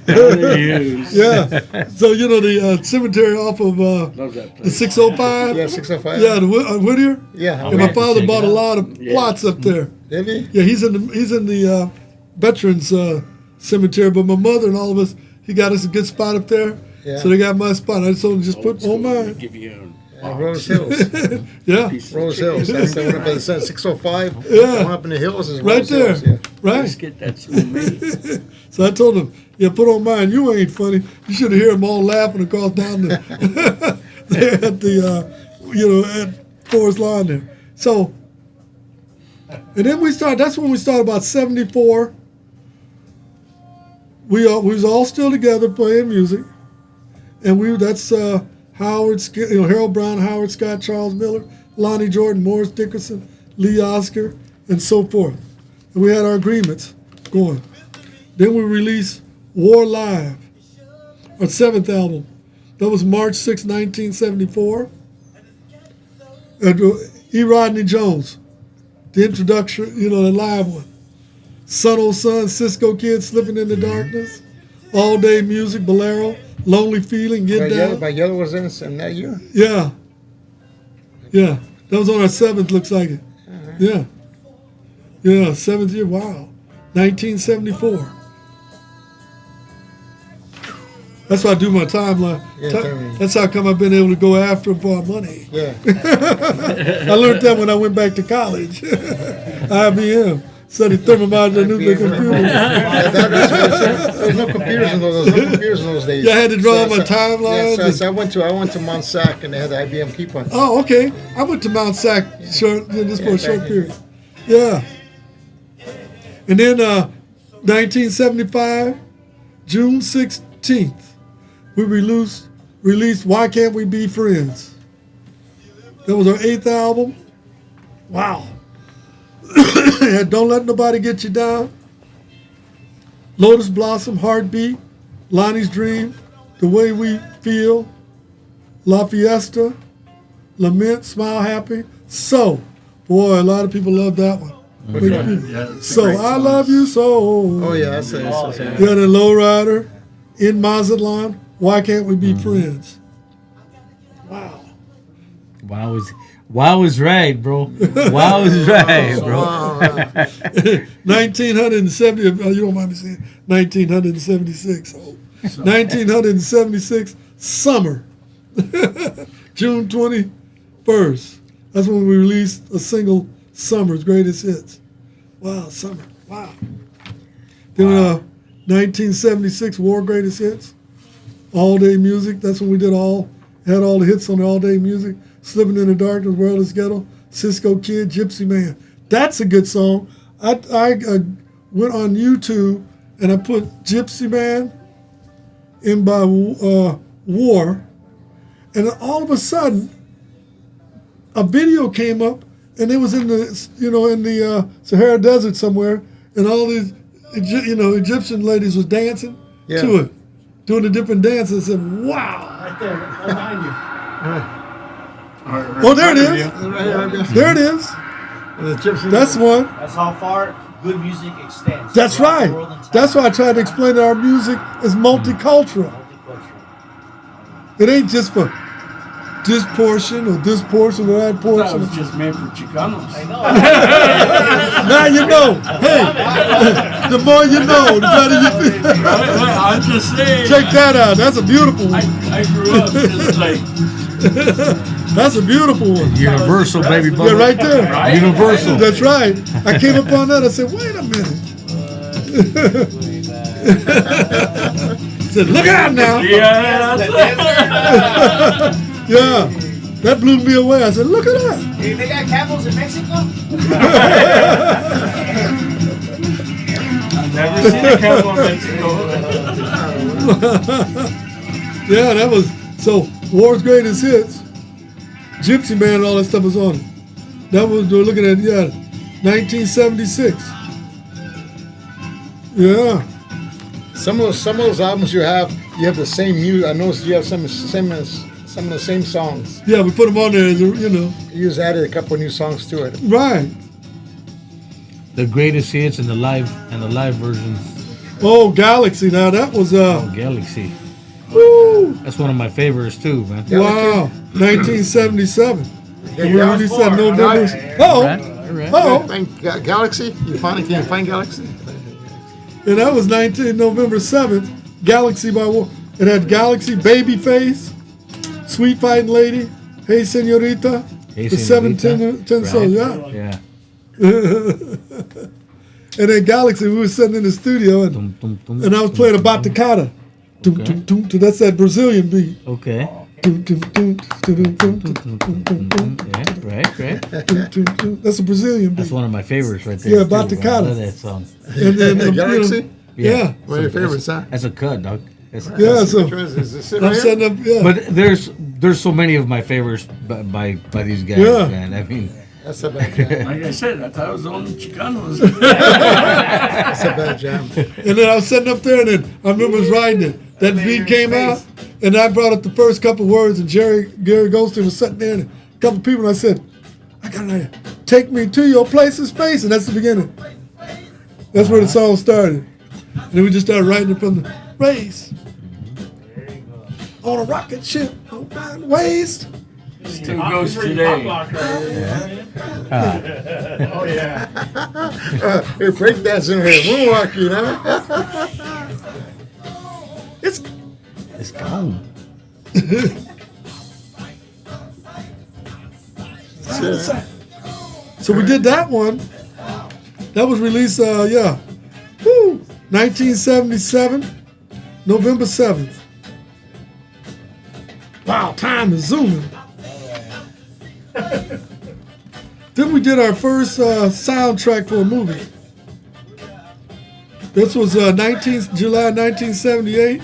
Yeah. So, the cemetery off of the 605? Yeah, 605. Yeah, the Whittier? Yeah. And my father bought a lot of plots up there. Did he? Yeah, he's in the veterans cemetery, but my mother and all of us, he got us a good spot up there. Yeah. So they got my spot. I just told them just put on mine. Give you Rose Hills. Yeah. Rose Hills. That's the one up at 605. Yeah. The one up in the hills is Right Rose there. Hills. Yeah. Right. get that me. So I told him, put on mine. You ain't funny. You should have heard them all laughing across down there, there at the, at Forest Lawn there. So, and then that's when we started about 74. We was all still together playing music. And that's Howard, Harold Brown, Howard Scott, Charles Miller, Lonnie Jordan, Morris Dickerson, Lee Oscar, and so forth. And we had our agreements going. Then we released War Live, our 7th album. That was March 6, 1974. And E. Rodney Jones, the introduction, the live one. Son Oh Son, Cisco Kid, Slipping in the Darkness, All Day Music, Bolero, Lonely Feeling, Get Down. By Yellow was in that year? Yeah. Yeah. That was on our 7th, looks like it. Yeah. Yeah, 7th year, wow. 1974. That's why I do my timeline. That's how come I've been able to go after them for our money. Yeah. I learned that when I went back to college. IBM. Studied thermomodular nuclear computers. There's no computers in those. There's no computers in those days. Yeah, I had to draw my timelines. Yeah, so I went to Mount Sac and they had the IBM keep-on. Oh, okay. I went to Mount Sac just for a short period. Yeah. And then 1975, June 16th, we released Why Can't We Be Friends? That was our 8th album. Wow. Don't Let Nobody Get You Down. Lotus Blossom, Heartbeat, Lonnie's Dream, The Way We Feel, La Fiesta, Lament, Smile Happy. So, boy, a lot of people love that one. So, I Love You So. Oh, yeah, that's it. Yeah, the Lowrider, In Mazatlan, Why Can't We Be Friends? Wow. Wow is right, bro. Wow is right, bro. 1970, you don't mind me saying 1976. Oh. 1976, summer. June 21st. That's when we released a single, Summer's Greatest Hits. Wow, summer. Wow. Then 1976, War Greatest Hits. All Day Music. That's when we had all the hits on the All Day Music. Slipping in the Darkness, World is Ghetto, Cisco Kid, Gypsy Man. That's a good song. I went on YouTube and I put Gypsy Man in by War, and then all of a sudden, a video came up, and it was in the Sahara Desert somewhere, and all these Egyptian ladies was dancing to it, doing the different dances. I said, "Wow!" Right there, right behind you. Oh, there it is. There it is. That's one. That's how far good music extends. That's right. That's why I tried to explain that our music is multicultural. It ain't just for this portion or this portion or that That portion. was just made for Chicanos. I know. Now you know. Hey, the more you know, the better you feel. I'm just saying. Check that out. That's a beautiful one. I grew up just like. That's a beautiful one. Universal, baby, Yeah, bubba. right there. Right? Universal. That's right. I came upon that. I said, wait a minute. I said, look out now. Yeah. Yeah. That blew me away. I said, look at that. Hey, they got capos in Mexico? I've never seen a camel in Mexico. Yeah, that was, so War's Greatest Hits, Gypsy Man and all that stuff was on it. That was, we're looking at, 1976. Yeah. Some of those albums you have the same music. I noticed you have some of the same songs. Yeah, we put them on there, you just added a couple new songs to it. Right. The greatest hits and the live versions. Oh, Galaxy. Now that was, Galaxy. woo, That's one of my favorites too, man. wow, 1977. We Yeah, released that November. Right? Right. Oh, Find Galaxy? Can you find Galaxy? and that was November 7th, Galaxy by War. It had Galaxy, Babyface, Sweet Fighting Lady, Hey Senorita, Hey, the Senorita. 710 Souls, Yeah. And then Galaxy, we were sitting in the studio, and I was playing a Batacata. That's that Brazilian beat. Okay. Right. That's a Brazilian beat. That's one of my favorites right there. Yeah, too, man. Batacata. I love that song. And then, Galaxy? Yeah. One of your favorites, huh? That's a cut, dog. Yeah, so Is this it I'm right setting up, yeah. But there's so many of my favorites by these guys, Yeah. man. I mean, That's a bad jam. Like I said, I thought it was only Chicanos. That's a bad jam. And then I was sitting up there, and then I remember was writing it. That beat came out, and I brought up the first couple words, and Gary Goldstein was sitting there, and a couple people, and I said, I got an idea. Take me to your place in space, and that's the beginning. That's where the song started. And then we just started writing it from the race. On a rocket ship, on flying waste. Still goes today. Oh, yeah. Hey, break dancing here. Moonwalking, huh? It's gone. So we did that one. That was released, 1977, November 7th. Wow, time is zooming. Then we did our first soundtrack for a movie. This was July 1978,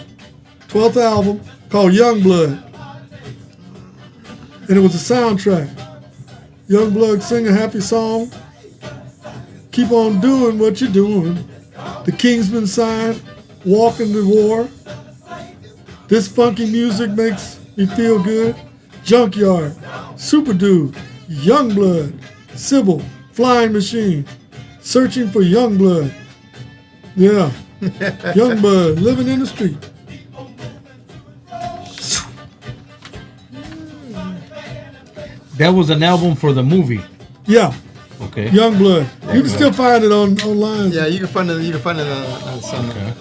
12th album called Youngblood. And it was a soundtrack. Youngblood sing a happy song. Keep on doing what you're doing. The Kingsman sign, walking to war. This funky music makes me feel good. Junkyard, Super Dude, Youngblood, Sybil, Flying Machine, Searching for Youngblood. Yeah, Youngblood, living in the street. That was an album for the movie. Yeah, Okay. Youngblood. You can still find it online. Yeah, you can find it. You can find it on some. Okay.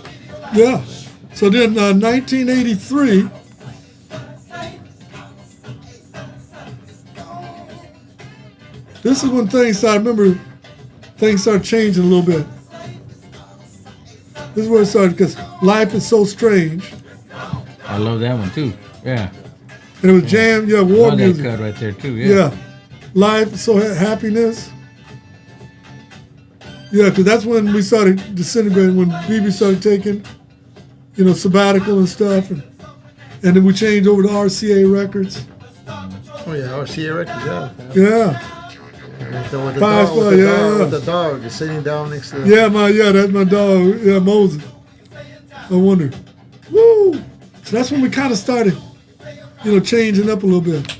Yeah. So then 1983, this is when things started, things started changing a little bit. This is where it started, because Life is So Strange. I love that one too. Yeah. And it was jam, war Love that music. cut right there too. Yeah. Yeah. Life is So Happiness. Yeah, because that's when we started disintegrating, when BB started taking, sabbatical and stuff. And then we changed over to RCA Records. Oh yeah, RCA Records. Yeah. Yeah. With With the dog is sitting down next to. That's my dog. Yeah, Moses. I wonder. Woo! So that's when we kind of started, changing up a little bit.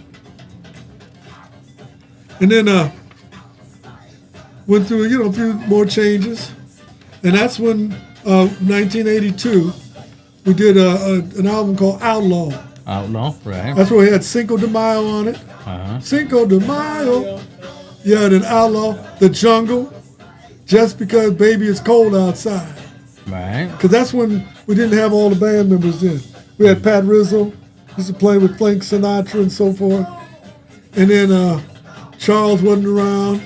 And then went through, a few more changes. And that's when, 1982, we did an album called Outlaw. Outlaw, right? That's where we had Cinco de Mayo on it. Uh-huh. Cinco de Mayo. Yeah, and then Outlaw, The Jungle, Just Because Baby It's Cold Outside. Right. Because that's when we didn't have all the band members in. We had Pat Rizzo, used to play with Frank Sinatra and so forth. And then Charles wasn't around.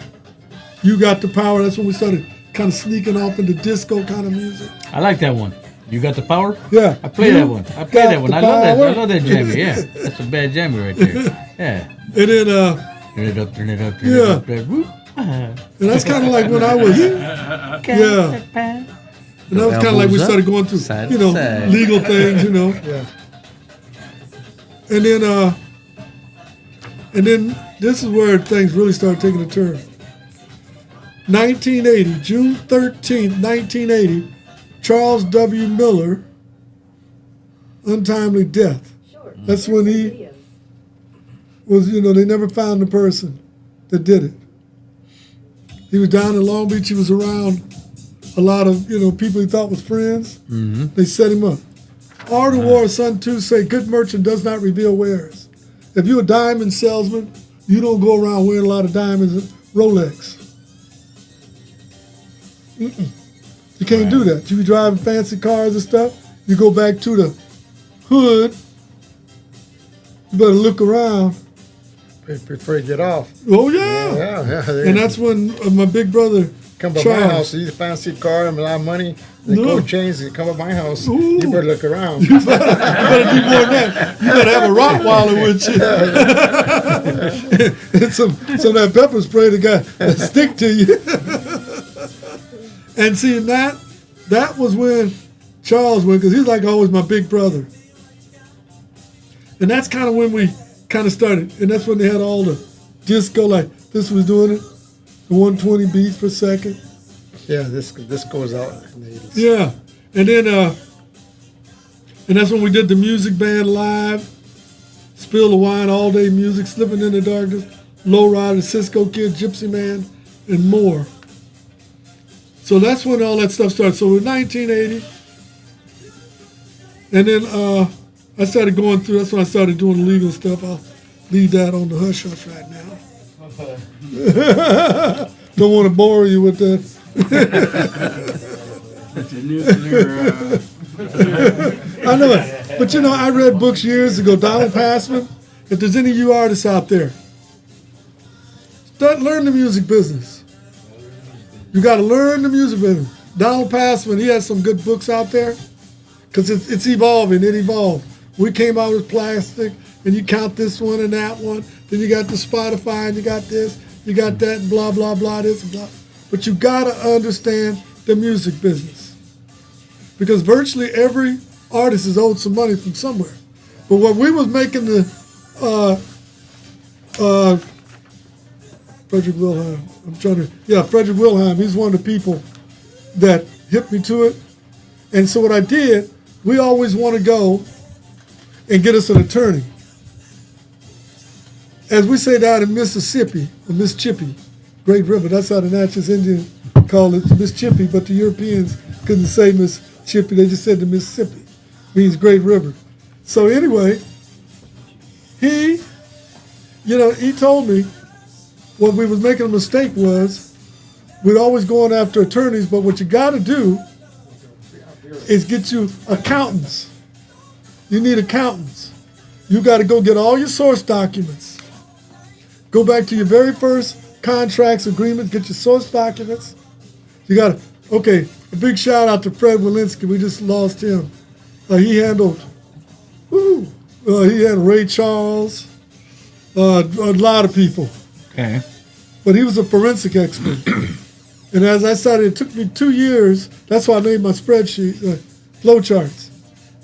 You Got the Power. That's when we started kind of sneaking off into disco kind of music. I like that one. You Got the Power? Yeah. I play that one. I play that one. I love that. Power. I love that jammy. Yeah. That's a bad jammy right there. Yeah. And then, Turn it up, turn it up, turn Yeah. it up. Whoop. and that's kind of like when I was, yeah. And that was kind of like we started going through, Side to side. legal things, Yeah. And then this is where things really started taking a turn. 1980, June 13th, 1980, Charles W. Miller, untimely death. That's when he was, they never found the person that did it. He was down in Long Beach. He was around a lot of, people he thought was friends. Mm-hmm. They set him up. Art of War, Son 2 say, good merchant does not reveal wares. If you're a diamond salesman, you don't go around wearing a lot of diamonds and Rolex. You can't do that. You be driving fancy cars and stuff. You go back to the hood. You better look around. Before you get off. Oh, yeah. Yeah. And that's when my big brother, Come by Charles. my house, you fancy car and a lot of money. They No. go change. They come by my house. Ooh. You better look around. You better do more than that. You better have a Rottweiler with you. And some of that pepper spray that stick to you. And see, that was when Charles went, because he's like always my big brother. And that's kind of when we kind of started. And that's when they had all the disco, like this was doing it, the 120 beats per second. Yeah, this goes out in the 80s. Yeah. And then, and that's when we did the music band live, Spill the Wine, All Day Music, Slipping in the Darkness, Lowrider, Cisco Kid, Gypsy Man, and more. So that's when all that stuff started. So in 1980, and then I started going through, that's when I started doing the legal stuff. I'll leave that on the hush-hush right now. Don't want to bore you with that. The nuclear. I know it. But I read books years ago, Donald Passman. If there's any of you artists out there, learn the music business. You got to learn the music business. Donald Passman, he has some good books out there because it's evolving. It evolved. We came out with plastic, and you count this one and that one. Then you got the Spotify, and you got this, you got that, and blah, blah, blah, this and blah. But you got to understand the music business. because virtually every artist is owed some money from somewhere. But when we was making the Frederick Wilhelm, Frederick Wilhelm, he's one of the people that hit me to it. And so what I did, we always want to go and get us an attorney. As we say down in Mississippi, or Miss Chippy, Great River, that's how the Natchez Indians call it, Miss Chippy, but the Europeans couldn't say Miss Chippy, they just said the Mississippi, means Great River. So anyway, he told me what we was making a mistake was we'd always going after attorneys, but what you got to do is get you accountants. You need accountants. You got to go get all your source documents. Go back to your very first contracts, agreements, get your source documents. You got to, a big shout out to Fred Walensky. We just lost him. He handled Ray Charles, a lot of people. Okay. But he was a forensic expert. And as I started, it took me 2 years. That's why I made my spreadsheet, flow charts.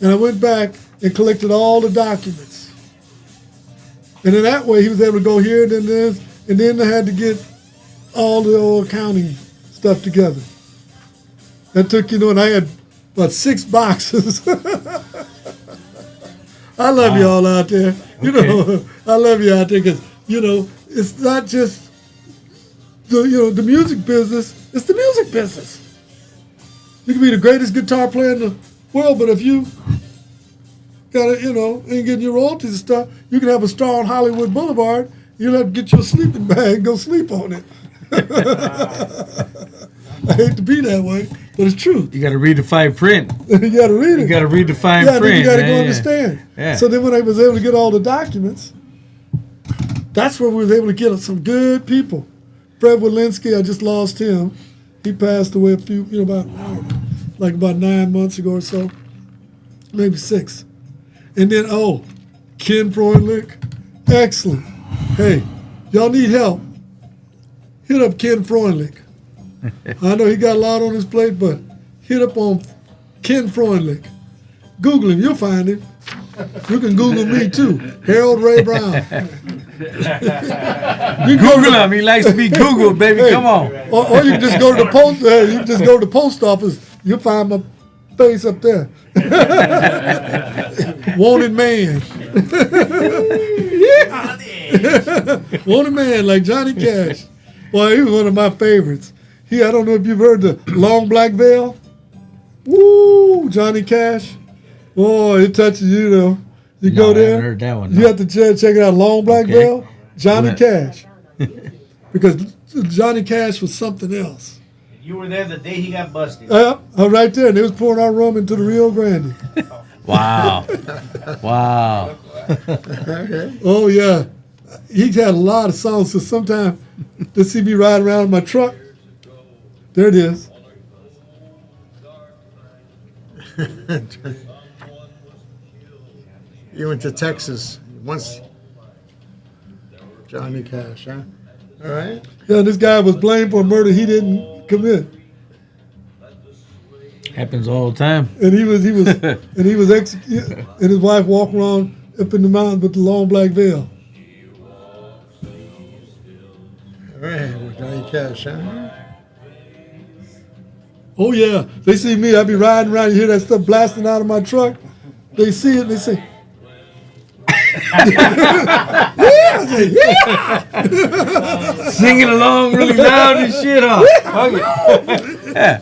And I went back and collected all the documents. And in that way, he was able to go here and then this. And then I had to get all the old accounting stuff together. That took, and I had about 6 boxes. I love you all out there. I love you out there because, it's not just the music business, it's the music business. You can be the greatest guitar player in the world, but if you got to, ain't getting your royalties and stuff, you can have a star on Hollywood Boulevard, you'll have to get your sleeping bag and go sleep on it. I hate to be that way, but it's true. You got to read the fine print. You got to read it. You got to read the fine print. You got to go understand. Yeah. So then when I was able to get all the documents, that's where we was able to get some good people. Fred Walensky, I just lost him. He passed away about 9 months ago or so, maybe 6. And then, Ken Freundlich, excellent. Hey, y'all need help. Hit up Ken Freundlich. I know he got a lot on his plate, but hit up on Ken Freundlich. Google him, you'll find him. You can Google me too, Harold Ray Brown. You Google him. He likes to be Googled, baby. Come on. Or you can just go to the post. You can just go to the post office. You'll find my face up there. Wanted man. Wanted man like Johnny Cash. Well, he was one of my favorites. I don't know if you've heard the Long Black Veil. Woo, Johnny Cash. Oh, it touches you, You go there. I haven't heard that one. You have to check it out. Long Black Veil, Johnny Cash. Because Johnny Cash was something else. You were there the day he got busted. Yeah, I was right there. And they was pouring our rum into the Rio Grande. Wow. Wow. Oh, yeah. He had a lot of songs. So sometimes they see me riding around in my truck. There it is. You went to Texas once. Johnny Cash, huh? All right. Yeah, this guy was blamed for a murder he didn't commit. Happens all the time. And he was executed, and his wife walked around up in the mountains with the long black veil. All right, with Johnny Cash, huh? Oh yeah, they see me. I be riding around. You hear that stuff blasting out of my truck. They see it and they say, "Yeah!" I say, "Yeah!" Singing along really loud and shit, huh? Yeah.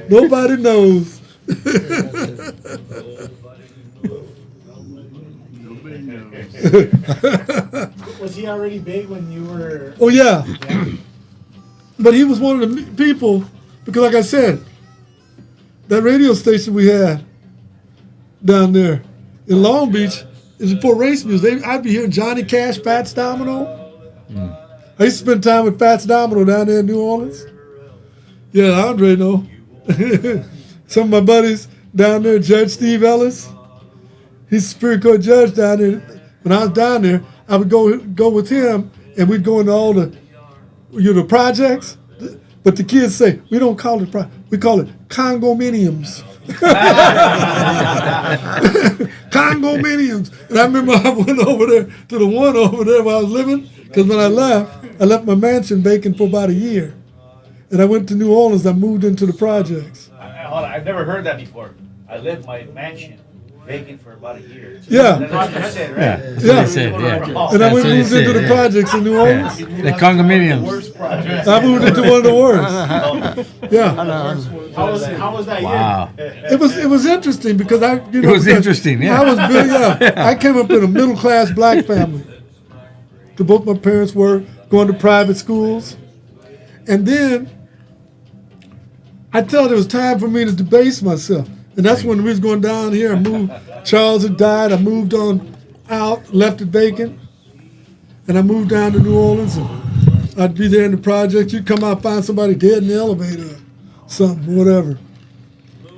Nobody knows. Was he already big when you were? Oh yeah. But he was one of the people, because like I said, that radio station we had down there in Long Beach is for race music. I'd be hearing Johnny Cash, Fats Domino. I used to spend time with Fats Domino down there in New Orleans. Yeah, Andre know. Some of my buddies down there, Judge Steve Ellis. He's a Superior Court judge down there. When I was down there, I would go with him, and we'd go into all the projects. But the kids say, we don't call it project. We call it Congominiums. Congominiums. And I remember I went over there to the one over there where I was living, because when I left my mansion vacant for about a year. And I went to New Orleans. I moved into the projects. Hold on, I've never heard that before. I left my mansion vacant for about a year. Yeah. That's what you said, right? That's what I said, yeah. And I That's what he moved into said, the projects in New Orleans. The condominiums. Worst project. I moved into one of the worst. Yeah. How was that Wow. year? It was interesting because It was interesting, yeah. I was big, I came up in a middle class black family. Both my parents were going to private schools. And then I thought it was time for me to debase myself. And that's when we was going down here. I moved. Charles had died. I moved on out, left it vacant. And I moved down to New Orleans. And I'd be there in the project. You'd come out, find somebody dead in the elevator or something, whatever.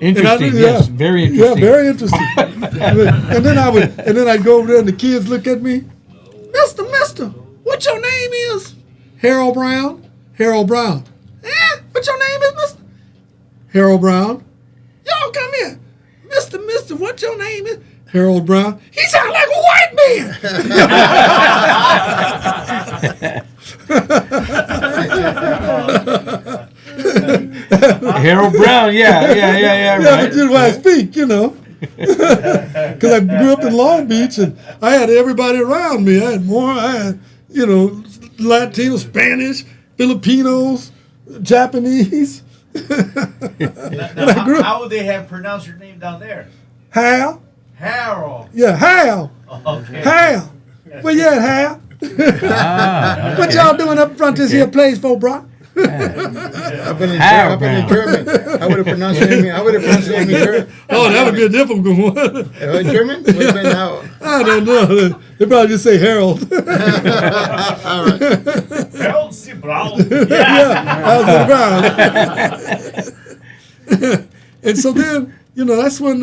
Interesting, yes. Very Yeah, interesting. very interesting. and then I'd go over there and the kids look at me. Mister, what your name is? Harold Brown. Harold Brown. What your name is, Mister? Harold Brown. Y'all come here. Mister, what your name is? Harold Brown. He sound like a white man. Harold Brown, yeah, Yeah, right. but you know why I speak, you know. Because I grew up in Long Beach and I had everybody around me. I had, Latino, Spanish, Filipinos, Japanese. Now, how would they have pronounced your name down there? Hal? Harold. Yeah, Hal. Okay. Hal. Where you at, Hal? What y'all doing up front this here place for, bro? I've been in German. I would have pronounced your name. In German. Oh, that would be a difficult one. In German? Would have been how? I don't know. They probably just say Harold. All right. Harold C. Brown. And so then, that's when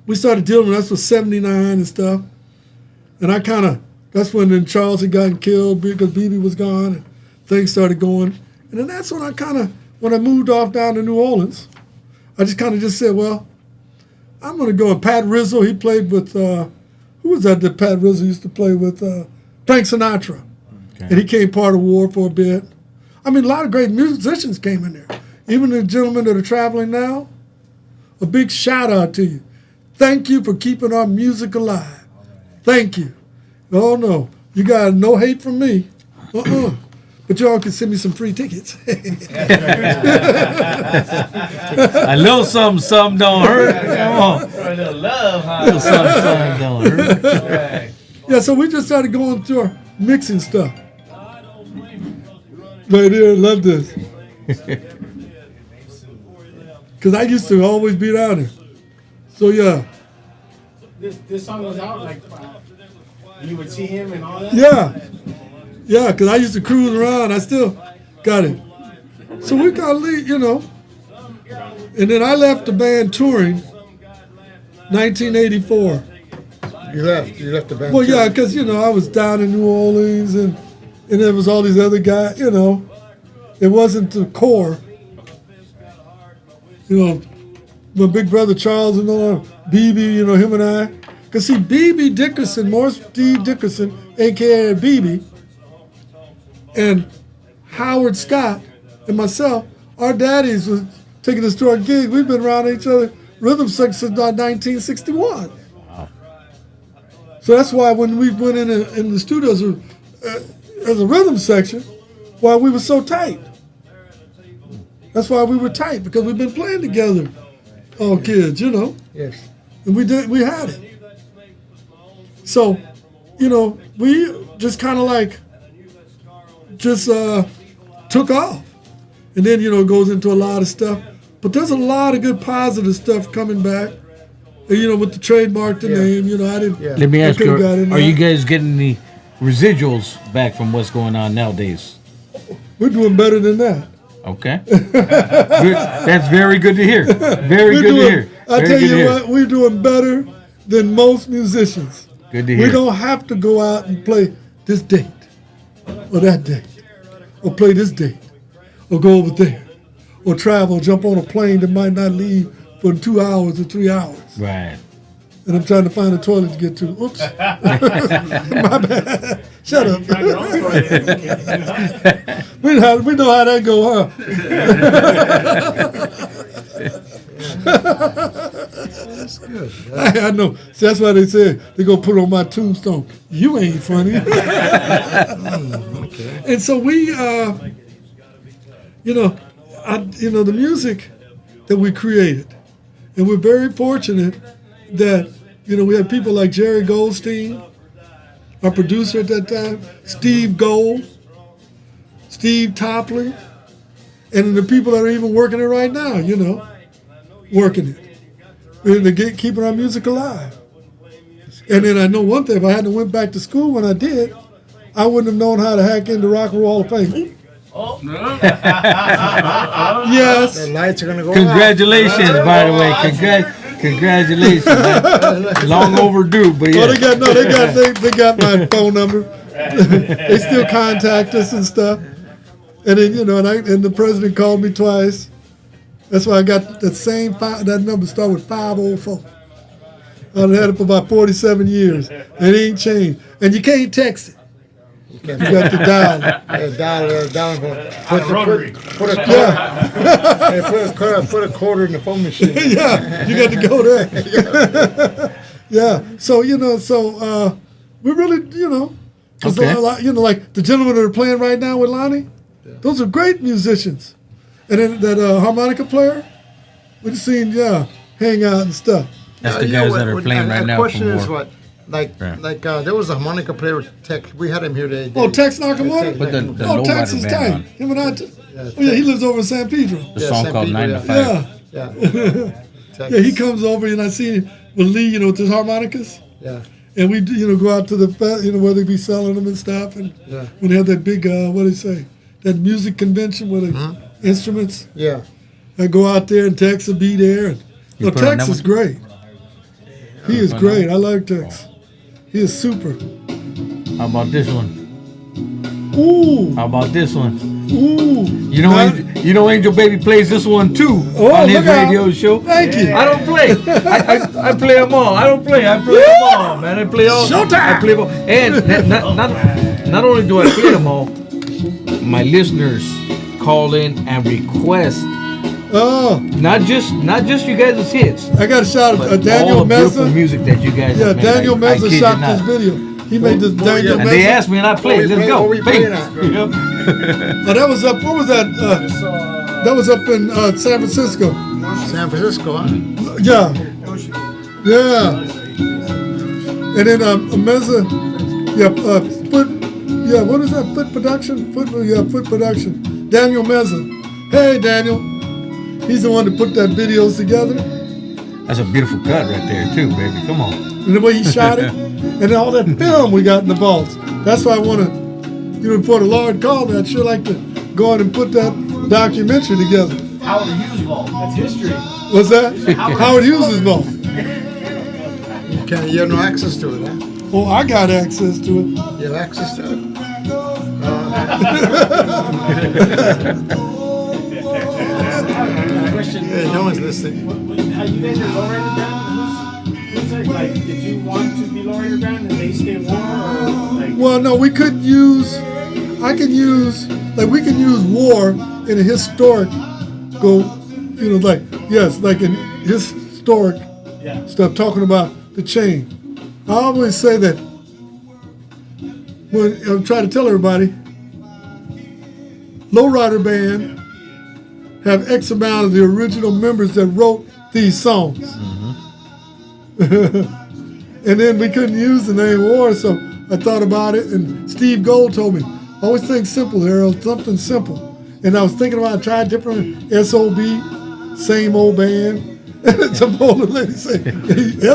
we started dealing with, that's was 79 and stuff. And that's when then Charles had gotten killed because BB was gone and things started going. And then that's when when I moved off down to New Orleans, I just said, well, I'm going to go. And Pat Rizzo, he played with, who was that Pat Rizzo used to play with? Frank Sinatra. Okay. And he came part of War for a bit. I mean, a lot of great musicians came in there. Even the gentlemen that are traveling now, a big shout out to you. Thank you for keeping our music alive. Thank you. Oh, no. You got no hate from me. But y'all can send me some free tickets. A little something don't hurt. Come on. A little love, huh? A little something don't hurt. Right. Yeah, so we just started going through our mixing stuff. Right here, love this. Because I used to always be down there. So, yeah. This song was out, like, you would see him and all that? Yeah, because I used to cruise around. I still got it. So we got to leave, And then I left the band touring 1984. You left the band. Well, yeah, because, I was down in New Orleans and there was all these other guys, It wasn't the core. My big brother Charles and all, BB, him and I. Because see, BB Dickerson, Morris D. Dickerson, a.k.a. BB, and Howard Scott and myself, our daddies was taking us to our gig. We've been around each other rhythm section since 1961. Wow. So that's why when we went in the studios as a rhythm section, why we were so tight. That's why we were tight, because we've been playing together, all kids, Yes. And we had it. So, we just kind of took off. And then, it goes into a lot of stuff. But there's a lot of good positive stuff coming back. And, with the trademark, the name, I didn't. Yeah. Let me ask you, are you that. guys getting the residuals back from what's going on nowadays? We're doing better than that. Okay. Good. That's very good to hear. Very good to hear. I tell you what, we're doing better than most musicians. Good to hear. We don't have to go out and play this date or that date or play this date or go over there or travel, jump on a plane that might not leave for 2 hours or 3 hours. Right. And I'm trying to find a toilet to get to. Oops. My bad. Shut up. We know how that go, huh? That's good. I know. See, that's why they said they're going to put on my tombstone, you ain't funny. Okay. And so we, the music that we created, and we're very fortunate that, we had people like Jerry Goldstein, our producer at that time, Steve Gold, Steve Topley, and the people that are even working it right now, working it. And they're keeping our music alive. And then I know one thing, if I hadn't went back to school when I did, I wouldn't have known how to hack into Rock and Roll Hall of Fame. Oh. Yes. The lights are going to go Congratulations, by the way. Congratulations. Man. Long overdue, but yeah. Oh, they got my phone number. They still contact us and stuff. And then, and the president called me twice. That's why I got that number start with 504. I've had it for about 47 years. And it ain't changed. And you can't text it. You got to dial it. Down. Put a quarter in the phone machine. Yeah, you got to go there. Yeah. So, we really, because like the gentlemen that are playing right now with Lonnie, those are great musicians. And then that harmonica player, we just seen, hang out and stuff. That's the guys that are playing right now. The question is war. what? There was a harmonica player, Tex. We had him here today. Oh, Tex Nakamoto? But the Tex Lowrider is band tight. Him and I. He lives over in San Pedro. The song called 9 to 5. Yeah. Tex. Yeah, he comes over and I see him with Lee, with his harmonicas. Yeah. And we, go out to the, where they be selling them and stuff. And when they have that big, that music convention with the instruments. Yeah. I go out there and Tex will be there. And, Tex is great. He is great. I like Tex. He is super. How about this one? Ooh. How about this one? Ooh. Angel Baby plays this one too on his radio show. Thank you. I don't play. I play them all. I don't play. I play them all, man. I play all. Showtime. I play them all. And not only do I play them all, my listeners call in and request. Oh. Not just you guys' hits. I got a shout out all Daniel the beautiful Meza. music that you guys have made. Daniel Meza shot this video. He made this Daniel Meza. And they asked me and I played. Let's go. Bang. That was up. What was that? That was up in San Francisco. San Francisco, huh? Yeah. Yeah. And then Meza. What is that? Foot Production? Foot Production. Daniel Meza. Hey, Daniel. He's the one that put that videos together. That's a beautiful cut right there too, baby. Come on. And the way he shot it. And then all that film we got in the vaults. That's why I want to, before the Lord called me, I'd sure like to go out and put that documentary together. Howard Hughes vault. That's history. What's that? Howard Hughes' vault. You have no access to it, huh? Oh, I got access to it. You have access to it? Question. Hey, no one's listening. How you guys are lowrider band? Who's it? Like, did you want to be lowrider band and they stay warm? Or like? Well, no, we could use. We can use war in a historical, like in historic stuff, talking about the chain. I always say that when I'm trying to tell everybody, Lowrider Band have X amount of the original members that wrote these songs. And then we couldn't use the name War, so I thought about it, and Steve Gold told me, always think simple, Harold, something simple. And I was thinking about trying different SOB, same old band. And some older lady said,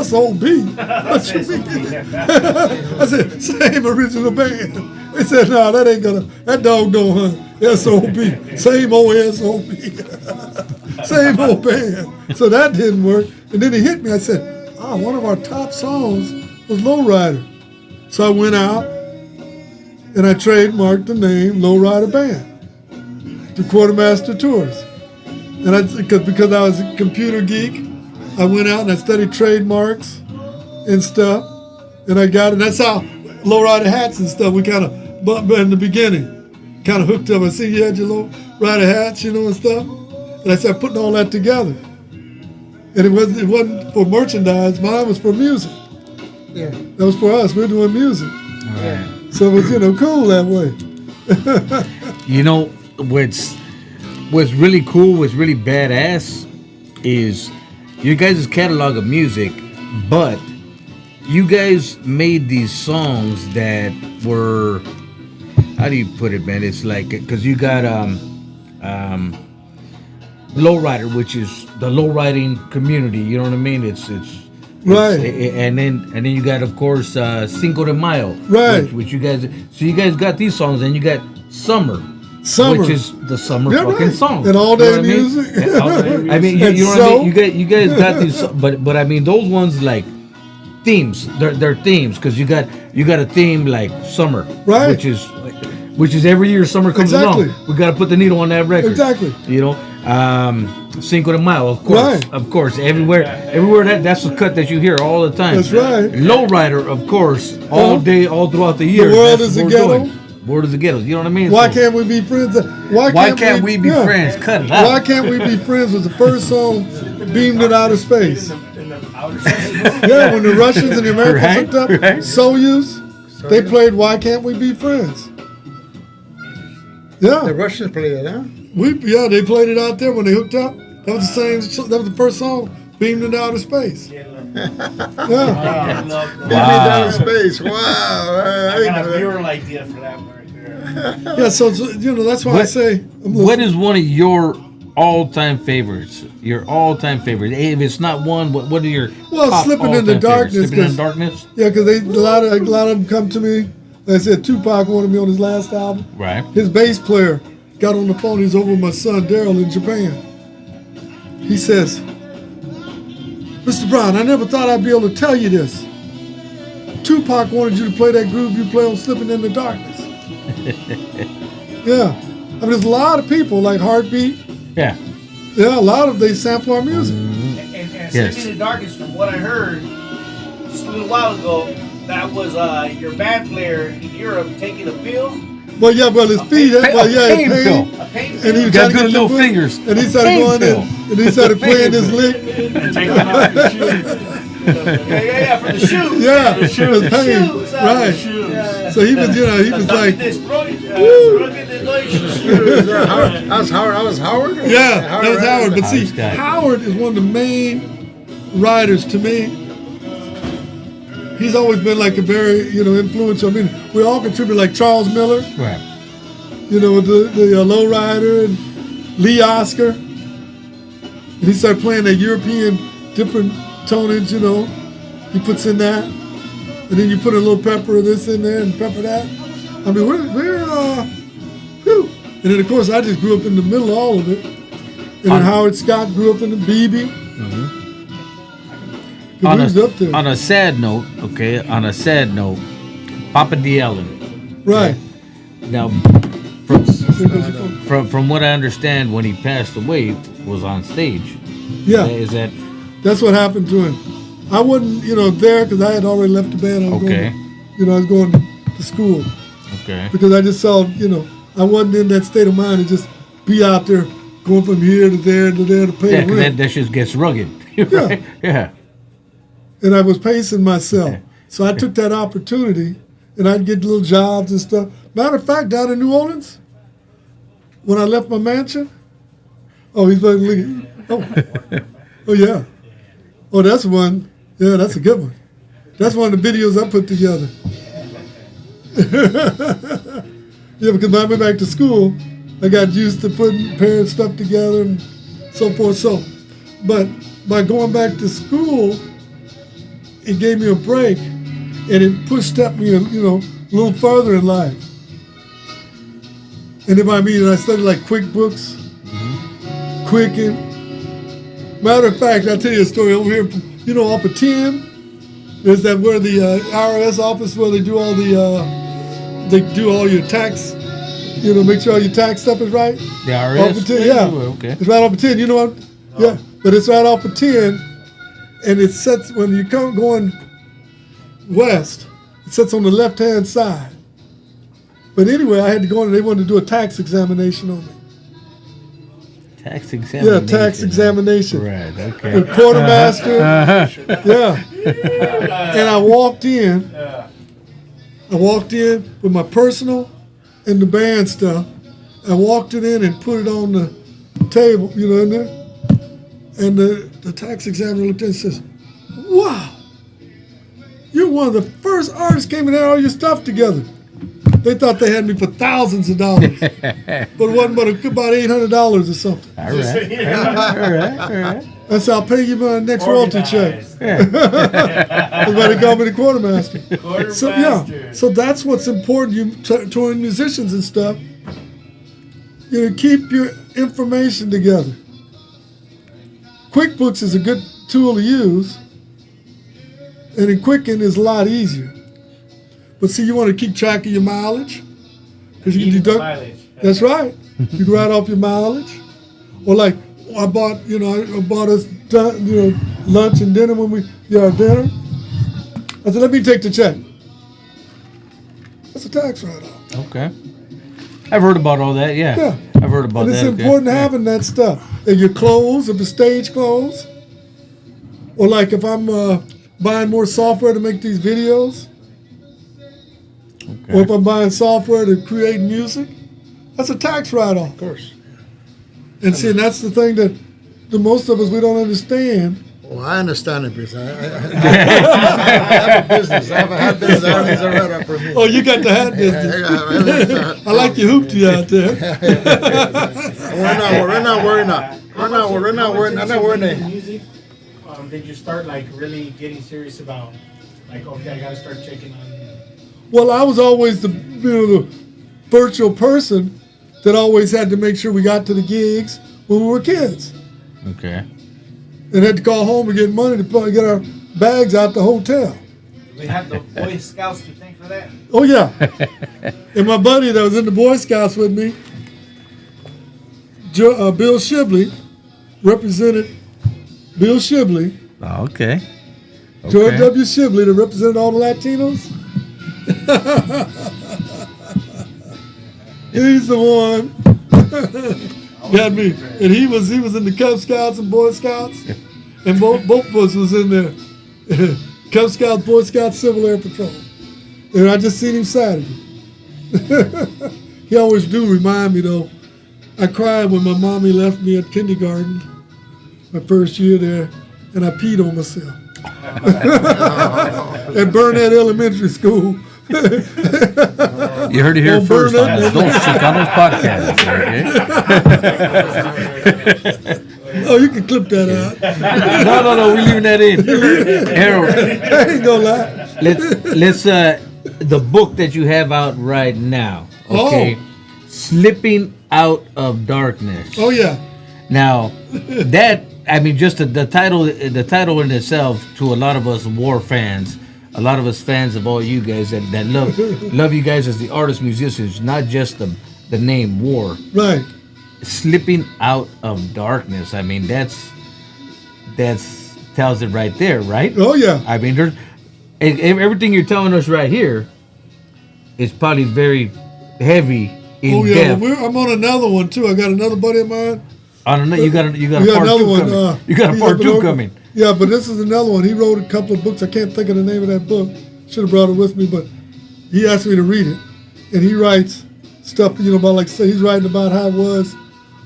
SOB? What you mean? I said, same original band. They said, no, that dog don't hunt. SOB, same old SOB. Same old band. So that didn't work. And then it hit me. I said, one of our top songs was Lowrider. So I went out and I trademarked the name Lowrider Band to Quartermaster Tours. And because I was a computer geek, I went out and I studied trademarks and stuff. And I got it. And that's how lowrider hats and stuff, we kind of bumped in the beginning. Kind of hooked up. I see you had your lowrider hats, and stuff. And I started putting all that together. And it wasn't for merchandise. Mine was for music. Yeah. That was for us. We're doing music. Right. So it was, cool that way. What's really cool, what's really badass is your guys' catalog of music, but you guys made these songs that were, how do you put it, man? It's like, because you got Lowrider, which is the lowriding community, you know what I mean? It's right. And then you got, of course, Cinco de Mayo, right? Which you guys, so you guys got these songs, and you got Summer, which is the summer fucking song, and all day music. I mean, you know what I mean? You guys got these, but I mean those ones like themes. They're themes because you got a theme like summer, right? Which is every year summer comes exactly. along. We got to put the needle on that record, exactly. Cinco de Mayo, of course, right. Of course, everywhere that's the cut that you hear all the time. That's right. Lowrider, of course, all day, all throughout the year. The world is a ghetto. Word of the ghetto. You know what I mean? Why can't we be friends? Why can't we be friends? Cut it out. Why can't we be friends was the first song beamed in outer space. Yeah, when the Russians and the Americans hooked up Soyuz, they played Why Can't We Be Friends? Yeah. The Russians played it, huh? They played it out there when they hooked up. That was the first song beamed into outer space. Yeah. Beamed into space. Wow. I got a mural idea for that one right there. Yeah, so that's why I say. What is one of your all-time favorites? Your all-time favorite? If it's not one, what are your top Slipping in the Darkness. Slipping in the Darkness? Yeah, because a lot of them come to me. Like I said, Tupac wanted me on his last album. Right. His bass player got on the phone. He's over with my son Daryl in Japan. He says, Mr. Brown, I never thought I'd be able to tell you this. Tupac wanted you to play that groove you play on Slipping in the Darkness. Yeah. I mean, there's a lot of people like Heartbeat. Yeah. Yeah, a lot of they sample our music. And Slipping in the Darkness, from what I heard just a little while ago, that was your band player in Europe taking a pill. Well, yeah, but his feet, pain pill. A pain and he was got trying to good get little the fingers. And he started going in, and he started playing his lick. And taking off the shoes. Yeah, for the shoes. Yeah, the shoes. it was pain. Shoes, Right. Shoes. So he was like, That was Howard? yeah, that was Howard. But see, Scott. Howard is one of the main writers to me. He's always been like a very, influential. I mean, we all contribute, like Charles Miller, Right. with the Lowrider and Lee Oscar. And he started playing that European different tonage, he puts in that. And then you put a little pepper of this in there and pepper that. I mean, we're whew. And then, of course, I just grew up in the middle of all of it. And then Howard Scott grew up in the BB. Mm-hmm. He was up there. On a sad note, Papa D. Allen. Right. Now, from what I understand, when he passed away, was on stage. Yeah. That's what happened to him. I wasn't, there because I had already left the band. I was going to school. Okay. Because I just saw, I wasn't in that state of mind to just be out there going from here to there to pay the rent. That just gets rugged. Right? Yeah. And I was pacing myself. So I took that opportunity, and I'd get little jobs and stuff. Matter of fact, down in New Orleans, when I left my mansion, he's looking. Oh, yeah. Oh, that's one. Yeah, that's a good one. That's one of the videos I put together. Yeah, because when I went back to school, I got used to pairing stuff together and so forth. So, but by going back to school, it gave me a break, and it pushed up me, a little further in life. And if I studied like QuickBooks, Quicken. Matter of fact, I'll tell you a story over here. Off of 10, there's that where the IRS office where they do all your tax make sure all your tax stuff is right. The IRS? Off of 10, yeah. Okay. It's right off of 10. You know what? Yeah. But it's right off of 10, and it sets, when you come going west, it sits on the left-hand side. But anyway, I had to go in and they wanted to do a tax examination on me. Tax examination. Yeah, tax examination. Right, okay. The quartermaster. Yeah. And I walked in. I walked in with my personal and the band stuff. I walked it in and put it on the table, in there. And the tax examiner looked at it and says, "Wow, you're one of the first artists came and had all your stuff together." They thought they had me for thousands of dollars, but it wasn't but about $800 or something. All right. That's how I'll pay you my next royalty check. That's why they call me the quartermaster. So that's what's important. You touring musicians and stuff. Keep your information together. QuickBooks is a good tool to use, and in Quicken is a lot easier. But see, you want to keep track of your mileage, because you can deduct. Mileage. That's right. You can write off your mileage, or like I bought, I bought us, lunch and dinner when we our dinner. I said, let me take the check. That's a tax write-off. Okay. I've heard about all that. Yeah. I've heard about and that. It's important having that stuff. And your clothes, if it's stage clothes, or like if I'm buying more software to make these videos. Okay. Or if I'm buying software to create music, that's a tax write-off. Of course. And see, and that's the thing that the most of us, we don't understand. Well, I understand it because I have a business. I have a hat business. Everything's a write-off for me. Oh, you got the hat business. I like your hoopty out there. I'm not wearing it. Music. Did you start like really getting serious about like, okay, I got to start checking on. Well, I was always the virtual person that always had to make sure we got to the gigs when we were kids. Okay. And had to call home to get money to get our bags out the hotel. We have the Boy Scouts to thank for that. Oh, yeah. And my buddy that was in the Boy Scouts with me, Bill Shibley, represented Bill Shibley. Oh, okay. George W. Shibley that represented all the Latinos. He's the one. Got me. And he was in the Cub Scouts and Boy Scouts. And both of us was in there. Cub Scouts, Boy Scouts, Civil Air Patrol. And I just seen him Saturday. He always do remind me though. I cried when my mommy left me at kindergarten, my first year there, and I peed on myself. At Burnett Elementary School. You heard it here first on the Chicanos Podcast. Okay? Oh, you can clip that out. No, we're leaving that in. Harold, I ain't gonna lie. let's the book that you have out right now. Okay, Slipping Out of Darkness. Oh yeah. Now, that just the title in itself, to a lot of us war fans, a lot of us fans of all you guys that love you guys as the artists, musicians, not just the name War. Right. Slipping Out of Darkness. That's tells it right there, right? Oh yeah. There's everything you're telling us right here is probably very heavy in depth. Well, I'm on another one too. I got another buddy of mine. You got a part another 2 one, coming. You got a part 2 coming. Yeah, but this is another one. He wrote a couple of books. I can't think of the name of that book. Should have brought it with me, but he asked me to read it. And he writes stuff, about like say he's writing about how it was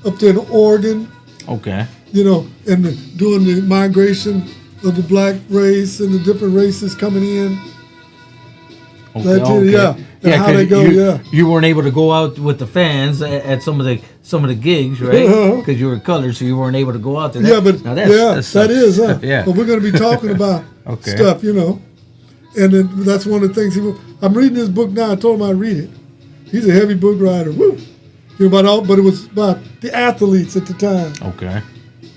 up there in Oregon. Okay. And doing the migration of the black race and the different races coming in. Okay. Yeah. And how they go. You weren't able to go out with the fans at some of the gigs, right? Because you were colored, so you weren't able to go out there. Yeah, but that is. Yeah. But we're going to be talking about stuff, And then that's one of the things. I'm reading this book now. I told him I'd read it. He's a heavy book writer. Woo. But it was about the athletes at the time. Okay.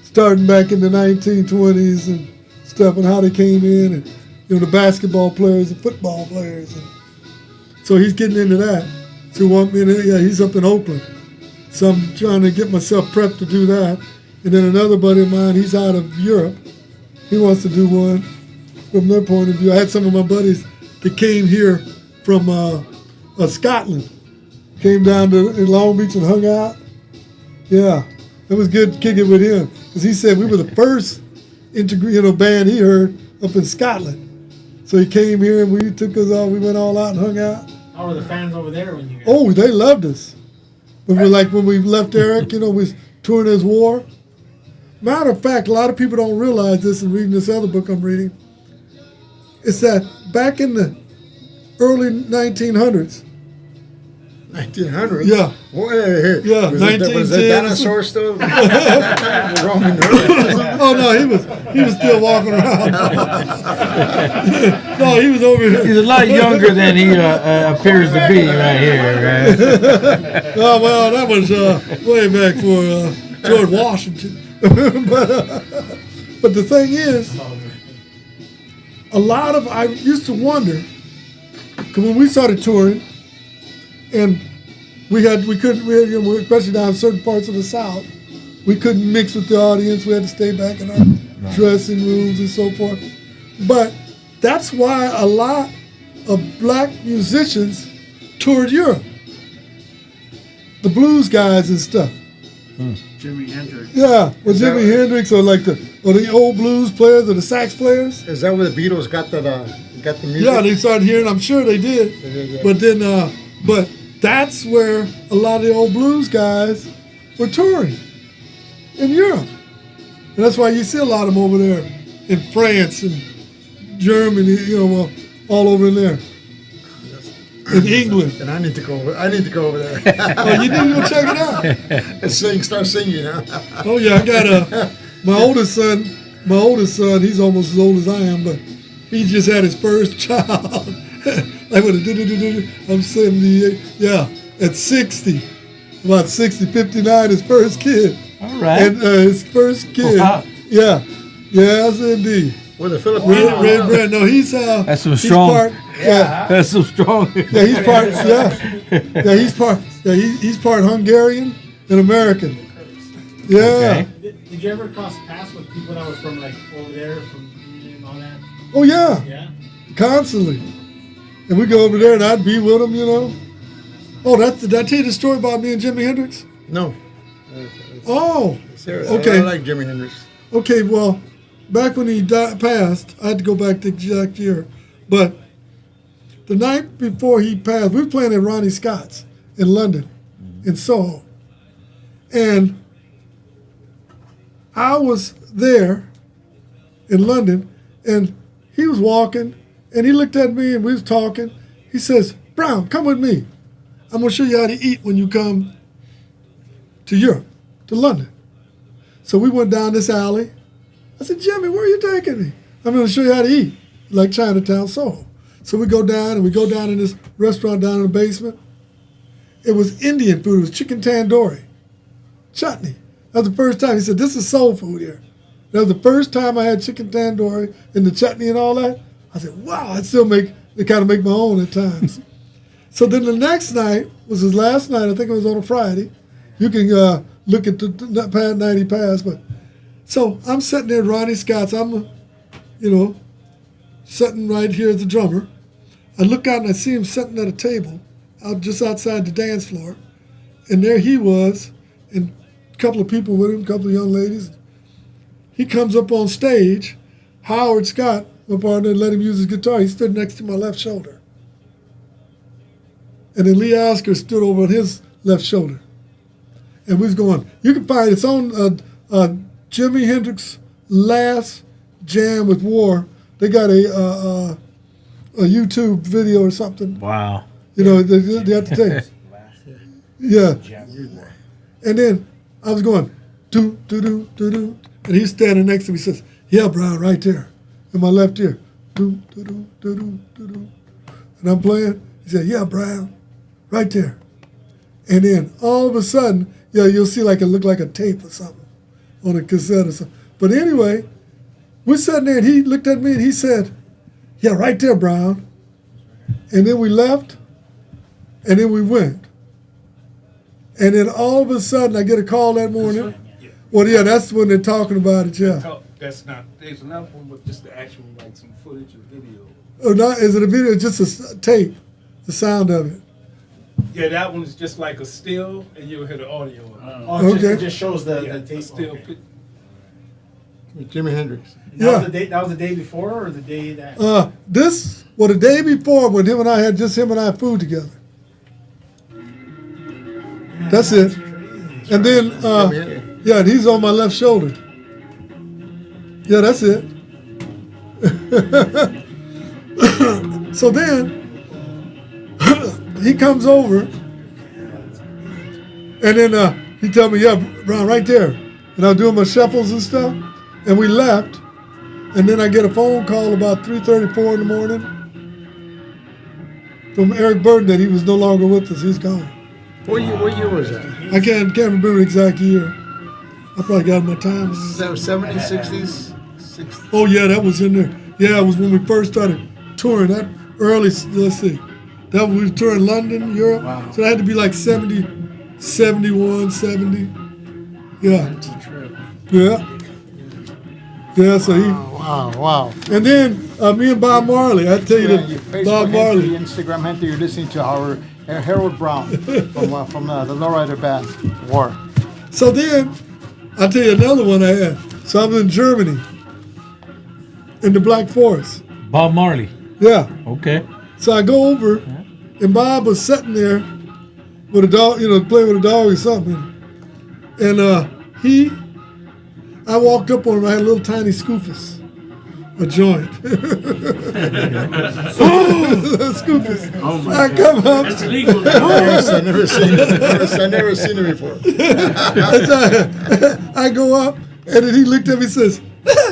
Starting back in the 1920s and stuff, and how they came in, and the basketball players and football players. And so he's getting into that. So he's up in Oakland. So I'm trying to get myself prepped to do that. And then another buddy of mine, he's out of Europe. He wants to do one from their point of view. I had some of my buddies that came here from Scotland. Came down to Long Beach and hung out. Yeah, it was good kicking with him. Because he said we were the first band he heard up in Scotland. So he came here and we took us all, we went all out and hung out. How were the fans over there when you guys? Oh, they loved us. When we left Eric, we was touring as War. Matter of fact, a lot of people don't realize this in reading this other book I'm reading. It's that back in the early 1900s. 1900s? Yeah. Wait, yeah, was that dinosaur still? Roaming Oh no, he was still walking around. No, he was over here. He's a lot younger than he appears to be right here, right? Oh well, that was way back for George Washington. But the thing is, I used to wonder, because when we started touring, and especially down in certain parts of the South, we couldn't mix with the audience. We had to stay back in our dressing rooms and so forth. But that's why a lot of black musicians toured Europe. The blues guys and stuff. Jimi Hendrix. Yeah, Jimi Hendrix or the old blues players or the sax players. Is that where the Beatles got the music? Yeah, they started hearing. I'm sure they did. Yeah. But then, but that's where a lot of the old blues guys were touring in Europe, and that's why you see a lot of them over there in France and Germany. All over in there. In England. And I need to go over there. Oh, you need to go check it out. And start singing, huh? Oh yeah, I got my oldest son. He's almost as old as I am, but he just had his first child. Like I'm 78. Yeah, at 60, about 60, 59, his first kid. All right. And his first kid. Wow. Yeah, yes indeed. Well, the Filipino. Red Brand. No, he's that's some strong. That's some strong. Yeah, he's part. Yeah, he's part. Yeah, he's part Hungarian and American. Yeah. Okay. Did you ever cross paths with people that were from like over there, from Union and all that? Oh yeah. Yeah. Constantly. And we go over there and I'd be with him, Oh, did I tell you the story about me and Jimi Hendrix? No. Oh. Okay. I like Jimi Hendrix. Okay, well, back when he passed, I had to go back to the exact year. But the night before he passed, we were playing at Ronnie Scott's in London, in Soho. And I was there in London, and he was walking, and he looked at me, and we was talking. He says, "Brown, come with me. I'm going to show you how to eat when you come to Europe, to London." So we went down this alley. I said, "Jimmy, where are you taking me?" "I'm going to show you how to eat, like Chinatown, Soho." So we go down in this restaurant down in the basement. It was Indian food. It was chicken tandoori, chutney. That was the first time. He said, "This is soul food here." That was the first time I had chicken tandoori and the chutney and all that. I said, wow, I still kind of make my own at times. So then the next night was his last night. I think it was on a Friday. You can look at the night he passed. But so I'm sitting there at Ronnie Scott's. I'm, sitting right here as the drummer. I look out and I see him sitting at a table out just outside the dance floor. And there he was, and a couple of people with him, a couple of young ladies. He comes up on stage. Howard Scott, my partner, let him use his guitar. He stood next to my left shoulder. And then Lee Oscar stood over on his left shoulder. And we was going, you can find it's on Jimi Hendrix last jam with War. They got a YouTube video or something. Wow. They have to take. Yeah. And then I was going, do, do, do, do, do. And he's standing next to me. He says, "Yeah, Brown, right there, in my left ear." Do, do, do, do, do, do, do. And I'm playing. He said, "Yeah, Brown, right there." And then all of a sudden, you'll see it looked like a tape or something on a cassette or something. But anyway, we're sitting there, and he looked at me and he said, "Yeah, right there, Brown." And then we left, And then we went. And then all of a sudden, I get a call that morning. Well, yeah, that's when they're talking about it, yeah. That's not, there's another one with just the actual, like some footage or video. Oh, not, is it a video? It's just a tape, the sound of it. Yeah, that one is just like a still, and you'll hear the audio. Okay. It just shows the tape. Still. Okay. Jimi Hendrix. That was the day before or the day that? The day before when him and I had food together. That's it. And then, and he's on my left shoulder. Yeah, that's it. So then, he comes over, and then he told me, yeah, right there. And I'm doing my shuffles and stuff, and we left. And then I get a phone call about 3:34 in the morning from Eric Burton that he was no longer with us. He's gone. What year was that? I can't remember the exact year. I probably got my time. 70s, 60s? 60s. Oh, yeah, that was in there. Yeah, it was when we first started touring. That early, let's see. That we were touring London, Europe. Wow. So that had to be like 70, 71, 70. Yeah. Yeah. Yeah, so he. Wow. And then me and Bob Marley. I tell you that Bob Marley. Instagram Hunter, you're listening to our Harold Brown from the Lowrider band, War. So then, I'll tell you another one I had. So I was in Germany, in the Black Forest. Bob Marley. Yeah. Okay. So I go over, and Bob was sitting there with a dog, playing with a dog or something. And I walked up on him, I had a little tiny scoofus. A joint. Scoopers. Oh my I come up. That's legal. I've never seen it before. I go up, and then he looked at me and says,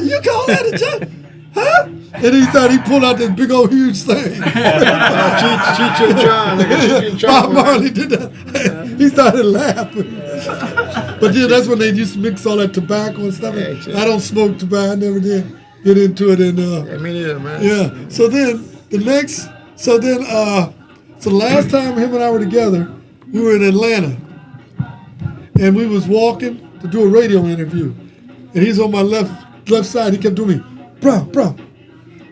"You call that a joint? Huh?" And he thought he pulled out this big old huge thing. Cheech and John. Like Cheech and Bob Marley did that. He started laughing. But yeah, that's when they used to mix all that tobacco and stuff. I don't smoke tobacco. I never did get into it. And me neither, man. yeah. So then the last time him and I were together, we were in Atlanta, and we was walking to do a radio interview, and he's on my left side. He kept doing me, bro.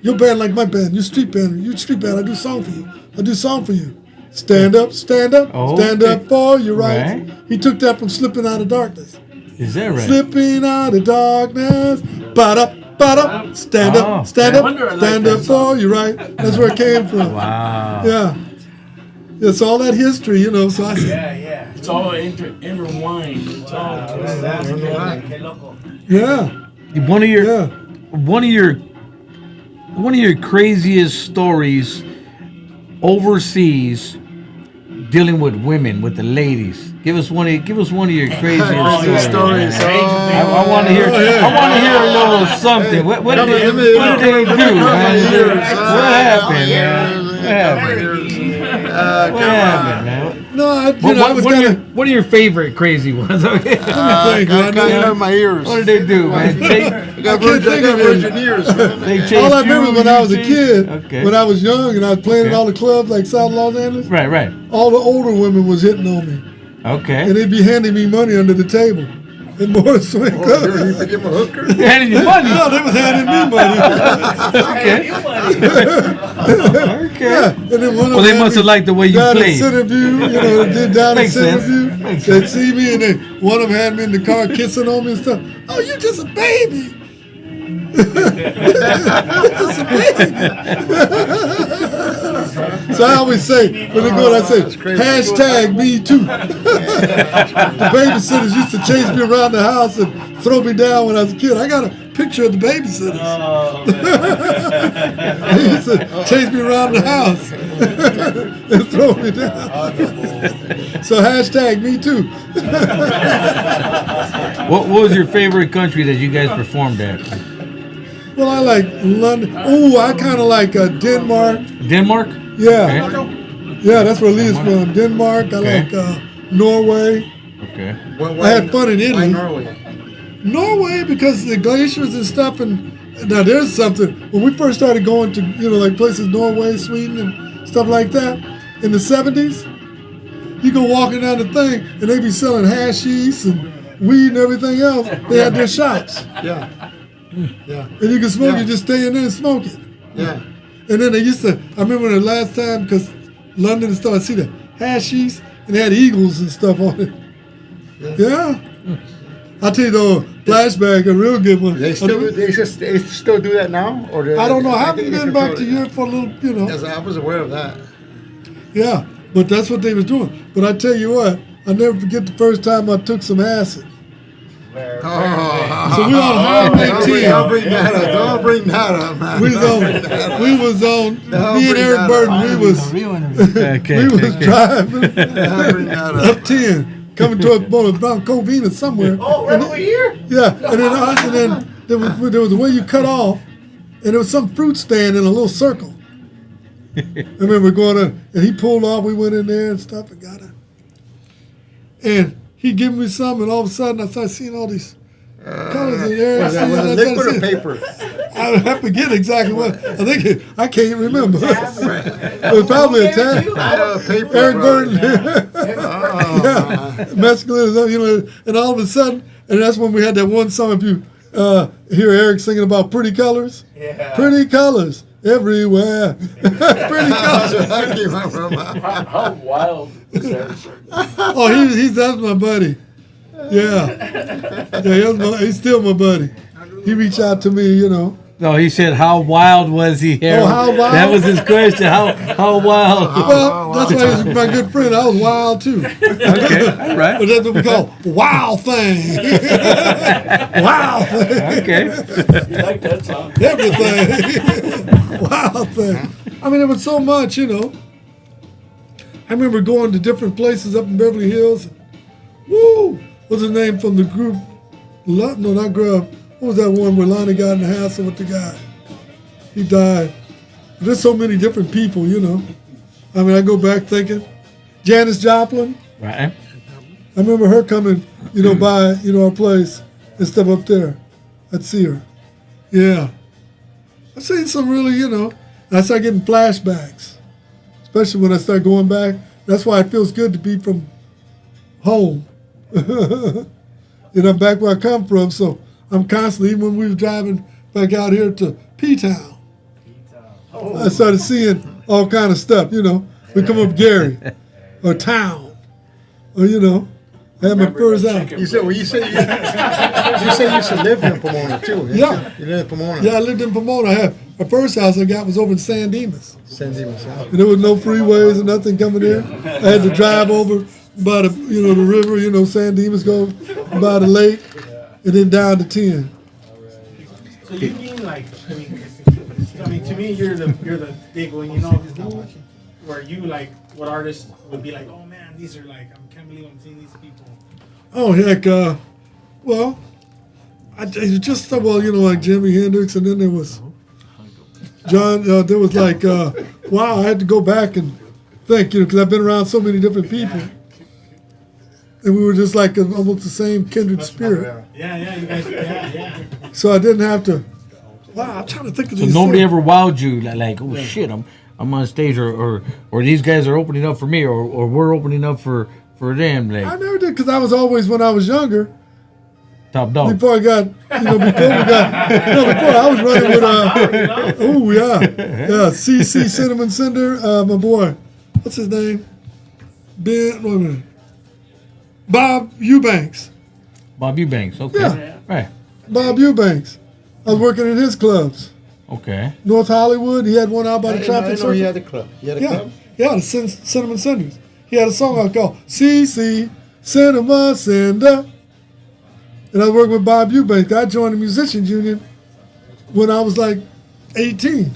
Your band like my band. You street band. I do song for you. Stand up. Oh, Stand up for your rights. Right. He took that from Slipping Out of Darkness. Is that right? Slipping out of darkness. Ba-da. Stand up. Stand up for your right. That's where it came from. Wow. Yeah. It's all that history, So I said, Yeah. It's all intertwined. It's all yeah. One of your craziest stories overseas dealing with women, with the ladies. Give us one of your craziest stories. I want to hear. I want to hear a little something. What did they do, man? What happened, man? No, what are your favorite crazy ones? Okay. My ears. What did they do, man? I got virgin ears, man. All I remember when I was a kid, when I was young and I was playing at all the clubs like South Los Angeles. Right. All the older women was hitting on me. Okay. And they'd be handing me money under the table. And more swing club. You became a hooker? Handing you money? No, they was handing me money. Okay. Yeah. And then one of them they must have liked the way you down played. At Centerview, did down Makes at sense. Centerview. Makes They'd see me and then one of them had me in the car kissing on me and stuff. Oh, you just a baby. Just a baby. So I always say, when they go, I say, hashtag me too. The babysitters used to chase me around the house and throw me down when I was a kid. I got a picture of the babysitters. They used to chase me around the house and throw me down. So hashtag me too. What was your favorite country that you guys performed at? Well, I like London. Oh, I kind of like Denmark. Denmark? Yeah. Okay. Yeah, that's where Lee's from. Denmark. I like Norway. Okay. I had fun in Italy. Why Norway? Norway, because the glaciers and stuff. And now there's something. When we first started going to, like places, Norway, Sweden, and stuff like that, in the 70s, You go walking down the thing, and they be selling hashish and weed and everything else. They had their shops. Yeah. Yeah. And you can smoke Yeah. it, just stay in there and smoke it. Yeah. And then they used to, I remember the last time, because London and stuff, I see the hashish, and they had eagles and stuff on it. Yeah. I'll tell you though, flashback, a real good one. They still do that now? Or I don't know. I haven't think they been back to control it. Europe for a little, Yes, I was aware of that. Yeah, but that's what they was doing. But I tell you what, I'll never forget the first time I took some acid. So we on Highway 10. Don't bring that up. Don't bring that up, man. We was on me and Eric Burton. We was driving Don't bring that up. up 10, coming toward around Covina somewhere. Oh, right over here? Yeah, and then there was a way you cut off, and there was some fruit stand in a little circle. I remember going in, and he pulled off. We went in there and stuff and got it. And he gave me some, and all of a sudden I started seeing all these colors in there. Was that liquid or paper? I forget exactly what. I can't remember. It was probably a tab. Paper. Eric Burton. Oh, Yeah, mescaline, you know, and all of a sudden, and that's when we had that one song. If you hear Eric singing about pretty colors, pretty colors everywhere, pretty colors. How wild is that? Oh, that's my buddy. Yeah, he's still my buddy. He reached out to me, you know. No, he said, how wild was he, Harold? Oh, how wild? That was his question. How wild? Well, that's why he's my good friend. I was wild too. Okay, all right. But that's what we call wow thing. Wow thing. Okay. You like that song? Everything. Wow thing. I mean, it was so much, you know. I remember going to different places up in Beverly Hills. Woo! What's his name from the group? No, not Grub. What was that one where Lonnie got in the hassle with the guy? He died. There's so many different people, you know. I mean, I go back thinking. Janis Joplin. Right. I remember her coming, you know, by, you know, our place and stuff up there. I'd see her. Yeah. I've seen some really, you know, I start getting flashbacks, especially when I start going back. That's why it feels good to be from home. You know, back where I come from, so I'm constantly, even when we were driving back out here to P-Town, I started seeing all kind of stuff, you know. We come up Gary or Town, or, you know, I had my first out. You said you used to live in Pomona too. Yeah. You lived in Pomona. Yeah, I lived in Pomona. My first house I got was over in San Dimas. San Dimas. And there was no freeways and nothing coming there. I had to drive over by the, you know, the river, you know, San Dimas, go by the lake, and then down to 10. So you mean like, I mean, to me, you're the big one. You know, where you like, what artists would be like, oh man, these are like, I can't believe I'm seeing these people. Oh heck, well, you know, like Jimi Hendrix, and then there was John. There was like, wow, I had to go back and think, you know, because I've been around so many different people. And we were just like almost the same kindred spirit. Yeah, you guys, yeah. So I didn't have to. Wow, I'm trying to think of So these. nobody things. ever wowed you like, oh shit, I'm on stage, or these guys are opening up for me, or we're opening up for them. I Like never did, because I was always, when I was younger, top dog. before I got, you know, before I was running with, oh yeah, CC Cinnamon Cinder, my boy, what's his name? Wait a minute. Bob Eubanks. Bob Eubanks. Okay. Yeah. Right. Bob Eubanks. I was working in his clubs. Okay. North Hollywood, he had one out by the I traffic know circle. he had a club. He had a club? Yeah, the Cinnamon Cinders. He had a song out called CC Cinema Cinder. And I was working with Bob Eubanks. I joined the Musicians Union when I was like 18.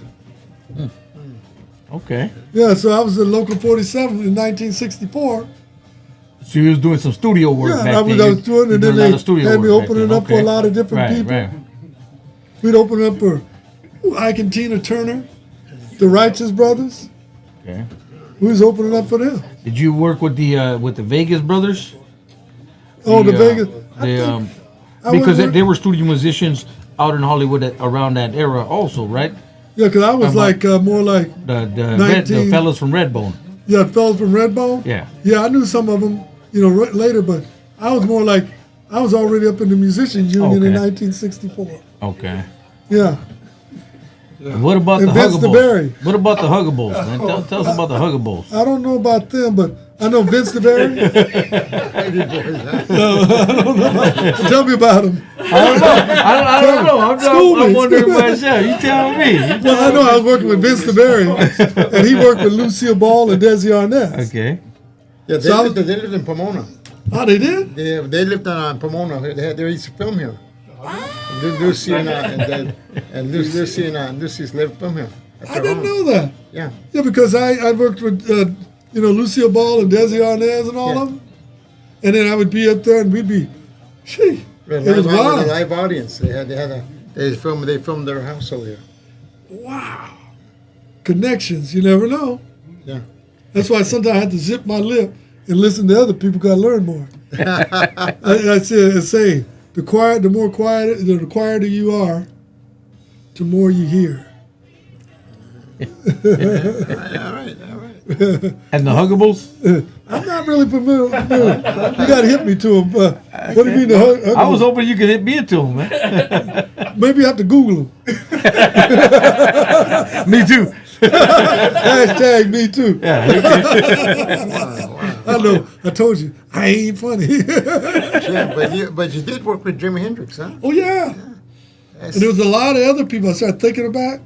Okay. Yeah, so I was at Local 47 in 1964. So you was doing some studio work Yeah, back I then. was doing, and then they had me opening up for a lot of different people. Right. We'd open up for Ike and Tina Turner, the Righteous Brothers. Okay. We was opening up for them. Did you work with the Vegas brothers? Oh, the Vegas. Because they were studio musicians out in Hollywood around that era also, right? Yeah, because I was like more like The 19. fellas from Redbone. Yeah, fellas from Redbone? Yeah. Yeah, I knew some of them, later, but I was more like, I was already up in the Musicians Union in 1964. Okay. Yeah. And what about And the Vince Huggables? DeBerry. What about the Huggables, man? Tell us about the Huggables. I don't know about them, but I know Vince DeBerry. Tell me about him. I don't know. I'm wondering myself. You tell me. Well, I know I was working with Vince DeBerry, and he worked with Lucille Ball and Desi Arnaz. Okay. Yeah, they lived in Pomona. Oh, they did? They lived on Pomona. They used to film here. Lucy and Lucy's lived from here. I didn't know that. Yeah. Yeah, because I worked with Lucille Ball and Desi Arnaz and all of them, and then I would be up there and we'd be, it was wild. A live audience. They filmed their house over here. Wow. Connections, you never know. Yeah. That's why sometimes I have to zip my lip and listen to other people because I learn more. I say, the quieter you are, the more you hear. All right. And the Huggables? I'm not really familiar. You got to hit me to them. What do you mean the Huggables? I was hoping you could hit me to them, man. Maybe you have to Google them. Me too. Hashtag me too. Yeah. I know. I told you. I ain't funny. Yeah, but you did work with Jimi Hendrix, huh? Oh, yeah. And there was a lot of other people I started thinking about,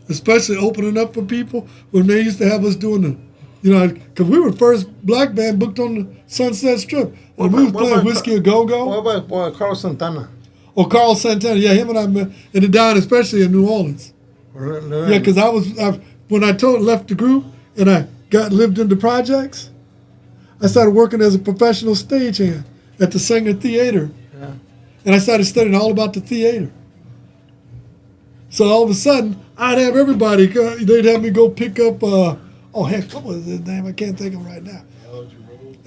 especially opening up for people when they used to have us doing because we were the first black band booked on the Sunset Strip. And we was playing Whiskey a Go-Go. What about Carlos Santana? Oh, Carl Santana. Yeah, him and I met in the down, especially in New Orleans. Yeah, because when I left the group and I lived in the projects, I started working as a professional stagehand at the Singer Theater. Yeah. And I started studying all about the theater. So all of a sudden, I'd have everybody, they'd have me go pick up, what was his name? I can't think of him right now.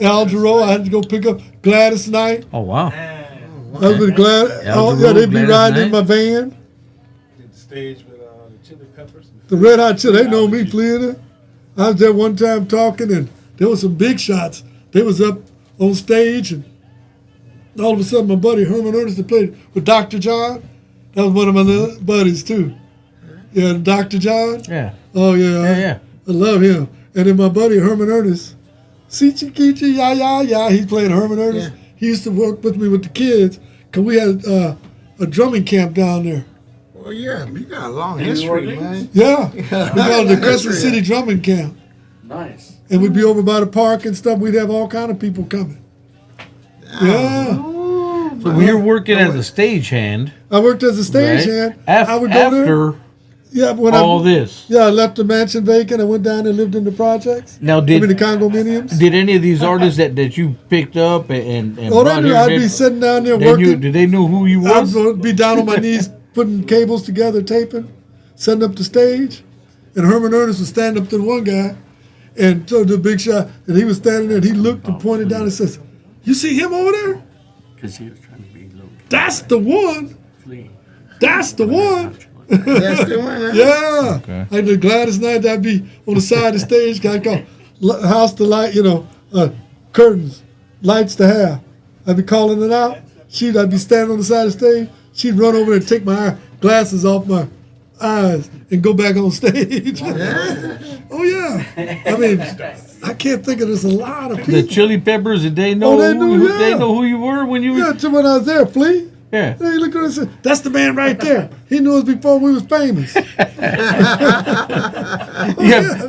Al Jarreau. I had to go pick up Gladys Knight. Oh, wow. I was with Gladys. They'd be riding in my van. Did the stage with the Chili Peppers. The Red Hot Chili, they know me playing it. I was there one time talking, and there was some big shots. They was up on stage, and all of a sudden, my buddy Herman Ernest that played with Dr. John. That was one of my little buddies too. Yeah, Dr. John. Yeah. Oh yeah. I love him. And then my buddy Herman Ernest, Sichi Kichi Ya Ya Ya. He's playing Herman Ernest. Yeah. He used to work with me with the kids because we had a drumming camp down there. Well, yeah, you got a long history, man. Yeah, we called it the Crescent City Drumming Camp. Nice. And we'd be over by the park and stuff. We'd have all kind of people coming. Yeah. So when you're working as a stagehand, I worked as a stagehand. I would go there. after Yeah, when this. Yeah, I left the mansion vacant. I went down and lived in the projects. Now, the condominiums. Did any of these artists that you picked up and they knew. I'd be sitting down there working. Did they know who you was? I'd be down on my knees putting cables together, taping, setting up the stage. And Herman Ernest was standing up to the one guy and told the big shot. And he was standing there and he looked and pointed down and says, "You see him over there? Because he was trying to be low. That's the one. That's the one." That's the one, huh? Yeah. Okay. I did Gladys Knight. I'd be on the side of the stage. I call house to light, curtains, lights to have. I'd be calling it out. I'd be standing on the side of the stage. She'd run over and take my glasses off my eyes and go back on stage. Oh, yeah. I mean, I can't think of this. A lot of people. The Chili Peppers, did they know? They knew, yeah. They know who you were when you were. Yeah, to when I was there, Flea. Yeah. He looked at us and said, "That's the man right there. He knew us before we was famous." Yeah,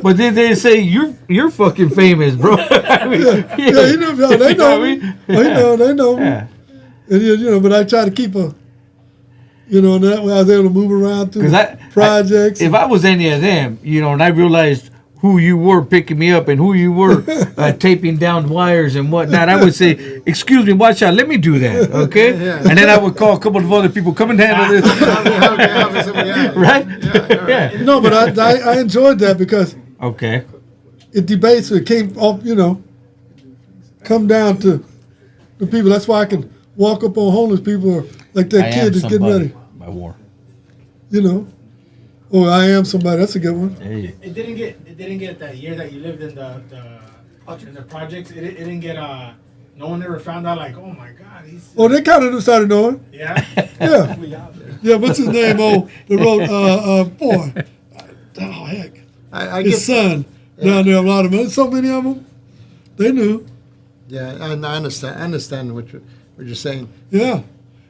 but then they say you're fucking famous, bro. I mean, yeah, he knew. They know me. They know me. Yeah. And, but I try to keep and that way I was able to move around through projects. If I was any of them, and I realized who you were picking me up and who you were taping down wires and whatnot, I would say, "Excuse me, watch out, let me do that, okay?" Yeah. And then I would call a couple of other people, "Come and handle this." Right? Yeah. No, but I enjoyed that because Okay. it debates. It came off, come down to the people. That's why I can walk up on homeless people or like that kid that's getting ready. By war. Oh, I am somebody. That's a good one. Hey. It didn't get that year that you lived in the projects. It didn't get no one ever found out like, oh my God, he's. Oh, they kind of started knowing. Yeah. Yeah. Yeah. What's his name? Oh, the road. Boy. Oh heck. His son down there. A lot of them. So many of them. They knew. Yeah, and I understand what you're saying. Yeah.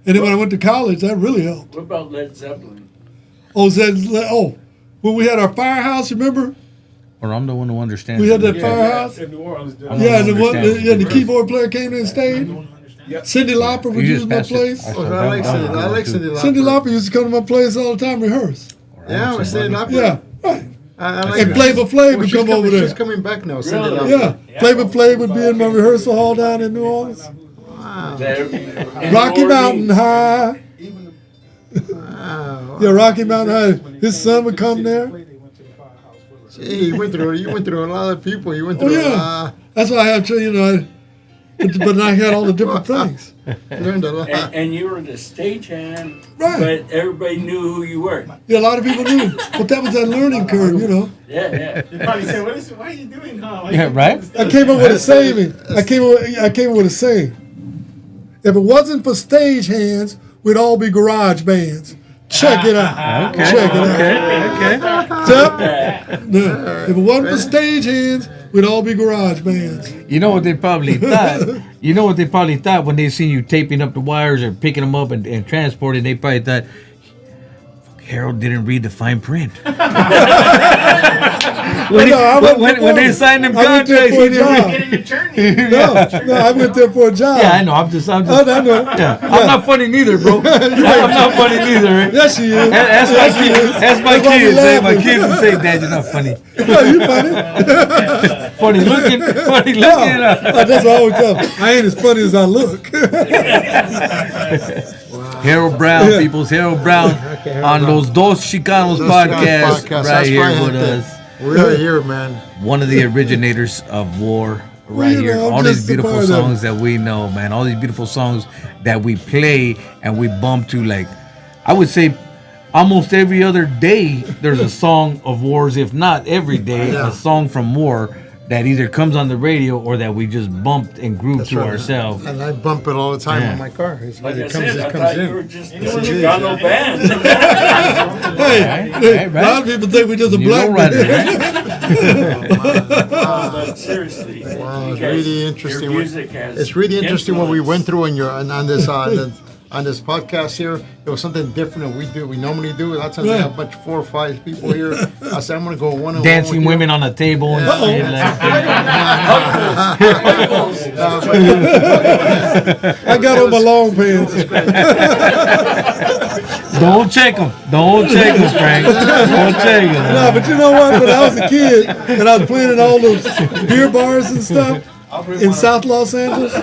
And then when I went to college, that really helped. What about Led Zeppelin? When we had our firehouse, remember? Or I'm the one who understands. We had that firehouse. In New Orleans. Yeah, the keyboard player came in and stayed. Cyndi Lauper would use my place. I like Cyndi Lauper. Cyndi Lauper used to come to my place all the time, rehearse. Yeah, Cyndi Lauper. Yeah, right. I like And her. Flavor Flav would come over there. She's coming back now, Cyndi Lauper. Yeah, Flavor Flav would be in my rehearsal hall down in New Orleans. Wow. Rocky Mountain High. Wow. Yeah, Rocky Mountain High. His son would come there. Gee, you went through a lot of people. You went through a lot. That's why I have to, but I had all the different things. Learned a lot. And you were the stagehand, Right. but everybody knew who you were. Yeah, a lot of people knew. But that was that learning curve, Yeah. They probably said, why are you doing now? Yeah, right? I came up with a saying. I came up with a saying. If it wasn't for stage hands, we'd all be garage bands. Check it out. Okay. Check it out. Okay. No. If it wasn't for stage hands, we'd all be garage bands. You know what they probably thought? You know what they probably thought when they seen you taping up the wires or picking them up and transporting? They probably thought, Harold didn't read the fine print. when they signed them contracts, he didn't read. Get an attorney. No, I went there for a job. Yeah, I know. I'm just. I know. Yeah. I'm not funny neither, bro. I'm not funny neither. Yes, she is. That's my kids. That's my That's why we kids. Hey, my laughing. kids would say, "Dad, you're not funny." No, you funny. Funny looking. Funny looking. That's what I always tell them. I ain't as funny as I look. Harold Brown, people's Harold Brown on Los Dos Chicanos podcast, right That's here right, with us. We're here, man. One of the originators of war, right you here. know, I'm All these just a beautiful part of it. songs that we know, man. All these beautiful songs that we play and we bump to, like, I would say almost every other day there's a song of wars, if not every day, a song from war that either comes on the radio or that we just bumped and grooved to ourselves. And I bump it all the time Yeah. in my car. It's Like when I it comes, said, I it thought comes you were in. just a It's Chicano band. Hey, a lot of people think we just a You black know, man. right? But seriously, Wow, you it's guys- really interesting. Your music has It's really interesting what we went influence. through on this podcast here. It was something different than we normally do. Lots of times we have a bunch 4 or 5 people here. I said I'm gonna go one on Dancing women on the table and shit I got on my long pants. Don't check them. Don't check them, Frank. Don't check them. No, but you know what? When I was a kid and I was playing in all those beer bars and stuff in South Los Angeles,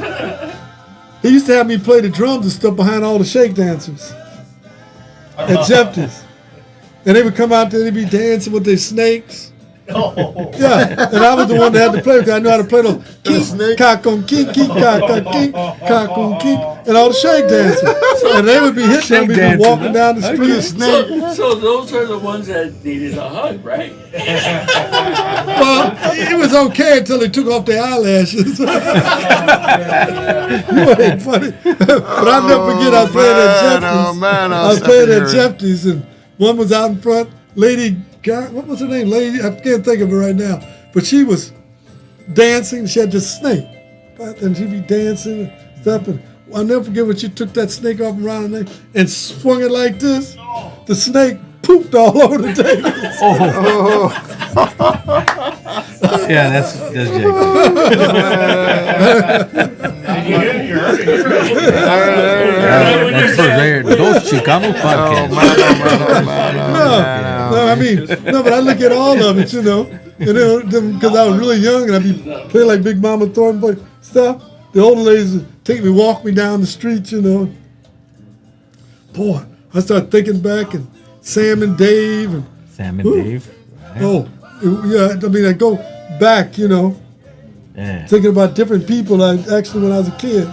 he used to have me play the drums and stuff behind all the shake dancers at Jeffy's. And they would come out there and they'd be dancing with their snakes. Yeah, and I was the one that had to play because I knew how to play those snake. kakon kink kink kakon kink kakon kink and all the shake dancing. And they would be hitting Shake me dancing, walking down the street. So those are the ones that needed a hug, right? Well, it was okay until they took off their eyelashes. It wasn't funny. But I'll never forget I was playing at Jeffy's. Oh man, I was playing at Jeffy's and one was out in front. Lady, what was her name? Lady, I can't think of her right now. But she was dancing. She had this snake. And she'd be dancing and stuff. And I'll never forget when she took that snake off around her neck and swung it like this. The snake pooped all over the table. Yeah, that's Jacob. That's for there. Those Chicanos podcast. No, I mean, no, but I look at all of it, And then, because I was really young and I'd be playing like Big Mama Thornton stuff, the older ladies would walk me down the street, Boy, I started thinking back and Sam and Dave and Sam and Dave. oh, yeah, I mean, I go back, Yeah. thinking about different people actually when I was a kid.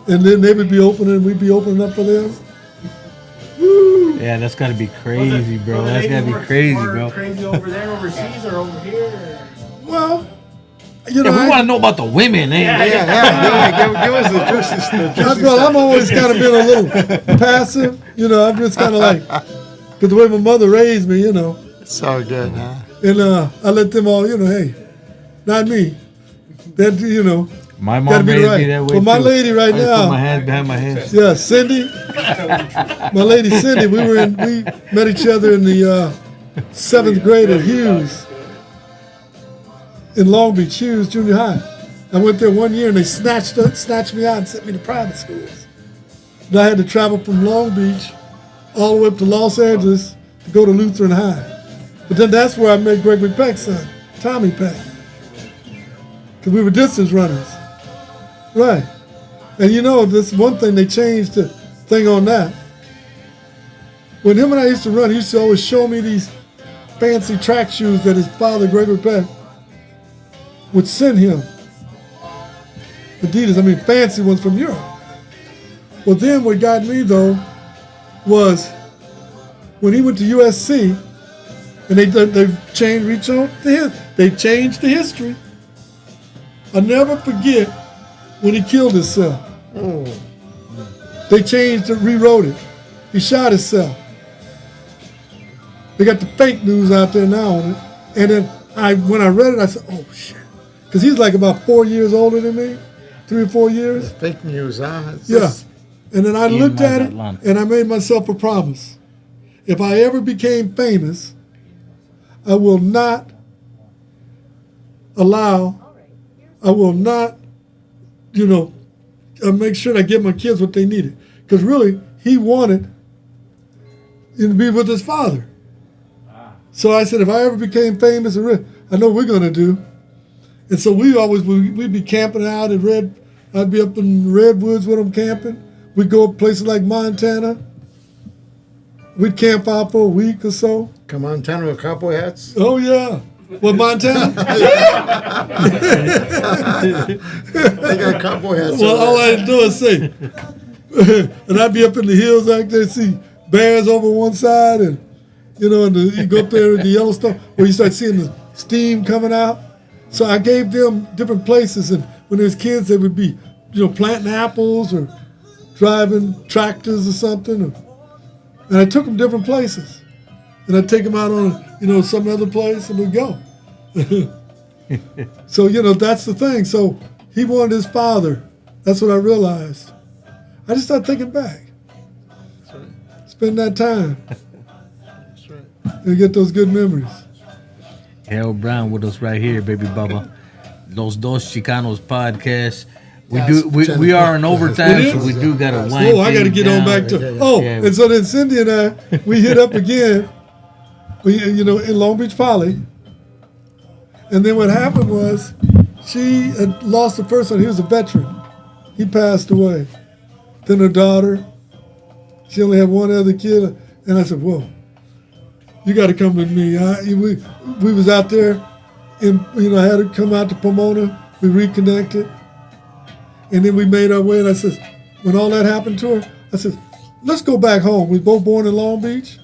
And then they would be opening, we'd be opening up for them. Woo! Yeah, that's got to be crazy, bro. Was the That's got to ladies be crazy, more bro. Crazy over there, overseas, or over here? Well, you know, Yeah, we want to know about the women, eh? Yeah. Give us the juicy well, stuff. I'm always kind of been a little passive. You know, I'm just kind of like, because the way my mother raised me, you know. It's all good, huh? And I let them all, you know, hey, not me. That, you know, My gotta mom be raised right. me that way Well, my too. lady right I just put my now, hands behind my head. yeah, Cindy, my lady Cindy, we met each other in the 7th grade at Hughes, in Long Beach, Hughes Junior High. I went there one year and they snatched me out and sent me to private schools. And I had to travel from Long Beach all the way up to Los Angeles to go to Lutheran High. But then that's where I met Gregory Peck's son, Tommy Peck. Because we were distance runners. Right. And you know, this one thing, they changed the thing on that. When him and I used to run, he used to always show me these fancy track shoes that his father, Gregory Peck, would send him. Adidas, I mean fancy ones from Europe. Well, then what got me though was when he went to USC and they changed the history. I'll never forget when he killed himself. They changed it, rewrote it. He shot himself. They got the fake news out there now on it. And then when I read it, I said, oh shit. Because he's like about 4 years older than me, 3 or 4 years. Fake news, huh? It's Yeah. just- And then I Ian looked at it Mazatlan. and I made myself a promise. If I ever became famous, I will not, you know, make sure that I give my kids what they needed. Because really, he wanted to be with his father. So I said, if I ever became famous, I know what we're going to do. And so we'd be camping out in I'd be up in Redwoods with them camping. We'd go up places like Montana. We'd camp out for a week or so. Come on, Montana with cowboy hats. Oh, yeah. Well, Montana? They got cowboy hats. Well, all I had to do is say, and I'd be up in the hills like there, see bears over one side, and, you know, and you go up there in the Yellowstone, where you start seeing the steam coming out. So I gave them different places, and when there was kids, they would be, you know, planting apples or driving tractors or something. And I took them different places. And I'd take them out on, you know, some other place, and we'd go. So, you know, that's the thing. So he wanted his father. That's what I realized. I just started thinking back. Spend that time. That's right. And get those good memories. Harold Brown with us right here, baby Bubba. Los Dos Chicanos Podcast. We are in overtime, It so is? we do got to wind Oh, I got to things get on down. back to. Yeah. Oh, Yeah. and so then Cindy and I, we hit up again. You know, in Long Beach Poly. And then what happened was, she had lost the first son. He was a veteran. He passed away. Then her daughter. She only had one other kid, and I said, "Whoa, you got to come with me." We was out there, and you know, I had her come out to Pomona. We reconnected. And then we made our way, and I said, when all that happened to her, I said, let's go back home. We both born in Long Beach.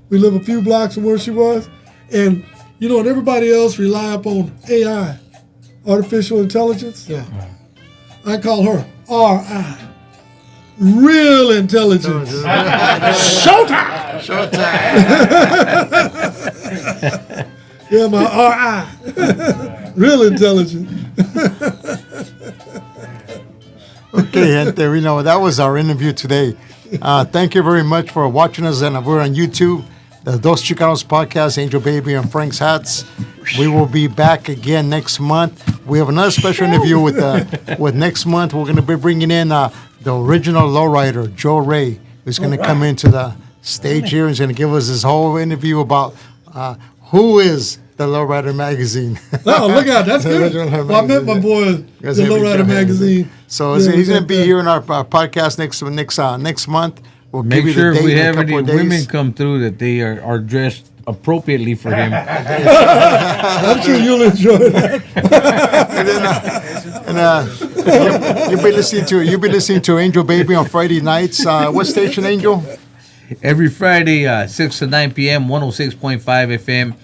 We live a few blocks from where she was. And, you know, and everybody else rely upon AI, artificial intelligence. Yeah. I call her RI, real intelligence. Showtime! Yeah, my RI, real intelligence. Okay, gente, we know that was our interview today. Thank you very much for watching us, and we're on YouTube, the Dos Chicanos Podcast, Angel Baby and Frank's Hats. We will be back again next month. We have another special interview with next month. We're going to be bringing in the original lowrider, Joe Ray, who's going to come into the stage here. He's going to give us this whole interview about who is the Lowrider magazine. Oh, look out, that's good. Original Well, I met my boy, the That's gonna be Lowrider Joe magazine. So Yeah, he's we going to got be that. here in our podcast next month. We'll give Make you sure the if date we in a have any couple of days. women come through that they are dressed appropriately for him. I'm sure you'll enjoy that. You'll be listening to Angel Baby on Friday nights. What station, Angel? Every Friday, 6 to 9 p.m., 106.5 FM,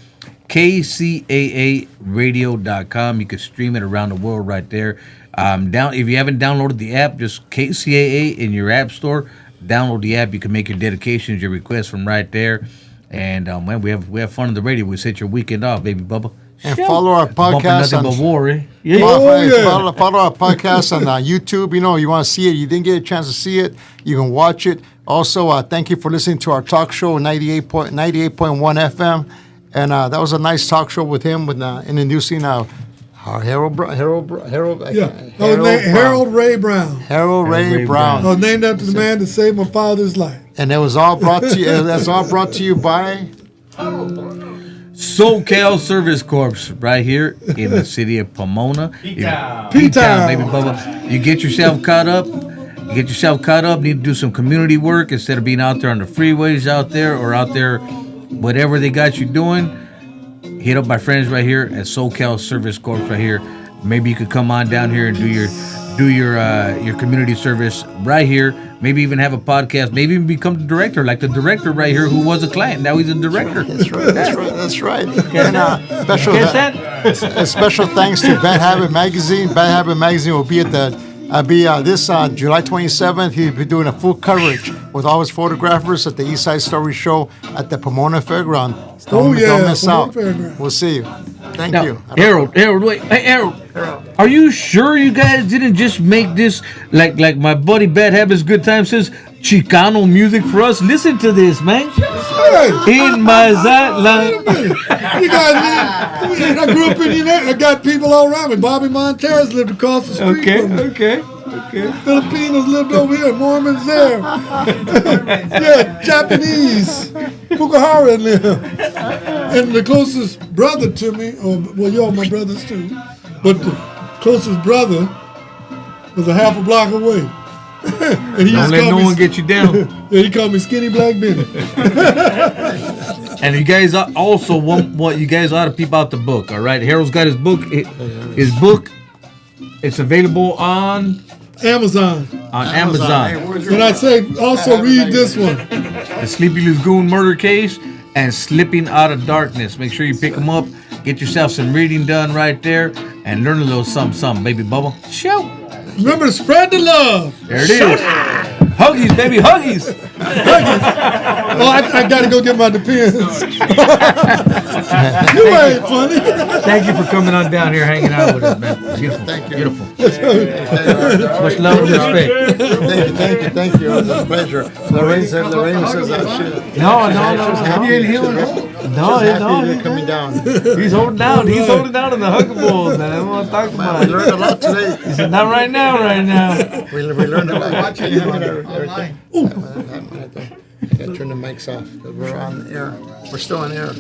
KCAAradio.com. You can stream it around the world right there. If you haven't downloaded the app, just KCAA in your app store. Download the app. You can make your dedications, your requests from right there. And man, we have fun on the radio. We set your weekend off, baby Bubba. And follow our podcast on follow our podcast on YouTube. You know, you want to see it, you didn't get a chance to see it, you can watch it. Also, thank you for listening to our talk show, 98.1 FM. And that was a nice talk show with him, with introducing Harold Ray Brown. Harold Ray Brown. I was named after the man that saved my father's life. And it was all brought to you. That's all brought to you by SoCal Service Corps, right here in the city of Pomona. P-Town, baby Bubba. You get yourself caught up. Need to do some community work instead of being out there on the freeways out there, or out there, whatever they got you doing. Hit up my friends right here at SoCal Service Corps right here. Maybe you could come on down here and do your community service right here. Maybe even have a podcast. Maybe even become the director, like the director right here who was a client. Now he's a director. That's right. And special thanks to Bad Habit Magazine. Bad Habit Magazine will be at this July 27th. He'll be doing a full coverage with all his photographers at the East Side Story Show at the Pomona Fairground. Don't miss out. Fairground. We'll see you. Thank you. Harold, wait. Hey, Harold. Are you sure you guys didn't just make this, like my buddy Bad Habits Good Time says, Chicano music for us? Listen to this, man. In Mazatlan. You guys, I grew up in I got people all around me. Bobby Montez lived across the street from me. Okay. Filipinos lived over here. Mormons there. Yeah, Japanese. Fukuhara lived. And the closest brother to me, y'all my brothers too, but the closest brother was a half a block away. And he Don't let no one get you down. Yeah, he called me Skinny Black Benny. And you guys also you guys ought to peep out the book, all right? Harold's got his book. It's available on Amazon. And I say also read this one. The Sleepy Lagoon Murder Case and Slipping Out of Darkness. Make sure you pick them up. Get yourself some reading done right there and learn a little something, baby Bubba. Show. Remember to spread the love. There it is. Huggies, baby, huggies. Oh, I got to go get my Depends. You ain't funny. Thank you for coming on down here, hanging out with us, man. Beautiful. Thank you. Beautiful. Much love and respect. Thank you. It was a pleasure. Lorraine says No. You ain't healing her? No. You're coming down. He's holding down. He's holding down in the huggables, man. I don't want to talk about We it. learned a lot today. He said, not right now. We learned a lot. Watching him online. I gotta turn the mics off because we're on air. We're still on air.